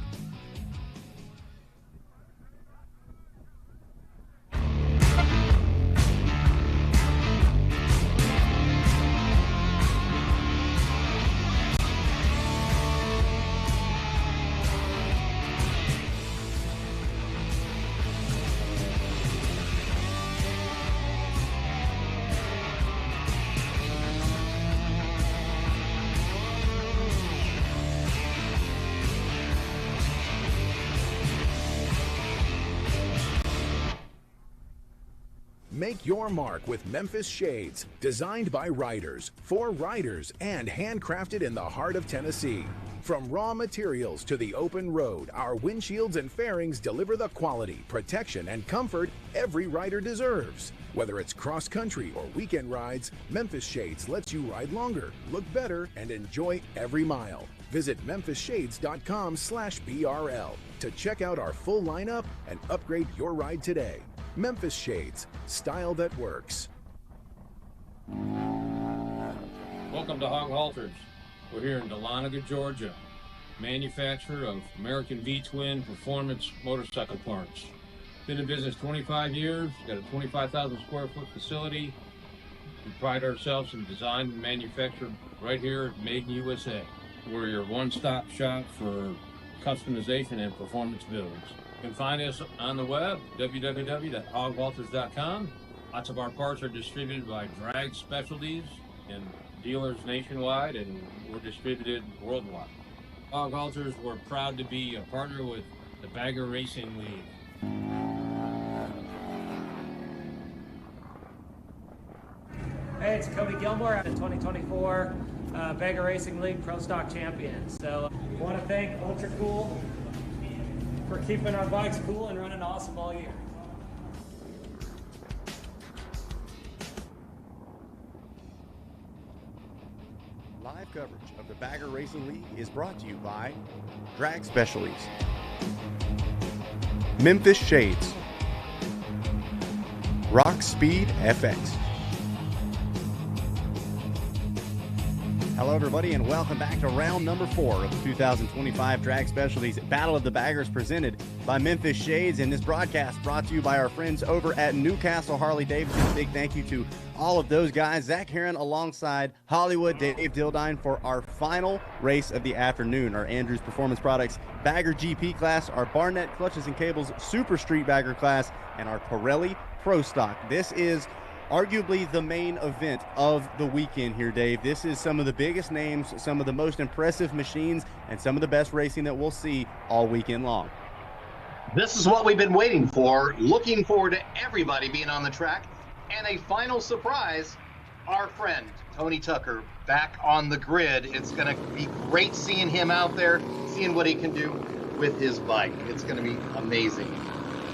Make your mark with Memphis Shades, designed by riders, for riders, and handcrafted in the heart of Tennessee. From raw materials to the open road, our windshields and fairings deliver the quality, protection, and comfort every rider deserves. Whether it's cross-country or weekend rides, Memphis Shades lets you ride longer, look better, and enjoy every mile. Visit memphisshades.com/BRL to check out our full lineup and upgrade your ride today. Memphis Shades, style that works. Welcome to Hog Halters. We're here in Dahlonega, Georgia, manufacturer of American V-twin performance motorcycle parts. Been in business 25 years, got a 25,000 square foot facility. We pride ourselves in design and manufacture right here at Made in USA. We're your one-stop shop for customization and performance builds. You can find us on the web, www.hoghalters.com. Lots of our parts are distributed by Drag Specialties and dealers nationwide, and we're distributed worldwide. Hog Halters, we're proud to be a partner with the Bagger Racing League. Hey, it's Cody Gilmore, the 2024 Bagger Racing League Pro Stock Champion. So I want to thank Ultra Cool for keeping our bikes cool and running awesome all year. Live coverage of the Bagger Racing League is brought to you by Drag Specialties, Memphis Shades, Rock Speed FX. Hello, everybody, and welcome back to round number 4 of the 2025 Drag Specialties Battle of the Baggers presented by Memphis Shades. And this broadcast brought to you by our friends over at Newcastle Harley-Davidson. Big thank you to all of those guys. Zach Heron alongside Hollywood Dave Dildine for our final race of the afternoon. Our Andrews Performance Products Bagger GP class, our Barnett Clutches and Cables Super Street Bagger class, and our Pirelli Pro Stock. This is arguably the main event of the weekend here, Dave. This is some of the biggest names, some of the most impressive machines, and some of the best racing that we'll see all weekend long. This is what we've been waiting for. Looking forward to everybody being on the track. And a final surprise, our friend Tony Tucker back on the grid. It's going to be great seeing him out there, seeing what he can do with his bike. It's going to be amazing.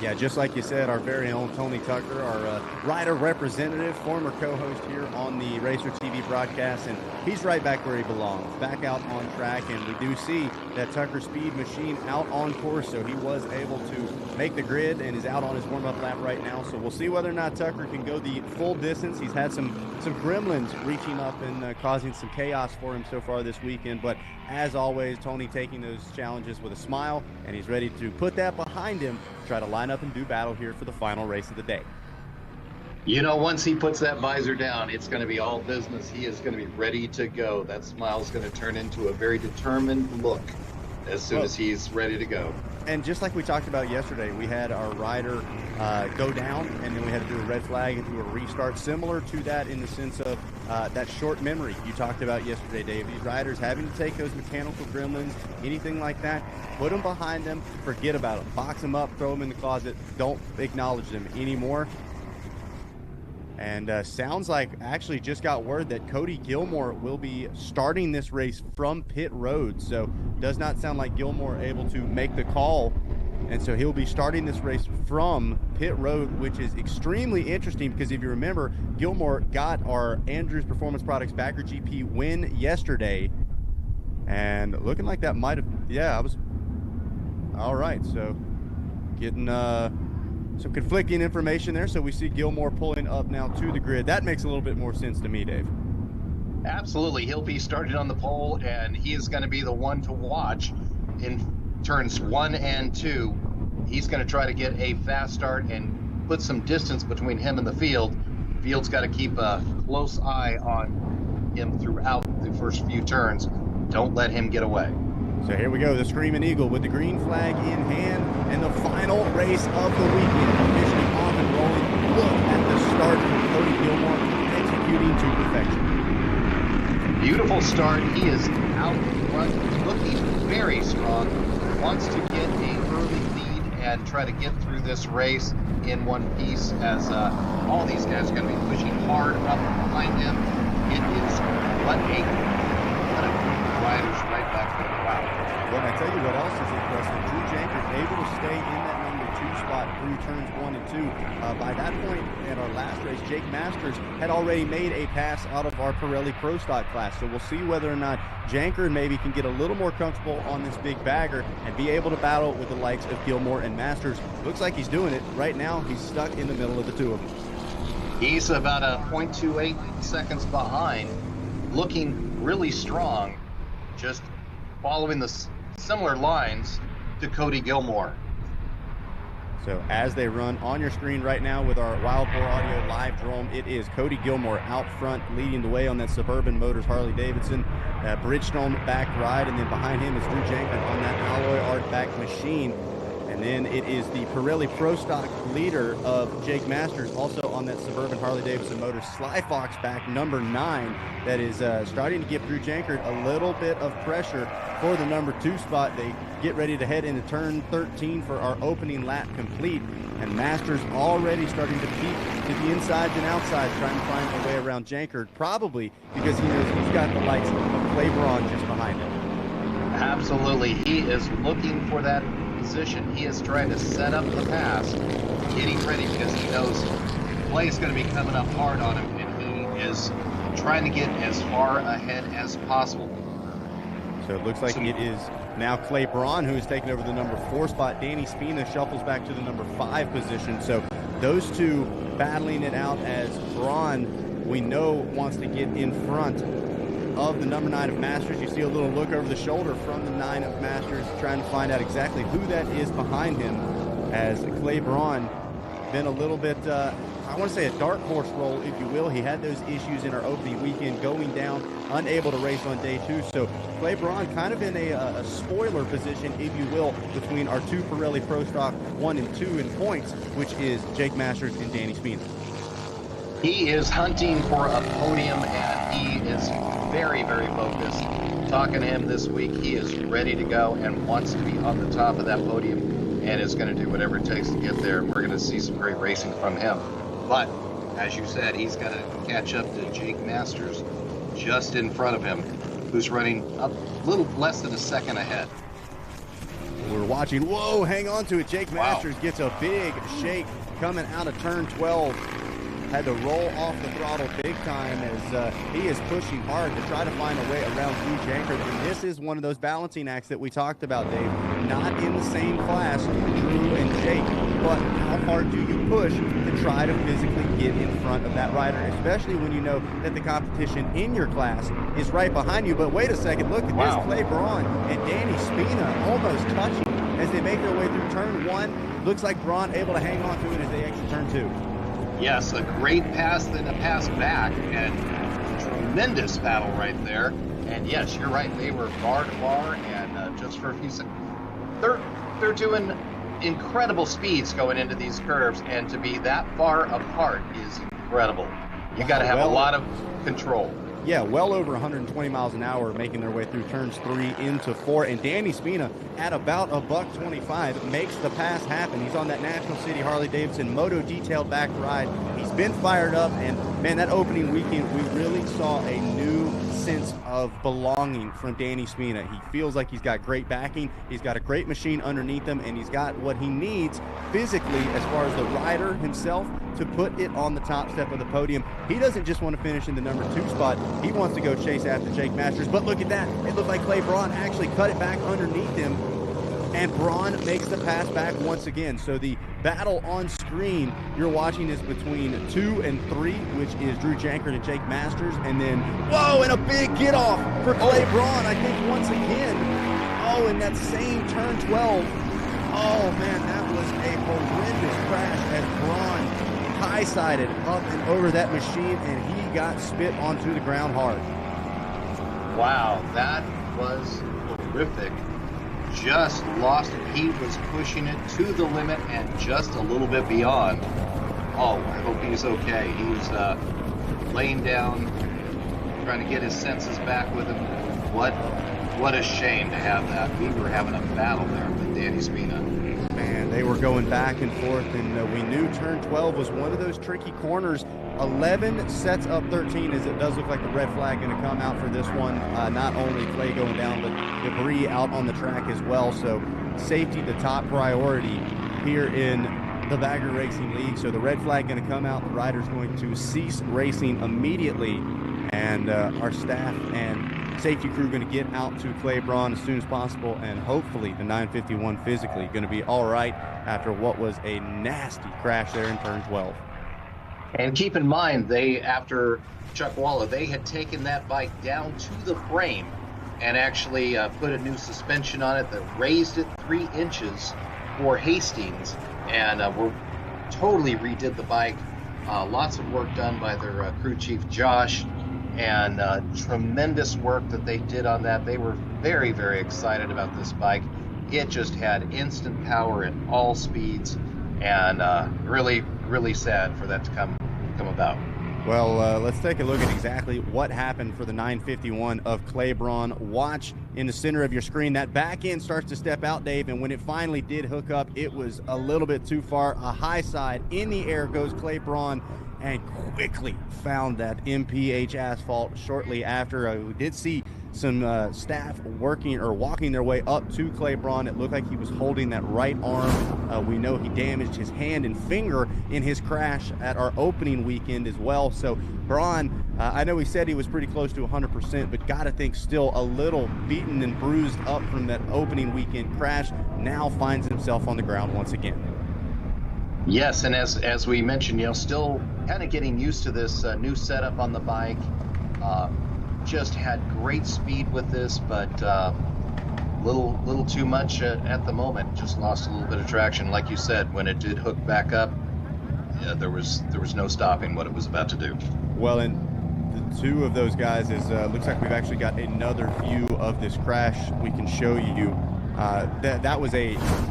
Yeah, just like you said, our very own Tony Tucker, our rider representative, former co-host here on the Racer TV broadcast, and he's right back where he belongs, back out on track, and we do see that Tucker Speed machine out on course, so he was able to make the grid and is out on his warm-up lap right now, so we'll see whether or not Tucker can go the full distance. He's had some gremlins reaching up and causing some chaos for him so far this weekend, but as always, Tony taking those challenges with a smile, and he's ready to put that behind him, try to line up and do battle here for the final race of the day. You know, once he puts that visor down, it's going to be all business. He is going to be ready to go. That smile is going to turn into a very determined look as soon as he's ready to go. And just like we talked about yesterday, we had our rider go down, and then we had to do a red flag and do a restart, similar to that in the sense of that short memory you talked about yesterday, Dave. These riders having to take those mechanical gremlins, anything like that, put them behind them, forget about them, box them up, throw them in the closet, don't acknowledge them anymore. And sounds like, actually just got word that Cody Gilmore will be starting this race from pit road. So does not sound like Gilmore able to make the call. And so he'll be starting this race from pit road, which is extremely interesting because if you remember, Gilmore got our Andrews Performance Products Bagger GP win yesterday. And looking like that might have, yeah, I was, all right. So getting some conflicting information there. So we see Gilmore pulling up now to the grid. That makes a little bit more sense to me, Dave. Absolutely. He'll be started on the pole, and he is going to be the one to watch in turns 1 and 2. He's going to try to get a fast start and put some distance between him and the field. Field's got to keep a close eye on him throughout the first few turns. Don't let him get away. So here we go, the Screaming Eagle with the green flag in hand, and the final race of the weekend, officially on and rolling. Look at the start from Cody Gilmore, executing to perfection. Beautiful start. He is out in front. He's looking very strong. Wants to get an early lead and try to get through this race in one piece, as all these guys are going to be pushing hard up behind him. It is what a riders right back there. Wow. Well, I tell you what else is impressive. Drew Janker able to stay in that number 2 spot through turns 1 and 2. By that point at our last race, Jake Masters had already made a pass out of our Pirelli Pro Stock class. So we'll see whether or not Janker maybe can get a little more comfortable on this big bagger and be able to battle with the likes of Gilmore and Masters. Looks like he's doing it. Right now, he's stuck in the middle of the two of them. He's about a 0.28 seconds behind looking really strong, just following the similar lines to Cody Gilmore. So as they run on your screen right now with our Wild Boar Audio live drone, it is Cody Gilmore out front leading the way on that Suburban Motors Harley Davidson. Bridgestone back ride, and then behind him is Drew Jenkins on that Alloy Art back machine. And then it is the Pirelli Pro Stock leader of Jake Masters, also on that Suburban Harley Davidson Motors Sly Fox back, number 9, that is starting to give Drew Jenkins a little bit of pressure for the number 2 spot. They get ready to head into turn 13 for our opening lap complete. And Masters already starting to peek to the insides and outsides, trying to find a way around Jenkins, probably because he knows he's got the likes of Clay Braun just behind him. Absolutely. He is looking for that position. He is trying to set up the pass, getting ready because he knows Clay's going to be coming up hard on him, and he is trying to get as far ahead as possible. So it looks like it is now Clay Braun who is taking over the number 4 spot. Danny Spina shuffles back to the number 5 position. So those two battling it out as Braun, we know, wants to get in front of the number 9 of Masters. You see a little look over the shoulder from the 9 of Masters, trying to find out exactly who that is behind him, as Clay Braun been a little bit, I want to say a dark horse role, if you will. He had those issues in our opening weekend, going down, unable to race on day 2. So Clay Braun kind of in a spoiler position, if you will, between our 2 Pirelli Pro Stock 1 and 2 in points, which is Jake Masters and Danny Spina. He is hunting for a podium, and he is very, very focused. Talking to him this week, he is ready to go and wants to be on the top of that podium and is going to do whatever it takes to get there. We're going to see some great racing from him. But, as you said, he's got to catch up to Jake Masters just in front of him, who's running a little less than a second ahead. We're watching. Whoa, hang on to it. Jake Masters gets a big shake coming out of turn 12. Had to roll off the throttle big time as he is pushing hard to try to find a way around Drew Jenkins. And this is one of those balancing acts that we talked about, Dave. Not in the same class, Drew and Jake, but how hard do you push to try to physically get in front of that rider, especially when you know that the competition in your class is right behind you. But wait a second, look at this. Clay Braun and Danny Spina almost touching as they make their way through turn 1. Looks like Braun able to hang on to it as they exit turn 2. Yes, a great pass, then a pass back, and tremendous battle right there. And yes, you're right, they were bar to bar, and just for a few seconds, they're doing incredible speeds going into these curves, and to be that far apart is incredible. You got to have a lot of control. Yeah, well over 120 miles an hour making their way through turns 3 into 4. And Danny Spina at about $1.25 makes the pass happen. He's on that National City Harley Davidson Moto detailed back ride. He's been fired up, and man, that opening weekend, we really saw a new sense of belonging from Danny Spina. He feels like he's got great backing. He's got a great machine underneath him, and he's got what he needs physically as far as the rider himself to put it on the top step of the podium. He doesn't just want to finish in the number 2 spot. He wants to go chase after Jake Masters. But look at that. It looked like Clay Braun actually cut it back underneath him, and Braun makes the pass back once again. So the battle on screen you're watching is between 2 and 3, which is Drew Jenkins and Jake Masters. And then, whoa, and a big get off for Clay Braun, I think, once again. Oh, in that same turn 12. Oh, man, that was a horrendous crash as Braun high-sided up and over that machine, and he got spit onto the ground hard. Wow, that was horrific. Just lost it. He was pushing it to the limit and just a little bit beyond. Oh, I hope he's okay. He was laying down, trying to get his senses back with him. What a shame to have that. We were having a battle there with Danny Spina. Man, they were going back and forth, and we knew turn 12 was one of those tricky corners. 11 sets up 13, as it does look like the red flag going to come out for this one. Not only Clay going down, but debris out on the track as well. So safety the top priority here in the Bagger Racing League. So the red flag going to come out. The rider's going to cease racing immediately, and our staff and safety crew going to get out to Clay Braun as soon as possible, and hopefully the 951 physically going to be all right after what was a nasty crash there in turn 12. And keep in mind, after Chuck Waller, they had taken that bike down to the frame and actually put a new suspension on it that raised it 3 inches for Hastings, and totally redid the bike. Lots of work done by their crew chief Josh, and tremendous work that they did on that. They were very, very excited about this bike. It just had instant power at all speeds, and really, really sad for that to come about. Well, let's take a look at exactly what happened for the 951 of Clay Braun. Watch in the center of your screen. That back end starts to step out, Dave, and when it finally did hook up, it was a little bit too far. A high side. In the air goes Clay Braun and quickly found that MPH asphalt shortly after. We did see some staff walking their way up to Clay Braun. It looked like he was holding that right arm. We know he damaged his hand and finger in his crash at our opening weekend as well. So Braun, I know he said he was pretty close to 100%, but got to think still a little beaten and bruised up from that opening weekend crash. Now finds himself on the ground once again. Yes, and as we mentioned, still kind of getting used to this new setup on the bike. Just had great speed with this, but little too much at the moment. Just lost a little bit of traction. Like you said, when it did hook back up, there was no stopping what it was about to do. Well, and the two of those guys looks like we've actually got another view of this crash we can show you. That was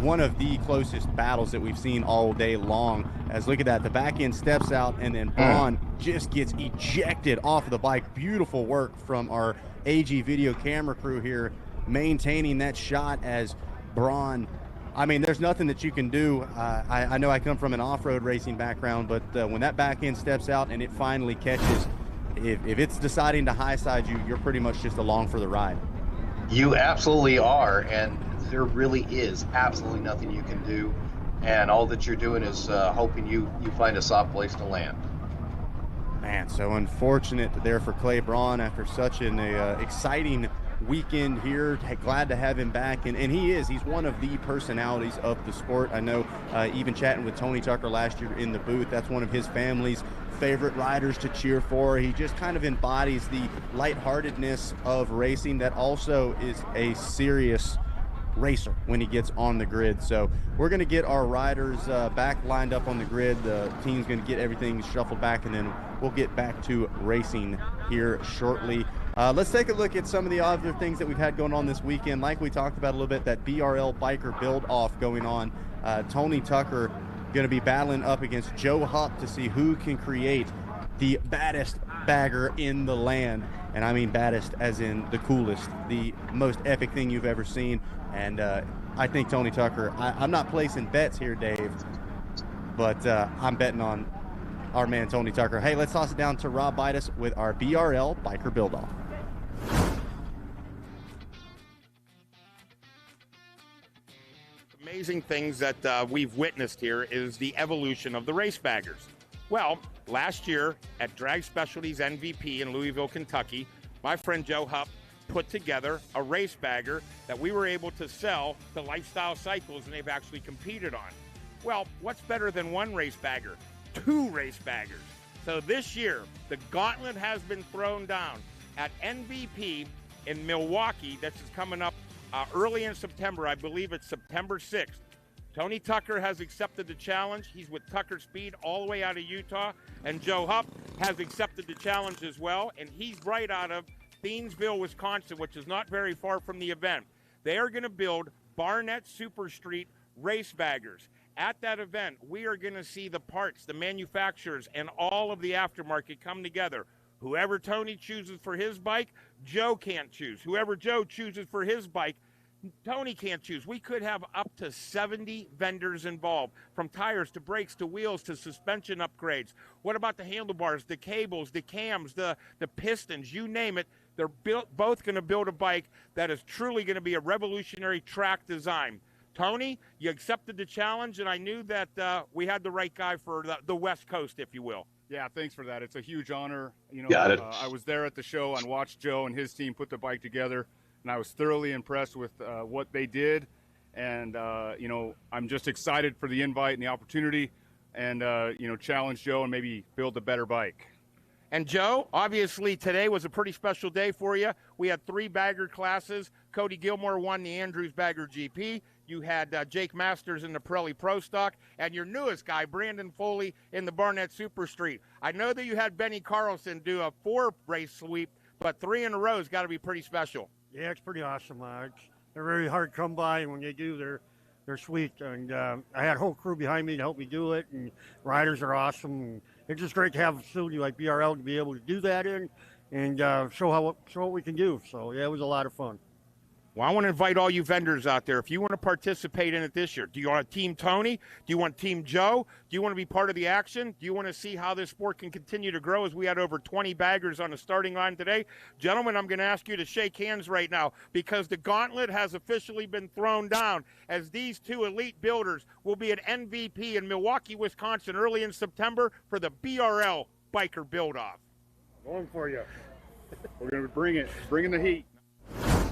one of the closest battles that we've seen all day long. As look at that, the back end steps out and then Braun just gets ejected off of the bike. Beautiful work from our AG video camera crew here, maintaining that shot as Braun. I mean, there's nothing that you can do. I know I come from an off-road racing background, but when that back end steps out and it finally catches, if it's deciding to high side you, you're pretty much just along for the ride. You absolutely are, and there really is absolutely nothing you can do, and all that you're doing is hoping you find a soft place to land. Man, so unfortunate there for Clay Braun after such an exciting weekend here. Glad to have him back, and he's one of the personalities of the sport. I know even chatting with Tony Tucker last year in the booth, that's one of his family's favorite riders to cheer for. He just kind of embodies the lightheartedness of racing that also is a serious racer when he gets on the grid. So we're going to get our riders back lined up on the grid. The team's going to get everything shuffled back, and then we'll get back to racing here shortly. Let's take a look at some of the other things that we've had going on this weekend. Like we talked about a little bit, that BRL biker build-off going on. Tony Tucker going to be battling up against Joe Hupp to see who can create the baddest bagger in the land. And I mean baddest as in the coolest, the most epic thing you've ever seen. And I think Tony Tucker, I'm not placing bets here, Dave, but I'm betting on our man Tony Tucker. Hey, let's toss it down to Rob Bitus with our BRL biker build-off. Amazing things that we've witnessed here is the evolution of the race baggers. Well, last year at Drag Specialties MVP in Louisville, Kentucky, my friend Joe Hupp put together a race bagger that we were able to sell to Lifestyle Cycles, and they've actually competed on. Well, what's better than one race bagger? Two race baggers. So this year, the gauntlet has been thrown down at MVP in Milwaukee. This is coming up early in September. I believe it's September 6th. Tony Tucker has accepted the challenge. He's with Tucker Speed all the way out of Utah. And Joe Hupp has accepted the challenge as well. And he's right out of Thiensville, Wisconsin, which is not very far from the event. They are going to build Barnett Super Street race baggers. At that event, we are going to see the parts, the manufacturers, and all of the aftermarket come together. Whoever Tony chooses for his bike, Joe can't choose. Whoever Joe chooses for his bike, Tony can't choose. We could have up to 70 vendors involved, from tires to brakes to wheels to suspension upgrades. What about the handlebars, the cables, the cams, the pistons, you name it. They're both going to build a bike that is truly going to be a revolutionary track design. Tony, you accepted the challenge, and I knew that we had the right guy for the West Coast, if you will. Yeah, thanks for that. It's a huge honor. You know, Got it. I was there at the show and watched Joe and his team put the bike together, and I was thoroughly impressed with what they did. And, you know, I'm just excited for the invite and the opportunity. and challenge Joe and maybe build a better bike. And Joe, obviously today was a pretty special day for you. We had 3 bagger classes. Cody Gilmore won the Andrews Bagger GP. You had Jake Masters in the Pirelli Pro Stock, and your newest guy, Brandon Foley, in the Barnett Super Street. I know that you had Benny Carlson do a 4-race sweep, but 3 in a row has got to be pretty special. Yeah, it's pretty awesome. They're very hard to come by, and when they do, they're sweet. And I had a whole crew behind me to help me do it, and riders are awesome. And it's just great to have a facility like BRL to be able to do that in and show what we can do. So, yeah, it was a lot of fun. Well, I want to invite all you vendors out there. If you want to participate in it this year, do you want Team Tony? Do you want Team Joe? Do you want to be part of the action? Do you want to see how this sport can continue to grow as we had over 20 baggers on the starting line today? Gentlemen, I'm going to ask you to shake hands right now because the gauntlet has officially been thrown down as these 2 elite builders will be at MVP in Milwaukee, Wisconsin early in September for the BRL Biker Buildoff. Going for you. We're going to bringing the heat.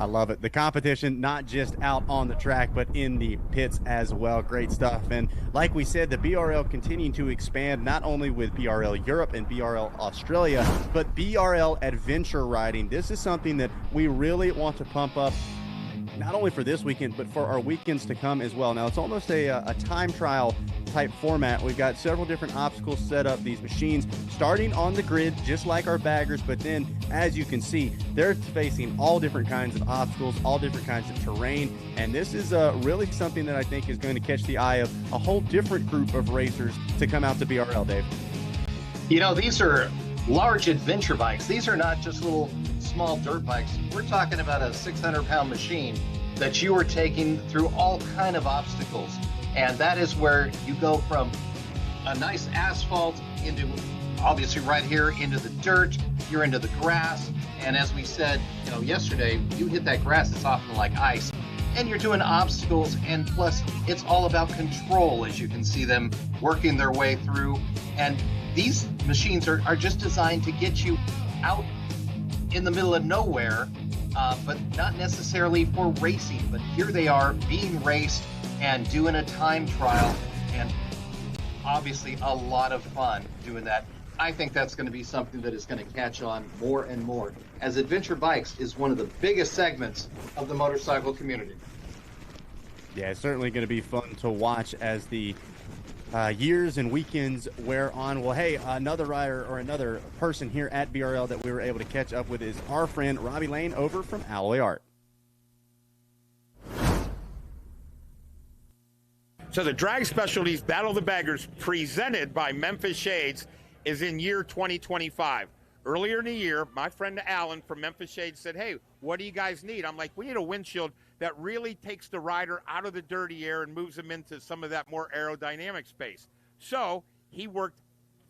I love it. The competition, not just out on the track, but in the pits as well. Great stuff. And like we said, the BRL continuing to expand, not only with BRL Europe and BRL Australia, but BRL adventure riding. This is something that we really want to pump up, not only for this weekend, but for our weekends to come as well. Now, it's almost a time trial type format. We've got several different obstacles set up, these machines starting on the grid, just like our baggers, but then, as you can see, they're facing all different kinds of obstacles, all different kinds of terrain, and this is really something that I think is going to catch the eye of a whole different group of racers to come out to BRL, Dave. These are large adventure bikes. These are not just little small dirt bikes. We're talking about a 600-pound machine that you are taking through all kind of obstacles. And that is where you go from a nice asphalt into, obviously right here, into the dirt, you're into the grass. And as we said, yesterday, you hit that grass, it's often like ice. And you're doing obstacles, and plus it's all about control, as you can see them working their way through. And these machines are just designed to get you out in the middle of nowhere, but not necessarily for racing. But here they are being raced and doing a time trial, and obviously a lot of fun doing that. I think that's going to be something that is going to catch on more and more, as adventure bikes is one of the biggest segments of the motorcycle community. Yeah, it's certainly going to be fun to watch as the years and weekends wear on. Well, hey, another rider or another person here at BRL that we were able to catch up with is our friend Robbie Lane over from Alloy Art. So the Drag Specialties Battle of the Baggers presented by Memphis Shades is in year 2025. Earlier in the year, my friend Alan from Memphis Shades said, hey, what do you guys need? I'm like, we need a windshield that really takes the rider out of the dirty air and moves them into some of that more aerodynamic space. So he worked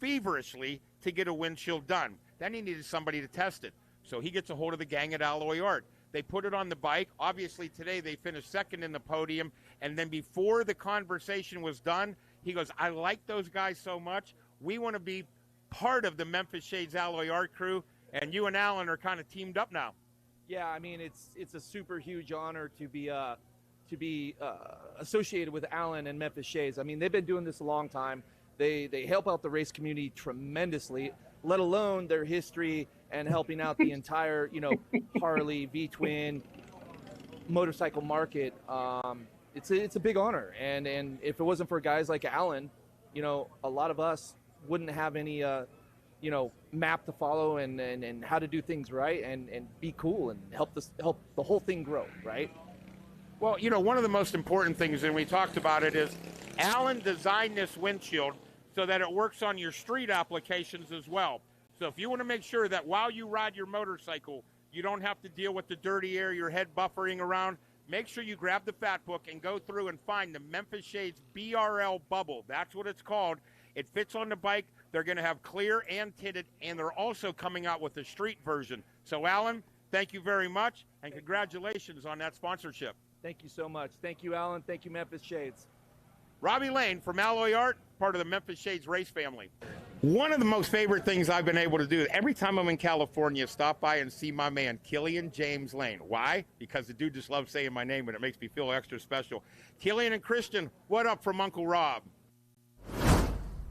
feverishly to get a windshield done. Then he needed somebody to test it. So he gets a hold of the gang at Alloy Art. They put it on the bike. Obviously today they finished second in the podium. And then before the conversation was done, he goes, I like those guys so much. We want to be part of the Memphis Shades Alloy Art crew. And you and Alan are kind of teamed up now. Yeah, I mean, it's a super huge honor to be associated with Alan and Memphis Shades. I mean, they've been doing this a long time. They help out the race community tremendously, let alone their history and helping out the entire, Harley, V-Twin, motorcycle market. It's a big honor. And if it wasn't for guys like Alan, a lot of us wouldn't have any, map to follow and how to do things right and be cool and help the whole thing grow, right? Well, one of the most important things, and we talked about it, is Alan designed this windshield so that it works on your street applications as well. So if you want to make sure that while you ride your motorcycle, you don't have to deal with the dirty air, your head buffering around, make sure you grab the fat book and go through and find the Memphis Shades BRL Bubble. That's what it's called. It fits on the bike. They're going to have clear and tinted, and they're also coming out with a street version. So, Alan, thank you very much, and congratulations on that sponsorship. Thank you so much. Thank you, Alan. Thank you, Memphis Shades. Robbie Lane from Alloy Art, part of the Memphis Shades race family. One of the most favorite things I've been able to do, every time I'm in California, stop by and see my man, Killian James Lane. Why? Because the dude just loves saying my name, and it makes me feel extra special. Killian and Christian, what up from Uncle Rob? What up, man? How you doing? Thanks for having me. It's a pleasure. Thank you. Thank you. Killian, and Christian, what up from Uncle Rob? Killian and Christian, what up from Uncle Rob?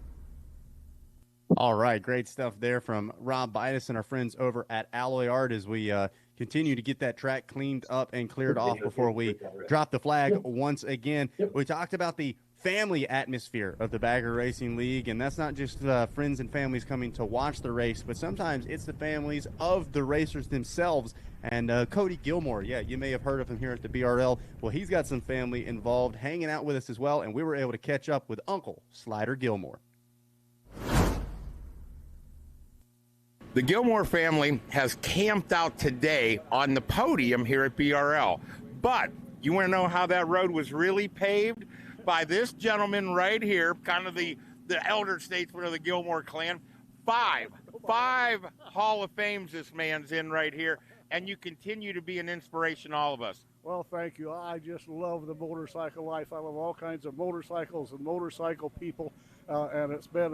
All right, great stuff there from Rob Bidas and our friends over at Alloy Art as we continue to get that track cleaned up and cleared off before we drop the flag once again. We talked about the family atmosphere of the Bagger Racing League, and that's not just friends and families coming to watch the race, but sometimes it's the families of the racers themselves. And Cody Gilmore, yeah, you may have heard of him here at the BRL. Well, he's got some family involved hanging out with us as well, and we were able to catch up with Uncle Slider Gilmore. The Gilmore family has camped out today on the podium here at BRL. But you want to know how that road was really paved? By this gentleman right here, kind of the elder statesman of the Gilmore clan. Five Hall of Fames this man's in right here, and you continue to be an inspiration to all of us. Well, thank you. I just love the motorcycle life. I love all kinds of motorcycles and motorcycle people, and it's been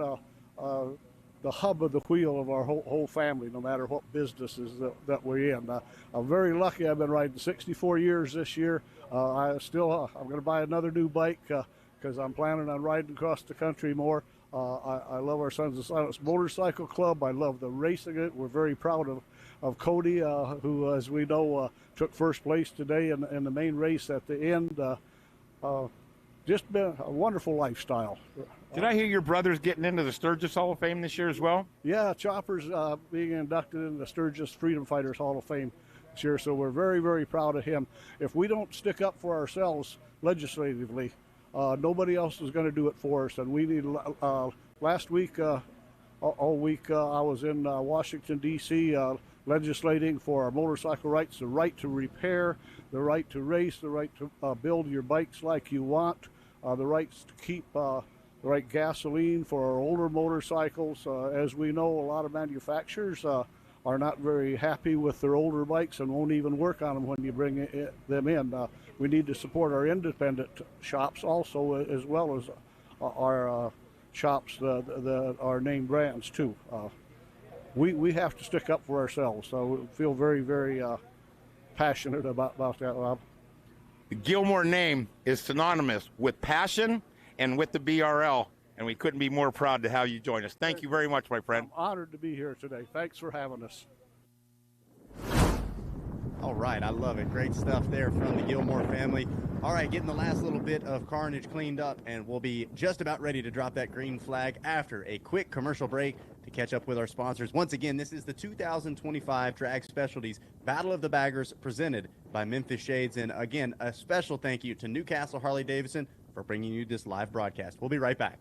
the hub of the wheel of our whole family, no matter what businesses that we're in. I'm very lucky. I've been riding 64 years this year. I'm going to buy another new bike because I'm planning on riding across the country more. I love our Sons of Silence Motorcycle Club. I love the racing it. We're very proud of Cody, who, as we know, took first place today in the main race at the end. Just been a wonderful lifestyle. Did I hear your brother's getting into the Sturgis Hall of Fame this year as well? Yeah, Chopper's being inducted into the Sturgis Freedom Fighters Hall of Fame this year, so we're very, very proud of him. If we don't stick up for ourselves legislatively, nobody else is going to do it for us, and we need. Last week, all week, I was in Washington, D.C., legislating for our motorcycle rights, the right to repair, the right to race, the right to build your bikes like you want, the rights to keep the right gasoline for our older motorcycles. As we know, a lot of manufacturers are not very happy with their older bikes and won't even work on them when you bring them in. We need to support our independent shops also, as well as our shops that are name brands too. We have to stick up for ourselves, so we feel very, very passionate about that, Rob. The Gilmore name is synonymous with passion and with the BRL, and we couldn't be more proud to have you join us. Thank you very much, my friend. I'm honored to be here today. Thanks for having us. All right, I love it. Great stuff there from the Gilmore family. All right, getting the last little bit of carnage cleaned up, and we'll be just about ready to drop that green flag after a quick commercial break to catch up with our sponsors. Once again, this is the 2025 Drag Specialties Battle of the Baggers presented by Memphis Shades. And again, a special thank you to Newcastle Harley-Davidson for bringing you this live broadcast. We'll be right back.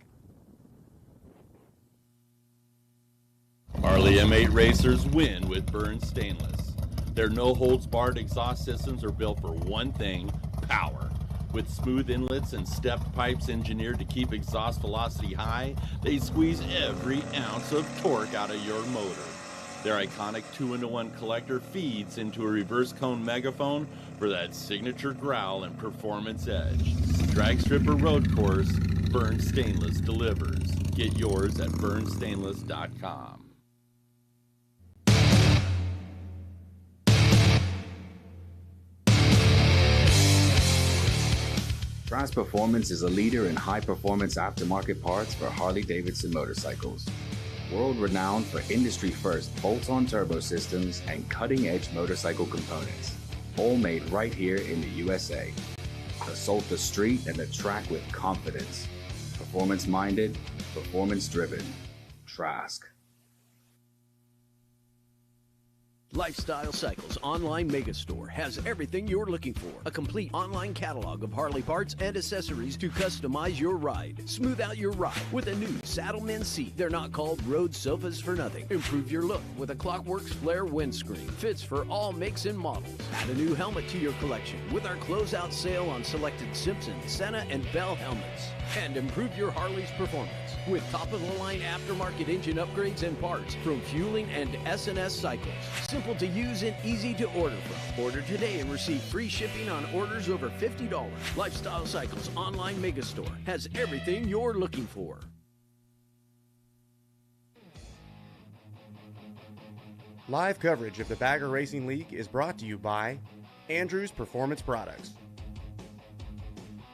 Harley M8 racers win with Burns Stainless. Their no-holds-barred exhaust systems are built for one thing, power. With smooth inlets and stepped pipes engineered to keep exhaust velocity high, they squeeze every ounce of torque out of your motor. Their iconic 2-in-1 collector feeds into a reverse cone megaphone for that signature growl and performance edge. Drag strip or road course, Burns Stainless delivers. Get yours at burnsstainless.com. Trans Performance is a leader in high-performance aftermarket parts for Harley-Davidson motorcycles. World-renowned for industry-first bolt-on turbo systems and cutting-edge motorcycle components, all made right here in the USA. Assault the street and the track with confidence. Performance-minded, performance-driven. Trask. Lifestyle Cycles Online Megastore has everything you're looking for. A complete online catalog of Harley parts and accessories to customize your ride. Smooth out your ride with a new Saddlemen seat. They're not called road sofas for nothing. Improve your look with a Clockworks flare windscreen. Fits for all makes and models. Add a new helmet to your collection with our closeout sale on selected Simpson, Senna, and Bell helmets. And improve your Harley's performance with top-of-the-line aftermarket engine upgrades and parts from Fueling and S&S Cycles. Simple to use and easy to order from. Order today and receive free shipping on orders over $50. Lifestyle Cycles Online Megastore has everything you're looking for. Live coverage of the Bagger Racing League is brought to you by Andrews Performance Products,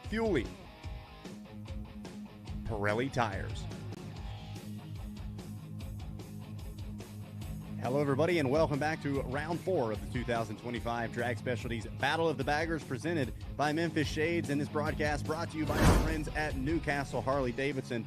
Fueling, Pirelli Tires, Hello, everybody, and welcome back to round 4 of the 2025 Drag Specialties Battle of the Baggers, presented by Memphis Shades, and this broadcast brought to you by our friends at Newcastle Harley-Davidson.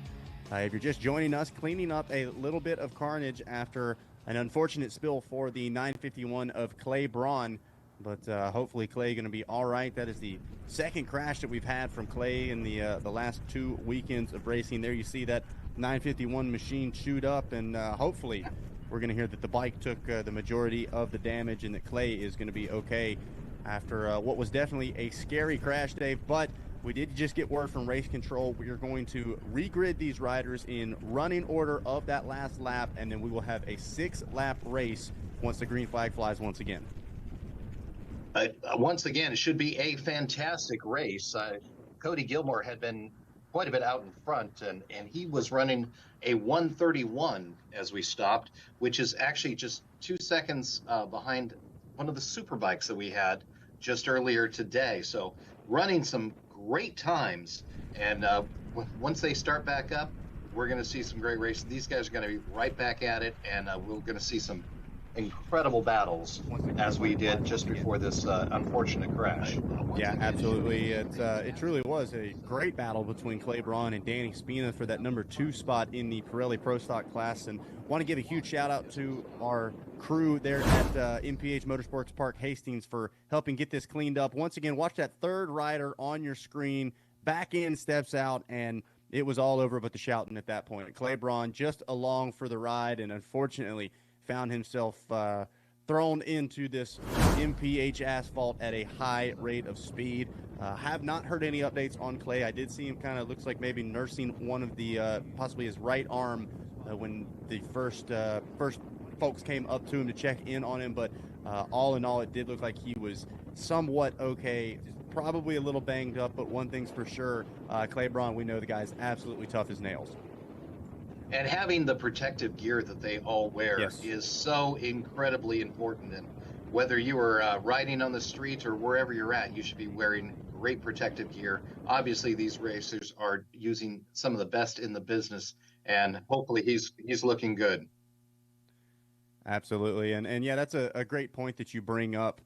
If you're just joining us, cleaning up a little bit of carnage after an unfortunate spill for the 951 of Clay Braun, but hopefully Clay going to be all right. That is the second crash that we've had from Clay in the last 2 weekends of racing. There you see that 951 machine chewed up, and hopefully we're going to hear that the bike took the majority of the damage and that Clay is going to be okay after what was definitely a scary crash, Dave. But we did just get word from race control. We are going to regrid these riders in running order of that last lap, and then we will have a 6-lap race once the green flag flies once again. Once again, it should be a fantastic race. Cody Gilmore had been quite a bit out in front, and he was running a 1:31 as we stopped, which is actually just 2 seconds behind one of the super bikes that we had just earlier today. So running some great times, and once they start back up, we're going to see some great races. These guys are going to be right back at it, and we're going to see some incredible battles as we did just before this unfortunate crash. Yeah, absolutely. It truly was a great battle between Clay Braun and Danny Spina for that number 2 spot in the Pirelli Pro Stock class. And want to give a huge shout out to our crew there at MPH Motorsports Park Hastings for helping get this cleaned up. Once again, watch that third rider on your screen. Back in, steps out, and it was all over but the shouting at that point. Clay Braun just along for the ride, and unfortunately found himself thrown into this MPH asphalt at a high rate of speed. Have not heard any updates on Clay. I did see him kind of looks like maybe nursing one of the possibly his right arm when the first folks came up to him to check in on him. But all in all, it did look like he was somewhat okay. Probably a little banged up, but one thing's for sure, Clay Braun, we know the guy's absolutely tough as nails. And having the protective gear that they all wear is so incredibly important. And whether you are riding on the street or wherever you're at, you should be wearing great protective gear. Obviously, these racers are using some of the best in the business, and hopefully he's looking good. Absolutely. And yeah, that's a great point that you bring up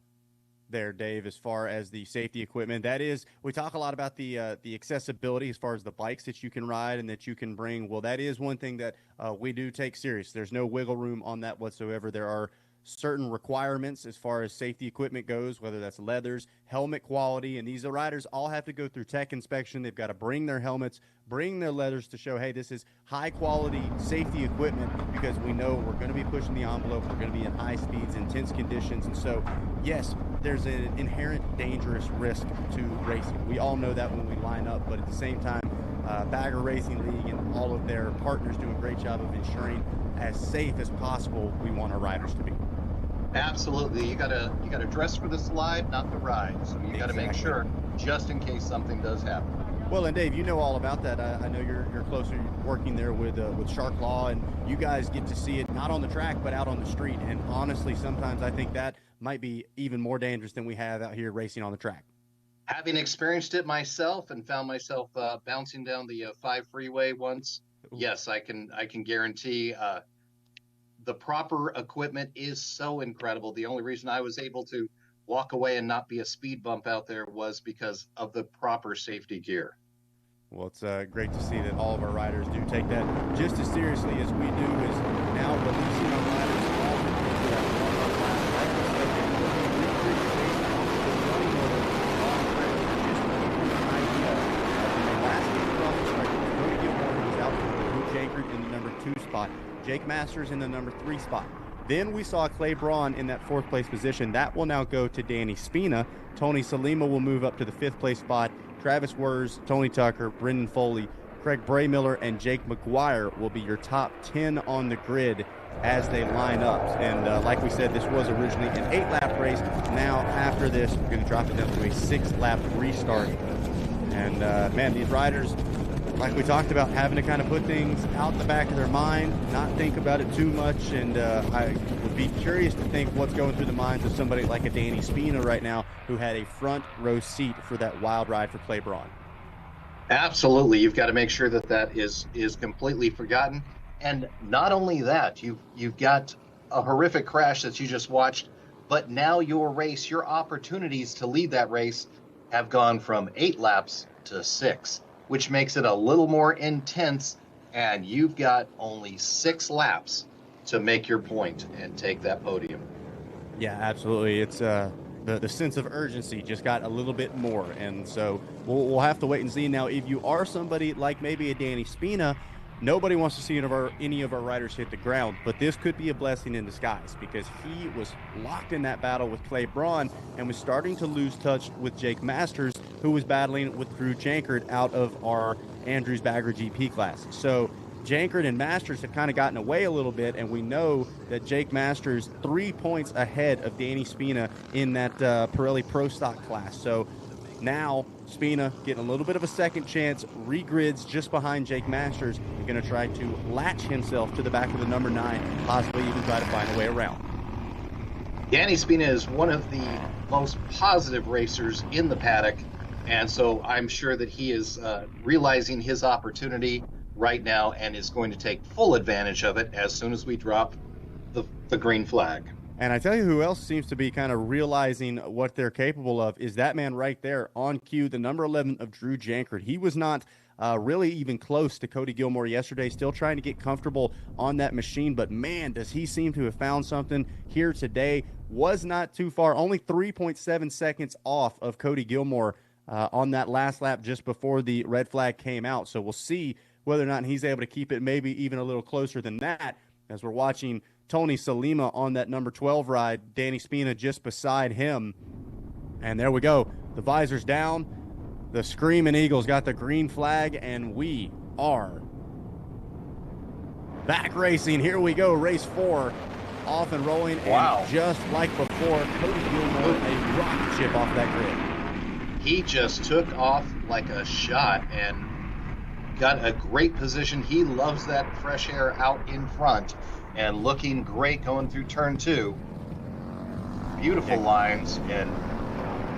there, Dave, as far as the safety equipment. That is, we talk a lot about the accessibility as far as the bikes that you can ride and that you can bring. Well, that is one thing that we do take serious. There's no wiggle room on that whatsoever. There are certain requirements as far as safety equipment goes, whether that's leathers, helmet quality, and these riders all have to go through tech inspection. They've got to bring their helmets, bring their leathers to show, hey, this is high quality safety equipment, because we know we're going to be pushing the envelope. We're going to be in high speeds, intense conditions. And so, yes, there's an inherent dangerous risk to racing. We all know that when we line up, but at the same time, Bagger Racing League and all of their partners do a great job of ensuring as safe as possible we want our riders to be. Absolutely. You gotta dress for the slide, not the ride. So you gotta make sure, just in case something does happen. Well, and Dave, you know all about that. I know you're closer working there with Shark Law, and you guys get to see it not on the track but out on the street. And honestly, sometimes I think that might be even more dangerous than we have out here racing on the track. Having experienced it myself and found myself bouncing down the 5 freeway once, yes, I can guarantee the proper equipment is so incredible. The only reason I was able to walk away and not be a speed bump out there was because of the proper safety gear. Well, it's great to see that all of our riders do take that just as seriously as we do, is now releasing our riders all into that one-up lap. Cody Gilmore was out for Luke Jankert in the number 2 spot. Jake Masters in the number 3 spot. Then we saw Clay Braun in that 4th place position. That will now go to Danny Spina. Tony Salima will move up to the 5th place spot. Travis Wurz, Tony Tucker, Brendan Foley, Craig Braymiller, and Jake McGuire will be your top 10 on the grid as they line up. And like we said, this was originally an 8-lap race. Now, after this, we're going to drop it down to a 6-lap restart. And, man, these riders, like we talked about, having to kind of put things out in the back of their mind, not think about it too much. And I would be curious to think what's going through the minds of somebody like a Danny Spina right now, who had a front row seat for that wild ride for Clay Braun. Absolutely. You've got to make sure that is completely forgotten. And not only that, you've got a horrific crash that you just watched, but now your race, your opportunities to lead that race have gone from 8 laps to 6, which makes it a little more intense, and you've got only 6 laps to make your point and take that podium. Yeah, absolutely. It's the sense of urgency just got a little bit more, and so we'll have to wait and see. Now, if you are somebody like maybe a Danny Spina, nobody wants to see any of our riders hit the ground, but this could be a blessing in disguise because he was locked in that battle with Clay Braun and was starting to lose touch with Jake Masters, who was battling with Drew Jankard out of our Andrews Bagger GP class. So Jankard and Masters have kind of gotten away a little bit, and we know that Jake Masters 3 points ahead of Danny Spina in that Pirelli Pro Stock class. So now Spina getting a little bit of a second chance, regrids just behind Jake Masters, and going to try to latch himself to the back of the number 9, possibly even try to find a way around. Danny Spina is one of the most positive racers in the paddock, and so I'm sure that he is realizing his opportunity right now and is going to take full advantage of it as soon as we drop the green flag. And I tell you who else seems to be kind of realizing what they're capable of is that man right there on cue, the number 11 of Drew Jankard. He was not really even close to Cody Gilmore yesterday, still trying to get comfortable on that machine. But, man, does he seem to have found something here today. Was not too far, only 3.7 seconds off of Cody Gilmore on that last lap just before the red flag came out. So we'll see whether or not he's able to keep it maybe even a little closer than that as we're watching Tony Salima on that number 12 ride, Danny Spina just beside him. And there we go. The visor's down. The Screaming Eagles got the green flag, and we are back racing. Here we go, race 4, off and rolling. Wow. And just like before, Cody Gilmore, a rocket ship off that grid. He just took off like a shot and got a great position. He loves that fresh air out in front and looking great going through turn 2. Beautiful lines and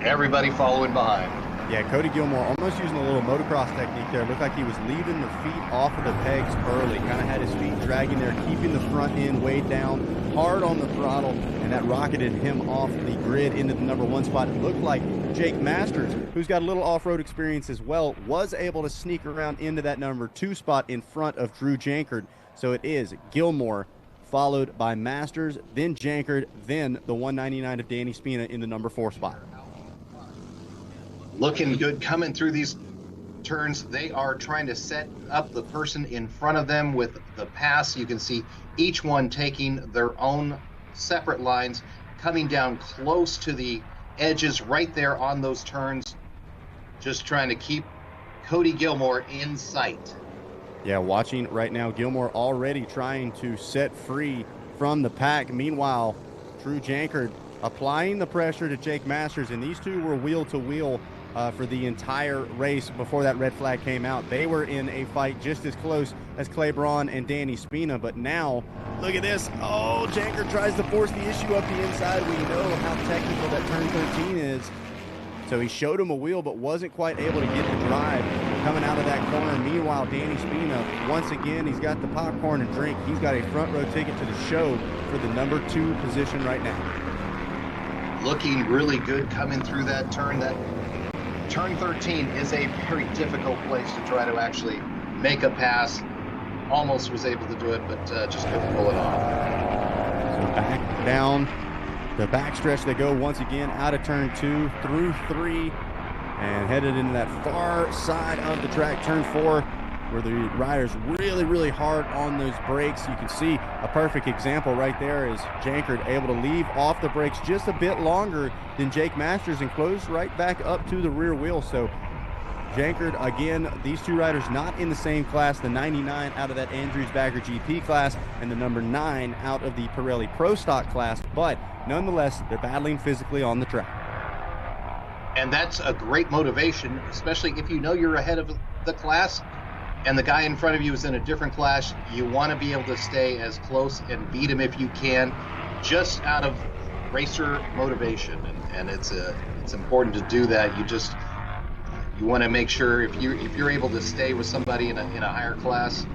everybody following behind. Yeah, Cody Gilmore almost using a little motocross technique there. Looked like he was leaving the feet off of the pegs early. Kind of had his feet dragging there, keeping the front end weighed down, hard on the throttle, and that rocketed him off the grid into the number 1 spot. It looked like Jake Masters, who's got a little off-road experience as well, was able to sneak around into that number 2 spot in front of Drew Jankard. So it is Gilmore, followed by Masters, then Jankard, then the 199 of Danny Spina in the number 4 spot. Looking good coming through these turns. They are trying to set up the person in front of them with the pass. You can see each one taking their own separate lines, coming down close to the edges right there on those turns, just trying to keep Cody Gilmore in sight. Yeah, watching right now, Gilmore already trying to set free from the pack. Meanwhile, Drew Jankard applying the pressure to Jake Masters, and these two were wheel to wheel for the entire race before that red flag came out. They were in a fight just as close as Clay Braun and Danny Spina, but now, look at this. Oh, Jankard tries to force the issue up the inside. We know how technical that turn 13 is. So he showed him a wheel, but wasn't quite able to get the drive coming out of that corner. Meanwhile, Danny Spina, once again, he's got the popcorn and drink. He's got a front row ticket to the show for the number 2 position right now. Looking really good coming through that turn. That turn 13 is a very difficult place to try to actually make a pass. Almost was able to do it, but just couldn't pull it off. So back down the backstretch they go once again, out of turn 2 through 3 and headed into that far side of the track, turn 4, where the riders really hard on those brakes. You can see a perfect example right there is Jankard able to leave off the brakes just a bit longer than Jake Masters and close right back up to the rear wheel. So Jankard, again, these two riders not in the same class, the 99 out of that Andrews Bagger GP class and the number 9 out of the Pirelli Pro Stock class, but nonetheless, they're battling physically on the track. And that's a great motivation, especially if you know you're ahead of the class and the guy in front of you is in a different class. You want to be able to stay as close and beat him if you can, just out of racer motivation. And it's important to do that. You want to make sure if you're able to stay with somebody in a higher class,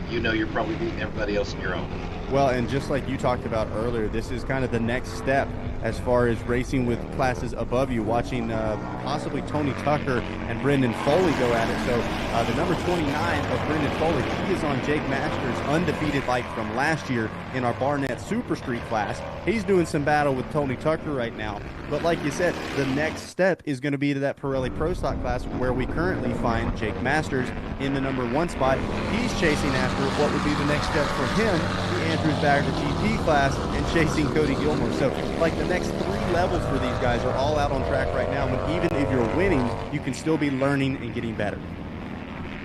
you know you're probably beating everybody else in your own. Well, and just like you talked about earlier, this is kind of the next step as far as racing with classes above you, watching possibly Tony Tucker and Brendan Foley go at it. So the number 29 of Brendan Foley, he is on Jake Masters' undefeated bike from last year in our Barnett Super Street class. He's doing some battle with Tony Tucker right now. But like you said, the next step is going to be to that Pirelli Pro Stock class where we currently find Jake Masters in the number 1 spot. He's chasing after what would be the next step for him, the Andrews Bagger GP class, and chasing Cody Gilmore. So like the next 3 levels for these guys are all out on track right now, when even if you're winning, you can still be learning and getting better.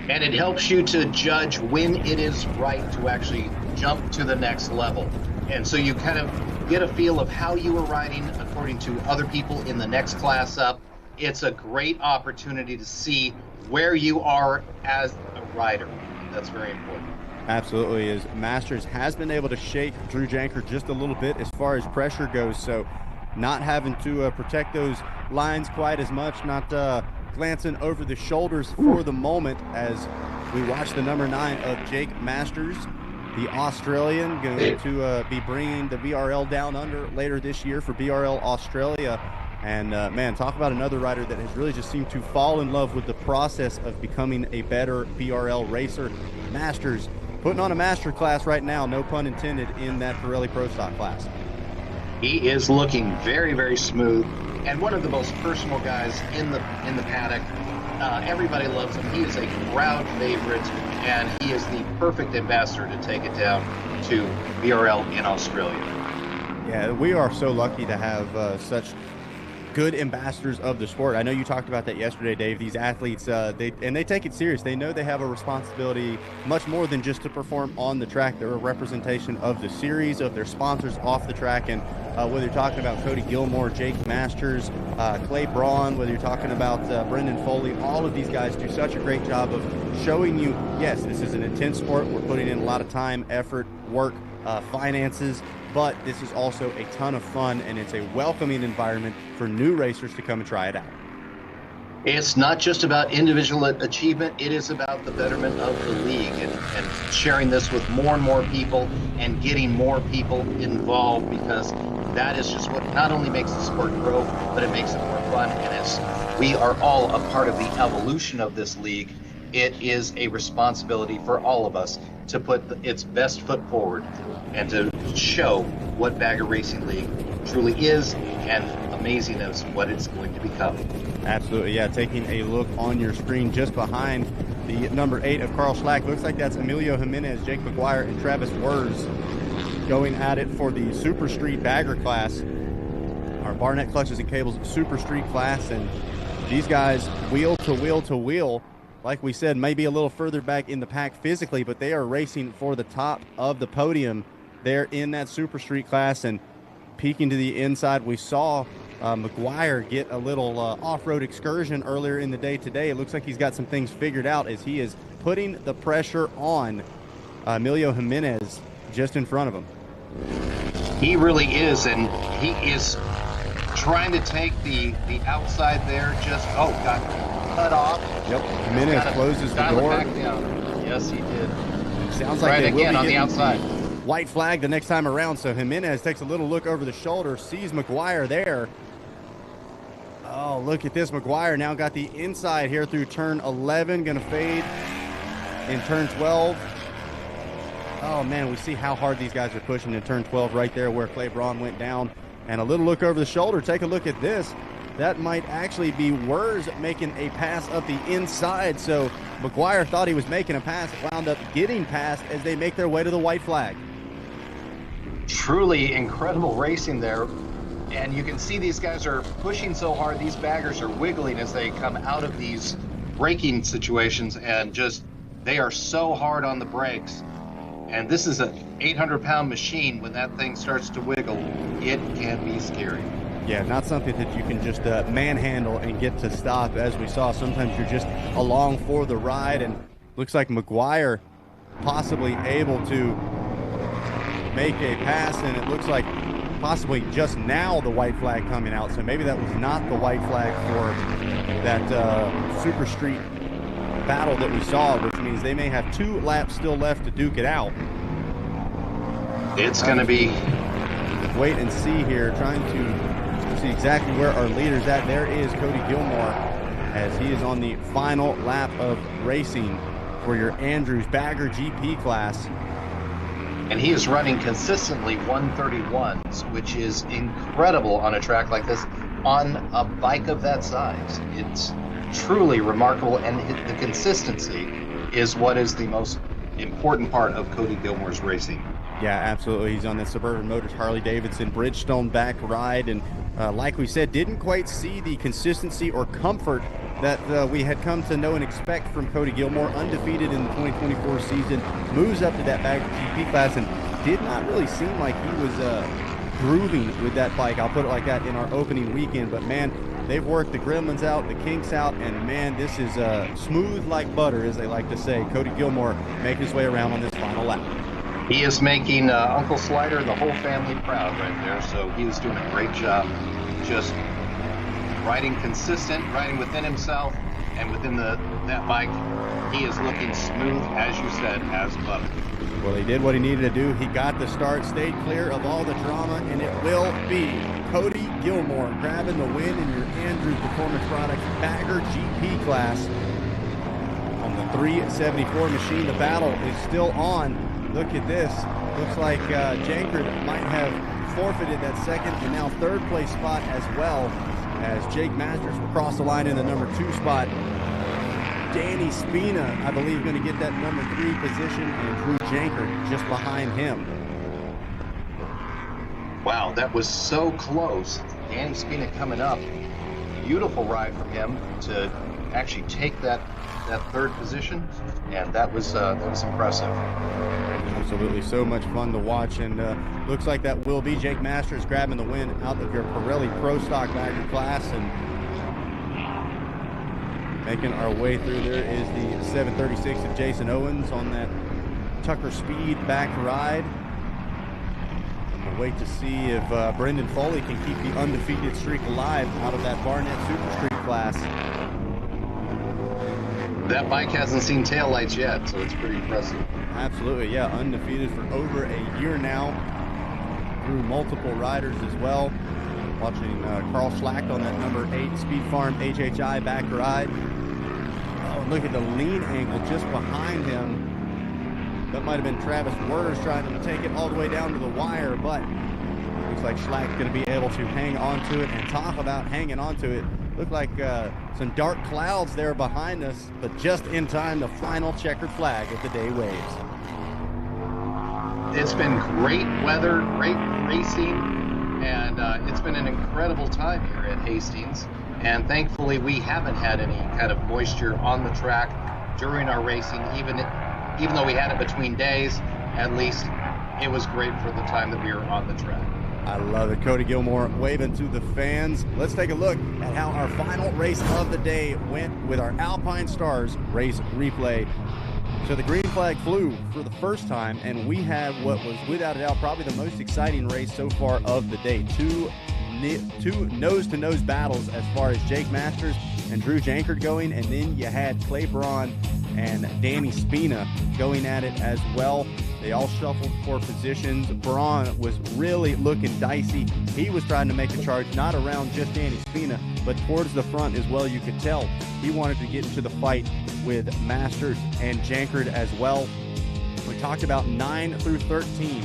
And it helps you to judge when it is right to actually jump to the next level. And so you kind of get a feel of how you are riding according to other people in the next class up. It's a great opportunity to see where you are as a rider. That's very important. Absolutely, as Masters has been able to shake Drew Janker just a little bit as far as pressure goes, so not having to protect those lines quite as much, not glancing over the shoulders for the moment as we watch the number 9 of Jake Masters, the Australian, going to be bringing the BRL down under later this year for BRL Australia. And man, talk about another rider that has really just seemed to fall in love with the process of becoming a better BRL racer. Masters putting on a master class right now, no pun intended, in that Pirelli Pro Stock class. He is looking very, very smooth, and one of the most personal guys in the paddock. Everybody loves him. He is a crowd favorite, and he is the perfect ambassador to take it down to BRL in Australia. Yeah, we are so lucky to have such good ambassadors of the sport. I know you talked about that yesterday, Dave. These athletes, they take it serious. They know they have a responsibility much more than just to perform on the track. They're a representation of the series, of their sponsors off the track. And whether you're talking about Cody Gilmore, Jake Masters, Clay Braun, whether you're talking about Brendan Foley, all of these guys do such a great job of showing you, yes, this is an intense sport. We're putting in a lot of time, effort, work, finances, but this is also a ton of fun, and it's a welcoming environment for new racers to come and try it out. It's not just about individual achievement, it is about the betterment of the league and sharing this with more and more people and getting more people involved, because that is just what not only makes the sport grow, but it makes it more fun. And as we are all a part of the evolution of this league, it is a responsibility for all of us to put its best foot forward and to show what Bagger Racing League truly is, and amazing as what it's going to become. Absolutely, yeah. Taking a look on your screen just behind the number 8 of Carl Schlack, looks like that's Emilio Jimenez, Jake McGuire, and Travis Wurz going at it for the Super Street Bagger class, our Barnett Clutches and Cables Super Street class. And these guys, wheel to wheel to wheel, like we said, maybe a little further back in the pack physically, but they are racing for the top of the podium there in that Super Street class. And peeking to the inside, we saw McGuire get a little off-road excursion earlier in the day today. It looks like he's got some things figured out as he is putting the pressure on Emilio Jimenez just in front of him. He really is, and he is trying to take the outside there, just, got cut off. Yep, Jimenez closes the door. Back down. Yes, he did. Sounds like right they will again be on the outside. White flag the next time around, so Jimenez takes a little look over the shoulder, sees McGuire there. Oh, look at this. McGuire now got the inside here through turn 11, going to fade in turn 12. Oh, man, we see how hard these guys are pushing in turn 12 right there where Clay Braun went down. And a little look over the shoulder. Take a look at this. That might actually be Wurz making a pass up the inside. So McGuire thought he was making a pass, wound up getting past as they make their way to the white flag. Truly incredible racing there. And you can see these guys are pushing so hard. These baggers are wiggling as they come out of these braking situations, and just, they are so hard on the brakes. And this is an 800-pound machine. When that thing starts to wiggle, it can be scary. Yeah, not something that you can just manhandle and get to stop. As we saw, sometimes you're just along for the ride, and looks like McGuire possibly able to make a pass, and it looks like possibly just now the white flag coming out. So maybe that was not the white flag for that Super Street battle that we saw, which means they may have 2 laps still left to duke it out. It's going to be... Wait and see here, trying to see exactly where our leader's at. There is Cody Gilmore as he is on the final lap of racing for your Andrews Bagger GP class. And he is running consistently 131s, which is incredible on a track like this, on a bike of that size. It's truly remarkable, and the consistency is what is the most important part of Cody Gilmore's racing. Yeah, absolutely. He's on the Suburban Motors Harley-Davidson Bridgestone back ride, and like we said, didn't quite see the consistency or comfort that we had come to know and expect from Cody Gilmore. Undefeated in the 2024 season, moves up to that Bagger GP class, and did not really seem like he was grooving with that bike. I'll put it like that in our opening weekend, but man, they've worked the gremlins out, the kinks out, and man, this is smooth like butter, as they like to say. Cody Gilmore making his way around on this final lap. He is making Uncle Slider and the whole family proud right there, so he is doing a great job just riding consistent, riding within himself, and within that bike, he is looking smooth, as you said, as butter. Well, he did what he needed to do. He got the start, stayed clear of all the drama, and it will be Cody Gilmore grabbing the win in your Andrews Performance Products Bagger GP class on the 374 machine. The battle is still on. Look at this. Looks like Jankard might have forfeited that second and now third place spot as well, as Jake Masters will cross the line in the number 2 spot. Danny Spina, I believe, going to get that number 3 position, and Drew Jankard just behind him. Wow, that was so close. Danny Spina coming up. Beautiful ride from him to actually take that third position, and that was impressive. Absolutely, so much fun to watch, and looks like that will be Jake Masters grabbing the win out of your Pirelli Pro Stock Bagger class. And making our way through, there is the 736 of Jason Owens on that Tucker Speed back ride. And we'll wait to see if Brendan Foley can keep the undefeated streak alive out of that Barnett Super Street class. That bike hasn't seen taillights yet, so it's pretty impressive. Absolutely, yeah, undefeated for over a year now, through multiple riders as well. Watching Carl Schlacht on that number 8 Speed Farm HHI back ride. Oh, look at the lean angle just behind him. That might have been Travis Werner's trying to take it all the way down to the wire, but looks like Schlacht's going to be able to hang on to it. And talk about hanging on to it. Looked like some dark clouds there behind us, but just in time, the final checkered flag of the day waves. It's been great weather, great racing, and it's been an incredible time here at Hastings. And thankfully, we haven't had any kind of moisture on the track during our racing, even though we had it between days. At least it was great for the time that we were on the track. I love it. Cody Gilmore waving to the fans. Let's take a look at how our final race of the day went with our Alpine Stars race replay. So the green flag flew for the first time, and we had what was without a doubt probably the most exciting race so far of the day. Two nose-to-nose battles as far as Jake Masters and Drew Jankard going, and then you had Clay Braun and Danny Spina going at it as well. They all shuffled for positions. Braun was really looking dicey. He was trying to make a charge, not around just Danny Spina, but towards the front as well. You could tell he wanted to get into the fight with Masters and Jankard as well. We talked about 9 through 13.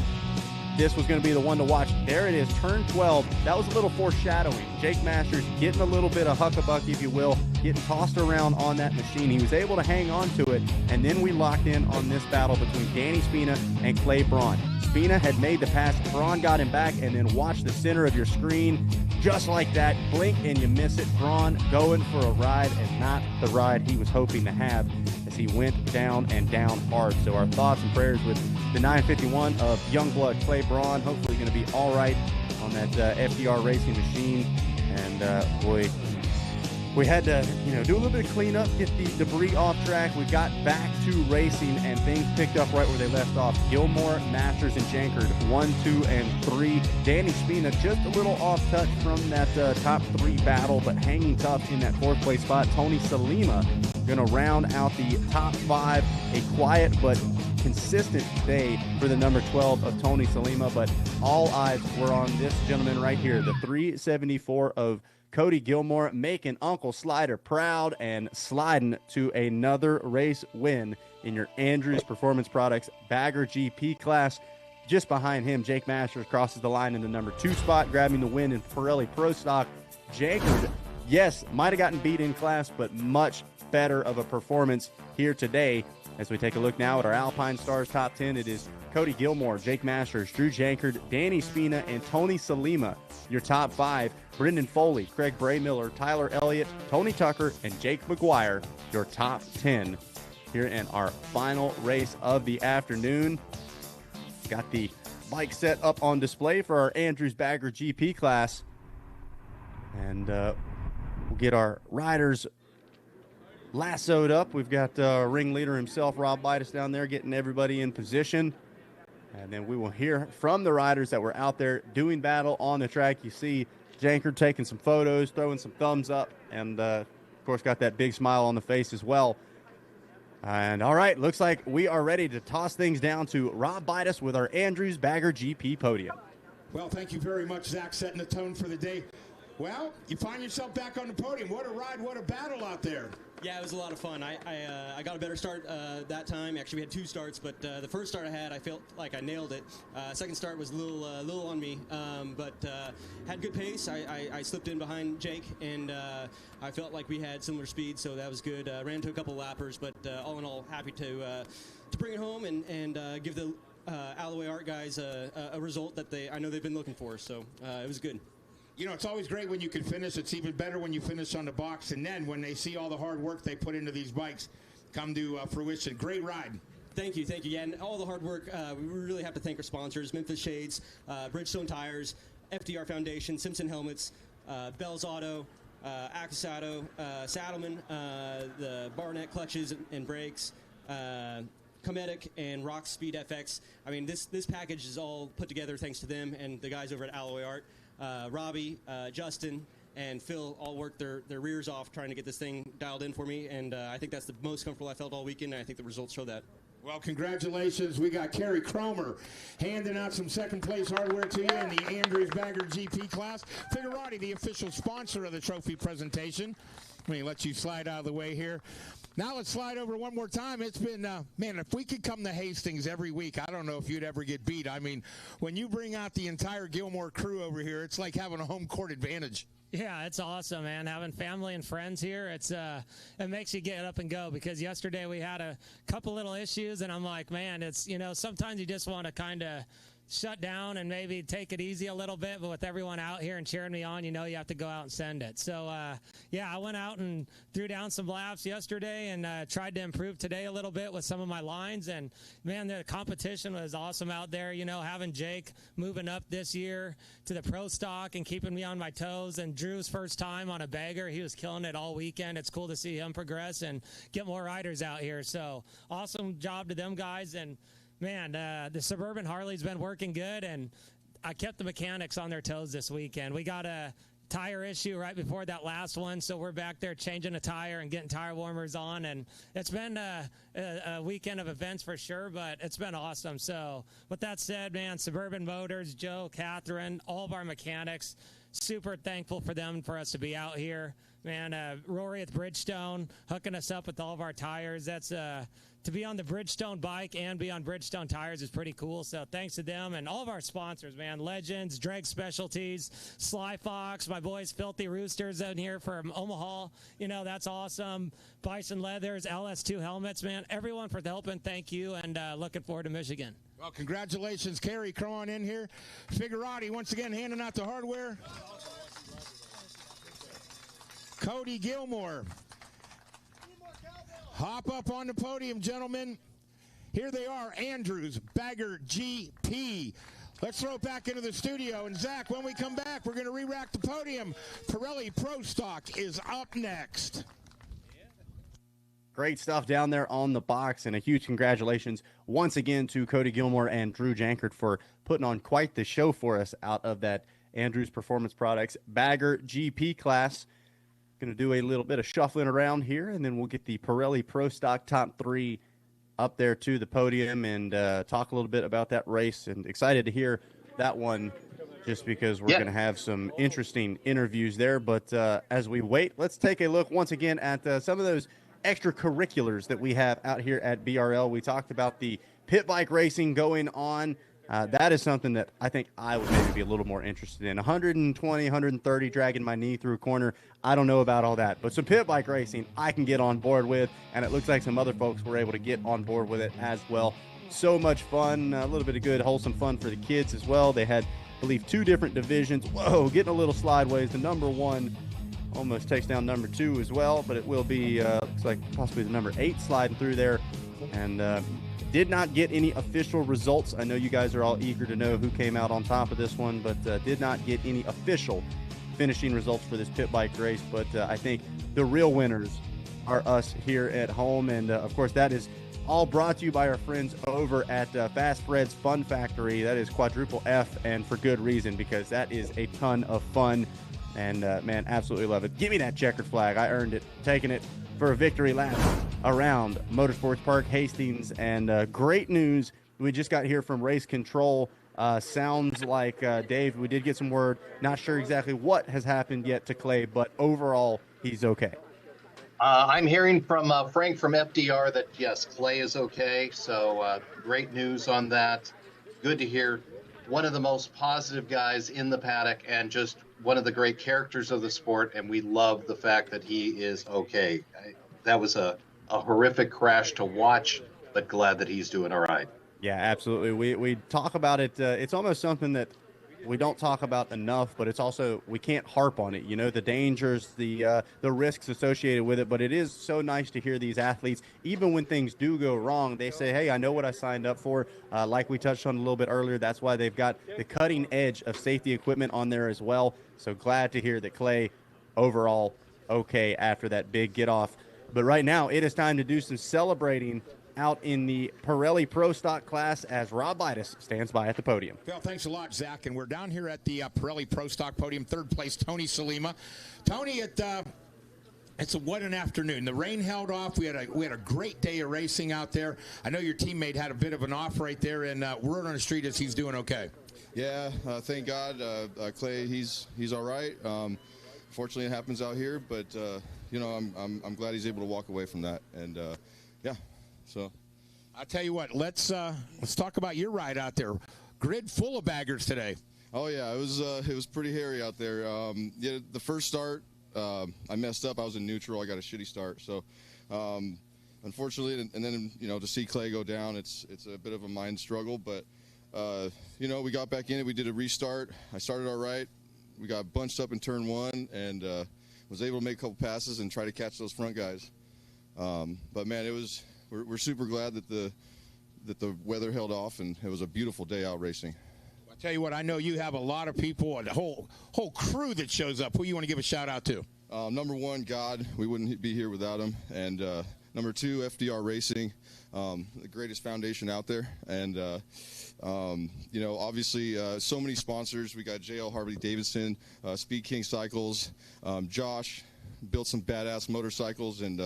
This was going to be the one to watch. There it is, turn 12. That was a little foreshadowing. Jake Masters getting a little bit of huckabuck, if you will, getting tossed around on that machine. He was able to hang on to it, and then we locked in on this battle between Danny Spina and Clay Braun. Spina had made the pass. Braun got him back, and then watch the center of your screen. Just like that, blink and you miss it. Braun going for a ride, and not the ride he was hoping to have, as he went down and down hard. So our thoughts and prayers with the 951 of Youngblood Clay Braun. Hopefully going to be all right on that FDR racing machine. And boy, we had to, do a little bit of cleanup, get the debris off track. We got back to racing, and things picked up right where they left off. Gilmore, Masters, and Jankard, 1, 2, and 3. Danny Spina just a little off touch from that top 3 battle, but hanging tough in that 4th place spot. Tony Salima going to round out the top 5. A quiet but consistent day for the number 12 of Tony Salima, but all eyes were on this gentleman right here, the 374 of Cody Gilmore, making Uncle Slider proud and sliding to another race win in your Andrews Performance Products Bagger GP class. Just behind him, Jake Masters crosses the line in the number 2 spot, grabbing the win in Pirelli Pro Stock. Jankard, yes, might have gotten beat in class, but much better of a performance here today. As we take a look now at our Alpine Stars top 10, it is Cody Gilmore, Jake Masters, Drew Jankard, Danny Spina, and Tony Salima. Your top 5, Brendan Foley, Craig Braymiller, Tyler Elliott, Tony Tucker, and Jake McGuire. Your top 10 here in our final race of the afternoon. Got the bike set up on display for our Andrews Bagger GP class. And we'll get our riders lassoed up. We've got ringleader himself, Rob Bitus, down there getting everybody in position. And then we will hear from the riders that were out there doing battle on the track. You see Jankard taking some photos, throwing some thumbs up, and of course got that big smile on the face as well. And all right, looks like we are ready to toss things down to Rob Bitus with our Andrews Bagger GP podium. Well, thank you very much, Zach, setting the tone for the day. Well, you find yourself back on the podium. What a ride, what a battle out there. Yeah, it was a lot of fun. I got a better start that time. Actually, we had 2 starts, but the first start I had, I felt like I nailed it. Second start was a little on me, but had good pace. I slipped in behind Jake, and I felt like we had similar speed, so that was good. Ran to a couple lappers, but all in all, happy to bring it home and give the Alloway Art guys a result that I know they've been looking for. So it was good. You know, it's always great when you can finish. It's even better when you finish on the box. And then when they see all the hard work they put into these bikes come to fruition. Great ride. Thank you. Yeah, and all the hard work, we really have to thank our sponsors, Memphis Shades, Bridgestone Tires, FDR Foundation, Simpson Helmets, Bell's Auto, Acusado, Saddleman, the Barnett Clutches and Brakes, Cometic, and Rock Speed FX. I mean, this package is all put together thanks to them and the guys over at Alloway Art. Robbie, Justin, and Phil all worked their rears off trying to get this thing dialed in for me, and I think that's the most comfortable I felt all weekend, and I think the results show that. Well, congratulations. We got Kerry Cromer handing out some second-place hardware to you in the Andrews Bagger GP class. Figurati, the official sponsor of the trophy presentation. Let me let you slide out of the way here. Now let's slide over one more time. It's been, man, if we could come to Hastings every week, I don't know if you'd ever get beat. I mean, when you bring out the entire Gilmore crew over here, it's like having a home court advantage. Yeah, it's awesome, man. Having family and friends here, it makes you get up and go, because yesterday we had a couple little issues, and I'm like, man, it's, you know, sometimes you just want to kind of shut down and maybe take it easy a little bit, but with everyone out here and cheering me on, you know you have to go out and send it. So, yeah, I went out and threw down some laps yesterday and tried to improve today a little bit with some of my lines, and, man, the competition was awesome out there. You know, having Jake moving up this year to the pro stock and keeping me on my toes, and Drew's first time on a bagger, he was killing it all weekend. It's cool to see him progress and get more riders out here. So, awesome job to them guys, and man, the Suburban Harley's been working good, and I kept the mechanics on their toes this weekend. We got a tire issue right before that last one, so we're back there changing a tire and getting tire warmers on, and it's been a weekend of events for sure, but it's been awesome. So with that said, man, Suburban Motors, Joe, Catherine, all of our mechanics, super thankful for them, for us to be out here. Man, Rory at Bridgestone hooking us up with all of our tires. That's to be on the Bridgestone bike and be on Bridgestone tires is pretty cool. So thanks to them and all of our sponsors, man. Legends, Dreg Specialties, Sly Fox, my boys Filthy Roosters out here from Omaha. You know, that's awesome. Bison Leathers, LS2 Helmets, man. Everyone for helping, thank you, and looking forward to Michigan. Well, congratulations, Kerry. Come on in here. Figurati once again handing out the hardware. Cody Gilmore. Hop up on the podium, gentlemen. Here they are, Andrews Bagger GP. Let's throw it back into the studio. And, Zach, when we come back, we're going to re-rack the podium. Pirelli Pro Stock is up next. Great stuff down there on the box, and a huge congratulations once again to Cody Gilmore and Drew Jankard for putting on quite the show for us out of that Andrews Performance Products Bagger GP class. Going to do a little bit of shuffling around here, and then we'll get the Pirelli Pro Stock Top 3 up there to the podium and talk a little bit about that race, and excited to hear that one just because we're going to have some interesting interviews there. But as we wait, let's take a look once again at some of those extracurriculars that we have out here at BRL. We talked about the pit bike racing going on. That is something that I think I would maybe be a little more interested in. 120, 130, dragging my knee through a corner. I don't know about all that, but some pit bike racing I can get on board with, and it looks like some other folks were able to get on board with it as well. So much fun, a little bit of good, wholesome fun for the kids as well. They had, I believe, 2 different divisions. Whoa, getting a little sideways. The number 1 almost takes down number 2 as well, but it will be, looks like possibly the number 8 sliding through there. And did not get any official results. I know you guys are all eager to know who came out on top of this one, but did not get any official finishing results for this pit bike race. But I think the real winners are us here at home. And of course, that is all brought to you by our friends over at Fast Fred's Fun Factory. That is quadruple F, and for good reason, because that is a ton of fun. And man, absolutely love it. Give me that checkered flag. I earned it. Taking it for a victory lap around Motorsports Park, Hastings. And great news, we just got here from Race Control. Sounds like, Dave, we did get some word. Not sure exactly what has happened yet to Clay, but overall, he's okay. I'm hearing from Frank from FDR that, yes, Clay is okay. So great news on that. Good to hear. One of the most positive guys in the paddock and just one of the great characters of the sport. And we love the fact that he is okay. That was a horrific crash to watch, but glad that he's doing all right. Yeah, absolutely. We talk about it. It's almost something that we don't talk about enough, but it's also, we can't harp on it. You know, the dangers, the risks associated with it, but it is so nice to hear these athletes, even when things do go wrong, they say, hey, I know what I signed up for. Like we touched on a little bit earlier, that's why they've got the cutting edge of safety equipment on there as well. So glad to hear that Clay overall okay after that big get off. But right now it is time to do some celebrating out in the Pirelli Pro Stock class as Rob Bidas stands by at the podium. Well, thanks a lot, Zach. And we're down here at the Pirelli Pro Stock podium, 3rd place, Tony Salima. Tony, what an afternoon. The rain held off. We had a great day of racing out there. I know your teammate had a bit of an off right there, and word on the street is he's doing okay. Yeah, thank God. Clay, he's all right. Fortunately, it happens out here, but you know, I'm glad he's able to walk away from that. And yeah. So, I'll tell you what. Let's talk about your ride out there. Grid full of baggers today. Oh yeah, it was pretty hairy out there. Yeah, the first start I messed up. I was in neutral. I got a shitty start. So, unfortunately, and then to see Clay go down, it's a bit of a mind struggle. But we got back in it. We did a restart. I started all right. We got bunched up in turn 1 and was able to make a couple passes and try to catch those front guys. But man, we're super glad that the weather held off, and it was a beautiful day out racing. I'll tell you what, I know you have a lot of people, a whole crew that shows up. Who you want to give a shout out to? Number 1, God. We wouldn't be here without him. And number 2, FDR Racing, the greatest foundation out there. And obviously so many sponsors. We got JL Harley Davidson, Speed King Cycles, Josh built some badass motorcycles, and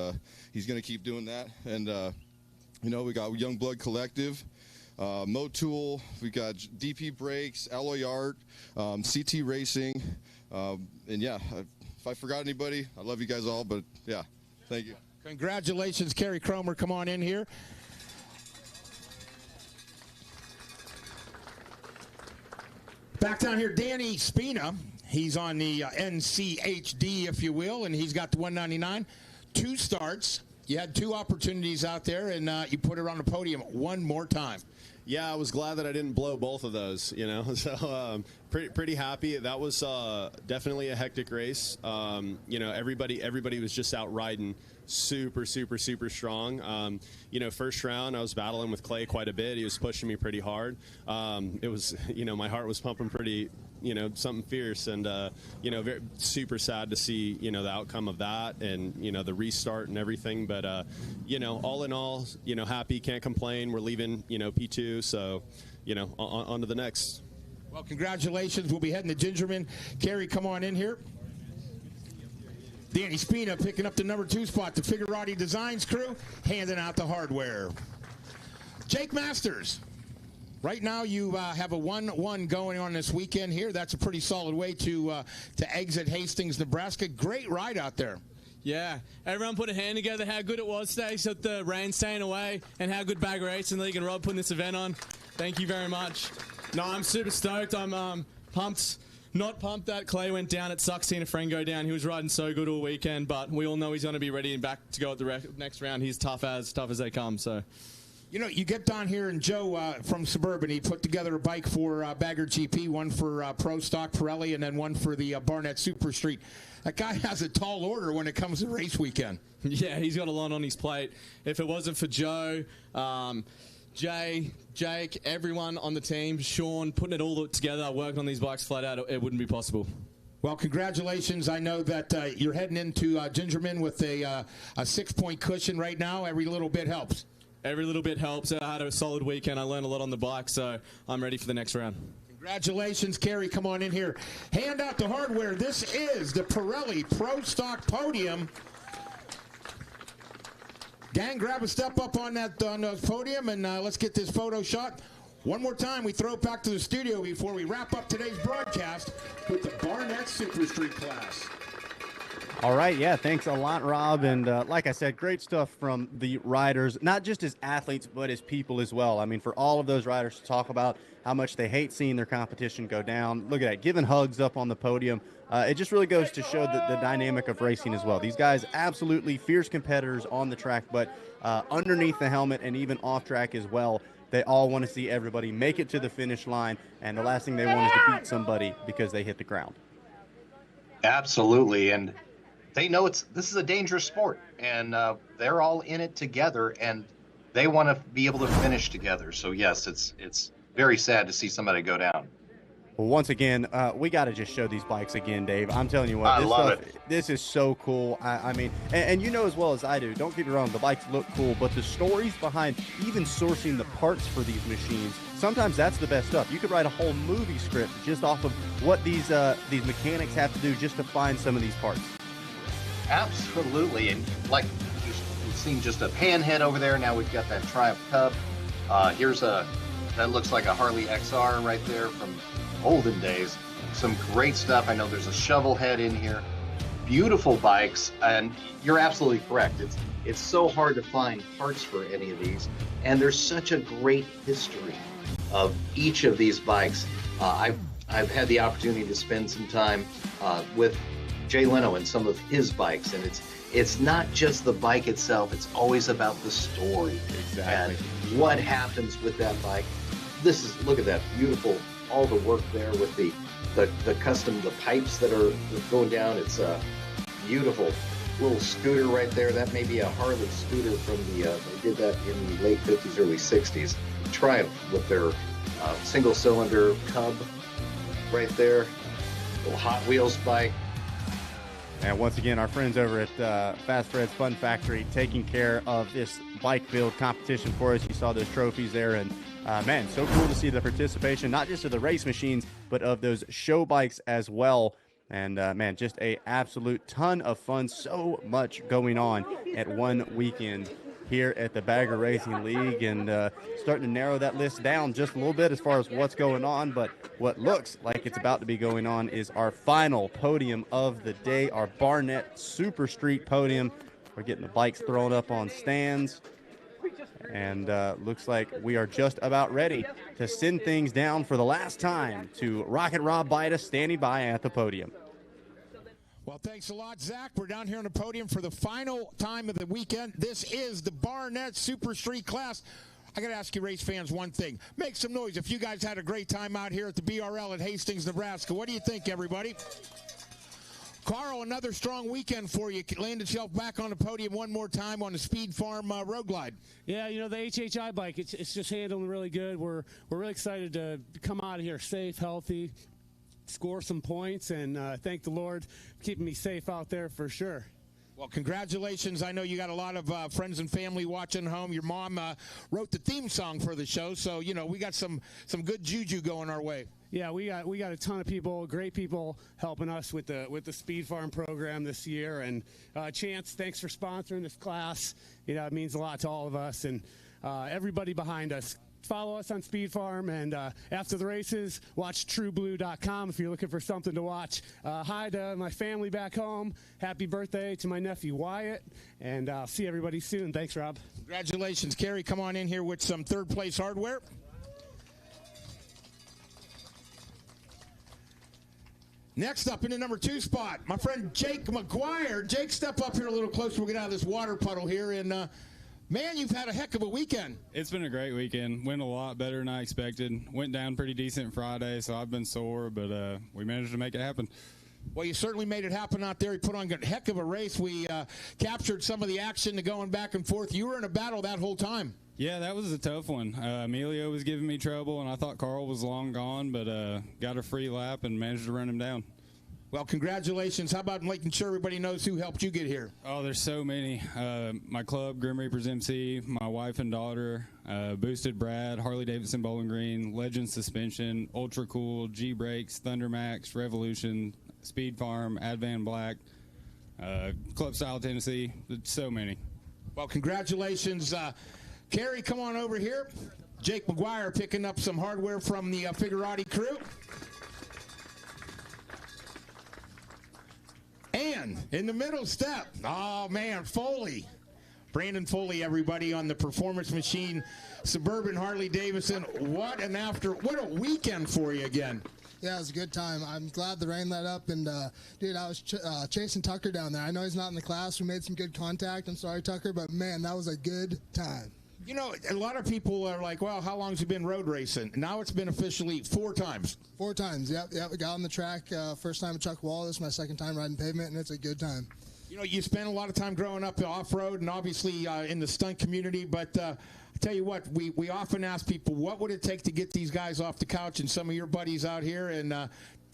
he's going to keep doing that. And we got Young Blood Collective, Motool, we got DP Brakes, Alloy Art, CT Racing, and yeah, if I forgot anybody, I love you guys all, but yeah, thank you. Congratulations, Kerry Cromer. Come on in here. Back down here, Danny Spina. He's on the NCHD, if you will, and he's got the 199. 2 starts. You had 2 opportunities out there, and you put it on the podium one more time. Yeah, I was glad that I didn't blow both of those, So pretty happy. That was definitely a hectic race. Everybody was just out riding super strong. First round I was battling with Clay quite a bit. He was pushing me pretty hard. It was, my heart was pumping pretty, something fierce, and very super sad to see the outcome of that, and the restart and everything. But all in all, happy, can't complain. We're leaving P2, so on to the next. Well, congratulations. We'll be heading to Gingerman. Kerry, come on in here. Danny Spina picking up the number 2 spot. The Figurati Designs crew handing out the hardware. Jake Masters. Right now, you have a 1-1 going on this weekend here. That's a pretty solid way to exit Hastings, Nebraska. Great ride out there. Yeah, everyone put a hand together how good it was today, so the rain staying away, and how good Bagger Racing League and Rob putting this event on. Thank you very much. No, I'm super stoked. I'm pumped. Not pumped that Clay went down. It sucks seeing a friend go down. He was riding so good all weekend, but we all know he's going to be ready and back to go at the next round. He's tough as they come, so... You know, you get down here, and Joe from Suburban, he put together a bike for Bagger GP, one for Pro Stock Pirelli, and then one for the Barnett Super Street. That guy has a tall order when it comes to race weekend. Yeah, he's got a lot on his plate. If it wasn't for Joe, Jay, Jake, everyone on the team, Sean, putting it all together, working on these bikes flat out, it wouldn't be possible. Well, congratulations. I know that you're heading into Gingerman with a 6-point cushion right now. Every little bit helps. Every little bit helps. I had a solid weekend. I learned a lot on the bike, so I'm ready for the next round. Congratulations, Kerry. Come on in here. Hand out the hardware. This is the Pirelli Pro Stock Podium. Gang, grab a step up on that podium, and let's get this photo shot. One more time, we throw it back to the studio before we wrap up today's broadcast with the Barnett Super Street class. All right, yeah, thanks a lot, Rob. And like I said, great stuff from the riders, not just as athletes, but as people as well. I mean, for all of those riders to talk about how much they hate seeing their competition go down. Look at that, giving hugs up on the podium. It just really goes to show the dynamic of racing as well. These guys, absolutely fierce competitors on the track, but underneath the helmet and even off track as well, they all want to see everybody make it to the finish line, and the last thing they want is to beat somebody because they hit the ground. Absolutely, and they know this is a dangerous sport, and they're all in it together, and they want to be able to finish together. So yes, it's very sad to see somebody go down. Well, once again, we got to just show these bikes again, Dave. I'm telling you what, I love it. This is so cool. I mean, and you know as well as I do, don't get me wrong, the bikes look cool, but the stories behind even sourcing the parts for these machines, sometimes that's the best stuff. You could write a whole movie script just off of what these mechanics have to do just to find some of these parts. Absolutely, and like you've seen just a panhead over there. Now we've got that Triumph Cub. That looks like a Harley XR right there from olden days. Some great stuff. I know there's a shovel head in here. Beautiful bikes, and you're absolutely correct. It's so hard to find parts for any of these, and there's such a great history of each of these bikes. I've had the opportunity to spend some time with Jay Leno and some of his bikes, and it's not just the bike itself, it's always about the story. Exactly. And what happens with that bike. Look at that beautiful, all the work there with the custom, the pipes that are going down. It's a beautiful little scooter right there. That may be a Harley scooter from they did that in the late 50s, early 60s. Triumph with their single cylinder Cub right there. Little Hot Wheels bike. And once again, our friends over at Fast Fred's Fun Factory taking care of this bike build competition for us. You saw those trophies there, and man, so cool to see the participation, not just of the race machines, but of those show bikes as well. And man, just a absolute ton of fun. So much going on at one weekend here at the Bagger Racing League, and starting to narrow that list down just a little bit as far as what's going on. But what looks like it's about to be going on is our final podium of the day, our Barnett Super Street Podium. We're getting the bikes thrown up on stands, and looks like we are just about ready to send things down for the last time to Rocket Rob Bida standing by at the podium. Well, thanks a lot, Zach. We're down here on the podium for the final time of the weekend. This is the Barnett Super Street class. I got to ask you race fans one thing. Make some noise if you guys had a great time out here at the BRL at Hastings, Nebraska. What do you think, everybody? Carl, another strong weekend for you. Landed yourself back on the podium one more time on the Speed Farm Road Glide. Yeah, you know, the HHI bike, it's just handling really good. We're really excited to come out of here safe, healthy, score some points, and thank the Lord for keeping me safe out there for sure. Well, congratulations. I know you got a lot of friends and family watching home. Your mom wrote the theme song for the show, so, you know, we got some good juju going our way. Yeah, we got a ton of people, great people helping us with the Speed Farm program this year. And Chance, thanks for sponsoring this class. You know, it means a lot to all of us. And everybody behind us. Follow us on Speed Farm, and after the races, watch TrueBlue.com if you're looking for something to watch. Hi to my family back home. Happy birthday to my nephew Wyatt, and I'll see everybody soon. Thanks, Rob. Congratulations, Kerry. Come on in here with some third-place hardware. Next up in the number 2 spot, my friend Jake McGuire. Jake, step up here a little closer. We'll get out of this water puddle here, and man, you've had a heck of a weekend. It's been a great weekend. Went a lot better than I expected. Went down pretty decent Friday, so I've been sore, but we managed to make it happen. Well, you certainly made it happen out there. You put on a heck of a race. We captured some of the action, the going back and forth. You were in a battle that whole time. Yeah, that was a tough one. Emilio was giving me trouble, and I thought Carl was long gone, but got a free lap and managed to run him down. Well, congratulations. How about making sure everybody knows who helped you get here? Oh, there's so many. My club, Grim Reapers MC, my wife and daughter, Boosted Brad, Harley-Davidson Bowling Green, Legend Suspension, Ultra Cool, G-Brakes, Thunder Max, Revolution, Speed Farm, Advan Black, Club Style Tennessee. So many. Well, congratulations. Kerry, come on over here. Jake McGuire picking up some hardware from the Figurati crew. And in the middle step, oh man, Foley. Brandon Foley, everybody, on the Performance Machine Suburban Harley-Davidson. What a weekend for you again. Yeah, it was a good time. I'm glad the rain let up, and dude, I was chasing Tucker down there. I know he's not in the class. We made some good contact. I'm sorry, Tucker, but man, that was a good time. You know, a lot of people are like, well, how long has he been road racing? Now it's been officially 4 times. 4 times, yep. We got on the track. First time at Chuck Wall. This is my second time riding pavement, and it's a good time. You know, you spent a lot of time growing up off-road and obviously in the stunt community, but I tell you what, we often ask people, what would it take to get these guys off the couch and some of your buddies out here, and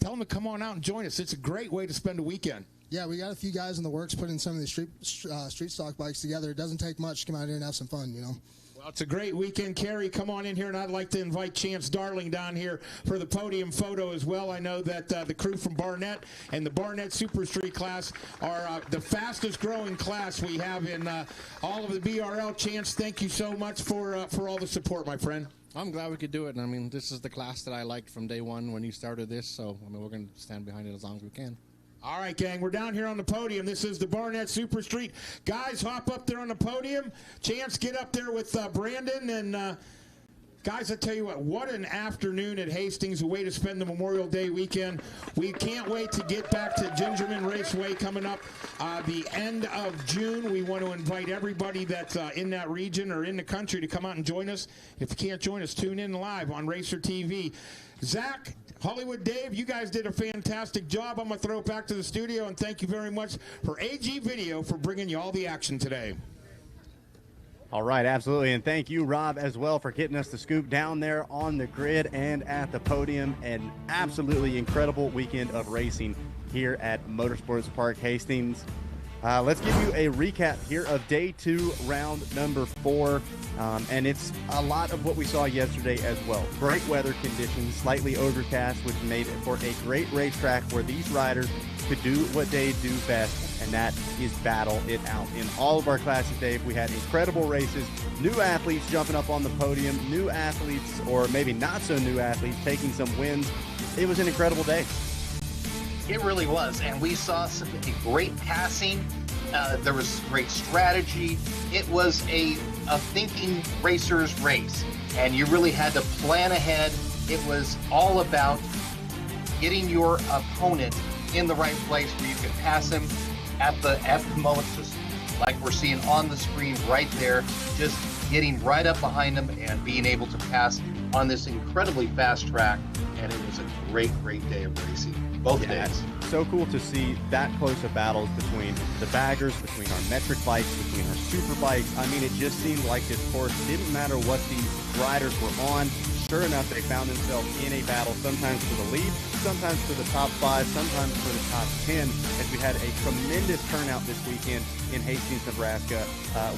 tell them to come on out and join us. It's a great way to spend a weekend. Yeah, we got a few guys in the works putting some of these street stock bikes together. It doesn't take much to come out here and have some fun, you know. Well, it's a great weekend. Kerry, come on in here, and I'd like to invite Chance Darling down here for the podium photo as well. I know that the crew from Barnett and the Barnett Super Street class are the fastest growing class we have in all of the BRL. Chance, thank you so much for all the support, my friend. I'm glad we could do it. And I mean, this is the class that I liked from day one when you started this, so I mean, we're going to stand behind it as long as we can. All right, gang, we're down here on the podium. This is the Barnett Super Street. Guys, hop up there on the podium. Chance, get up there with Brandon. And, guys, I tell you what an afternoon at Hastings, a way to spend the Memorial Day weekend. We can't wait to get back to Gingerman Raceway coming up the end of June. We want to invite everybody that's in that region or in the country to come out and join us. If you can't join us, tune in live on Racer TV. Zach, Hollywood Dave, you guys did a fantastic job. I'm going to throw it back to the studio, and thank you very much for AG Video for bringing you all the action today. All right, absolutely, and thank you, Rob, as well, for getting us the scoop down there on the grid and at the podium. An absolutely incredible weekend of racing here at Motorsports Park Hastings. Let's give you a recap here of day 2, round number 4. And it's a lot of what we saw yesterday as well. Great weather conditions, slightly overcast, which made it for a great racetrack where these riders could do what they do best, and that is battle it out. In all of our classes, Dave, we had incredible races, new athletes jumping up on the podium, new athletes, or maybe not so new athletes, taking some wins. It was an incredible day. It really was, and we saw some great passing. There was great strategy. It was a thinking racer's race, and you really had to plan ahead. It was all about getting your opponent in the right place where you can pass him at the moment, just like we're seeing on the screen right there, just getting right up behind him and being able to pass on this incredibly fast track. And it was a great day of racing, both days. So cool to see that close of battles between the baggers, between our metric bikes, between our super bikes. I mean, it just seemed like this course didn't matter what these riders were on. Sure enough, they found themselves in a battle, sometimes for the lead, sometimes for the top 5, sometimes for the top 10, as we had a tremendous turnout this weekend in Hastings, Nebraska.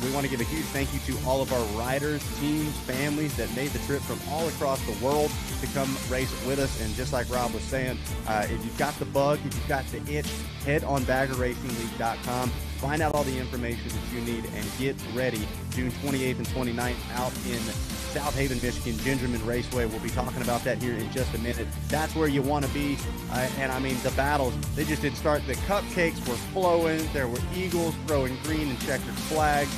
We want to give a huge thank you to all of our riders, teams, families that made the trip from all across the world to come race with us. And just like Rob was saying, if you've got the bug, if you've got the itch, head on BaggerRacingLeague.com. Find out all the information that you need and get ready June 28th and 29th out in South Haven, Michigan, Gingerman Raceway. We'll be talking about that here in just a minute. That's where you want to be. And I mean, the battles, they just didn't start. The cupcakes were flowing. There were eagles throwing green and checkered flags.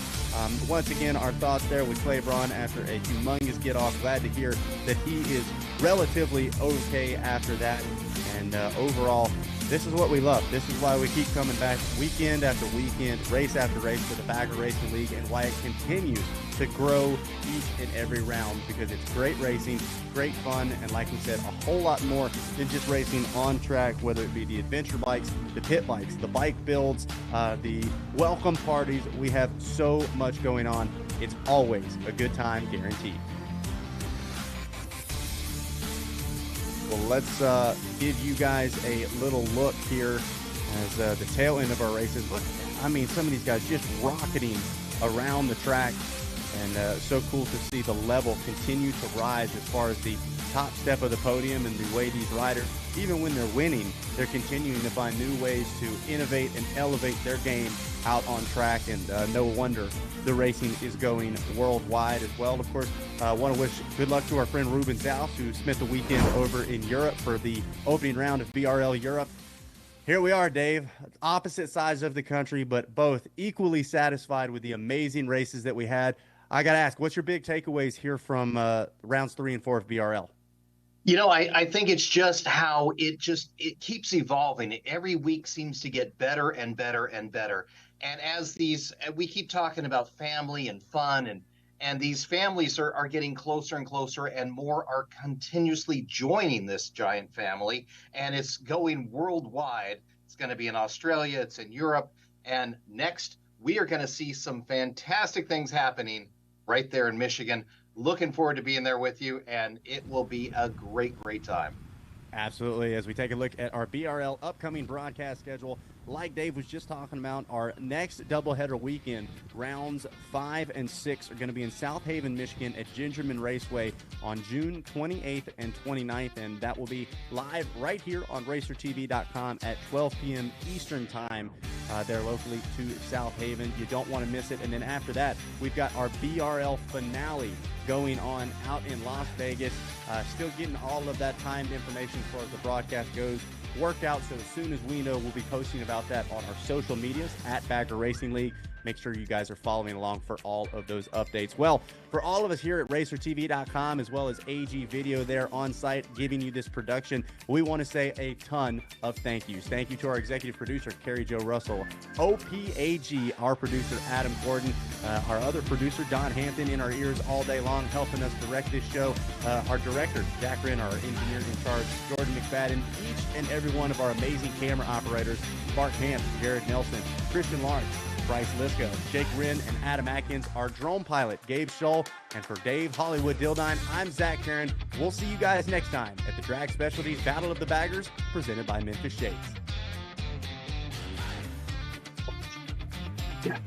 Once again, our thoughts there with Clay Braun after a humongous get-off. Glad to hear that he is relatively okay after that. And overall, this is what we love. This is why we keep coming back weekend after weekend, race after race for the Bagger Racing League, and why it continues to grow each and every round, because it's great racing, great fun, and like we said, a whole lot more than just racing on track, whether it be the adventure bikes, the pit bikes, the bike builds, the welcome parties. We have so much going on. It's always a good time, guaranteed. Well, let's give you guys a little look here as the tail end of our races. Look, I mean, some of these guys just rocketing around the track, and so cool to see the level continue to rise as far as the top step of the podium and the way these riders, even when they're winning, they're continuing to find new ways to innovate and elevate their game out on track, and no wonder the racing is going worldwide as well. Of course, I want to wish good luck to our friend Ruben Zaus, who spent the weekend over in Europe for the opening round of BRL Europe. Here we are, Dave, opposite sides of the country, but both equally satisfied with the amazing races that we had. I got to ask, what's your big takeaways here from rounds 3 and 4 of BRL? You know, I think it's just how it keeps evolving. Every week seems to get better and better and better. And as we keep talking about family and fun, and these families are getting closer and closer, and more are continuously joining this giant family, and it's going worldwide. It's going to be in Australia, it's in Europe, and next we are going to see some fantastic things happening right there in Michigan. Looking forward to being there with you, and it will be a great, great time. Absolutely. As we take a look at our BRL upcoming broadcast schedule, like Dave was just talking about, our next doubleheader weekend, rounds 5 and 6, are going to be in South Haven, Michigan at Gingerman Raceway on June 28th and 29th, and that will be live right here on RacerTV.com at 12 p.m. Eastern Time there locally to South Haven. You don't want to miss it. And then after that, we've got our BRL finale going on out in Las Vegas. Still getting all of that timed information as far as the broadcast goes worked out, so as soon as we know, we'll be posting about that on our social medias at Bagger Racing League. Make sure you guys are following along for all of those updates. Well, for all of us here at RacerTV.com, as well as AG Video there on site giving you this production, we want to say a ton of thank yous. Thank you to our executive producer, Carrie Jo Russell, OPAG, our producer, Adam Gordon, our other producer, Don Hampton, in our ears all day long, helping us direct this show, our director, Jack Wren, our engineer in charge, Jordan McFadden, each and every one of our amazing camera operators, Bart Camp, Jared Nelson, Christian Lawrence, Bryce Lisco, Jake Wren, and Adam Atkins, our drone pilot, Gabe Scholl, and for Dave Hollywood Dildine, I'm Zach Karen. We'll see you guys next time at the Drag Specialties Battle of the Baggers, presented by Memphis Shades. Yeah.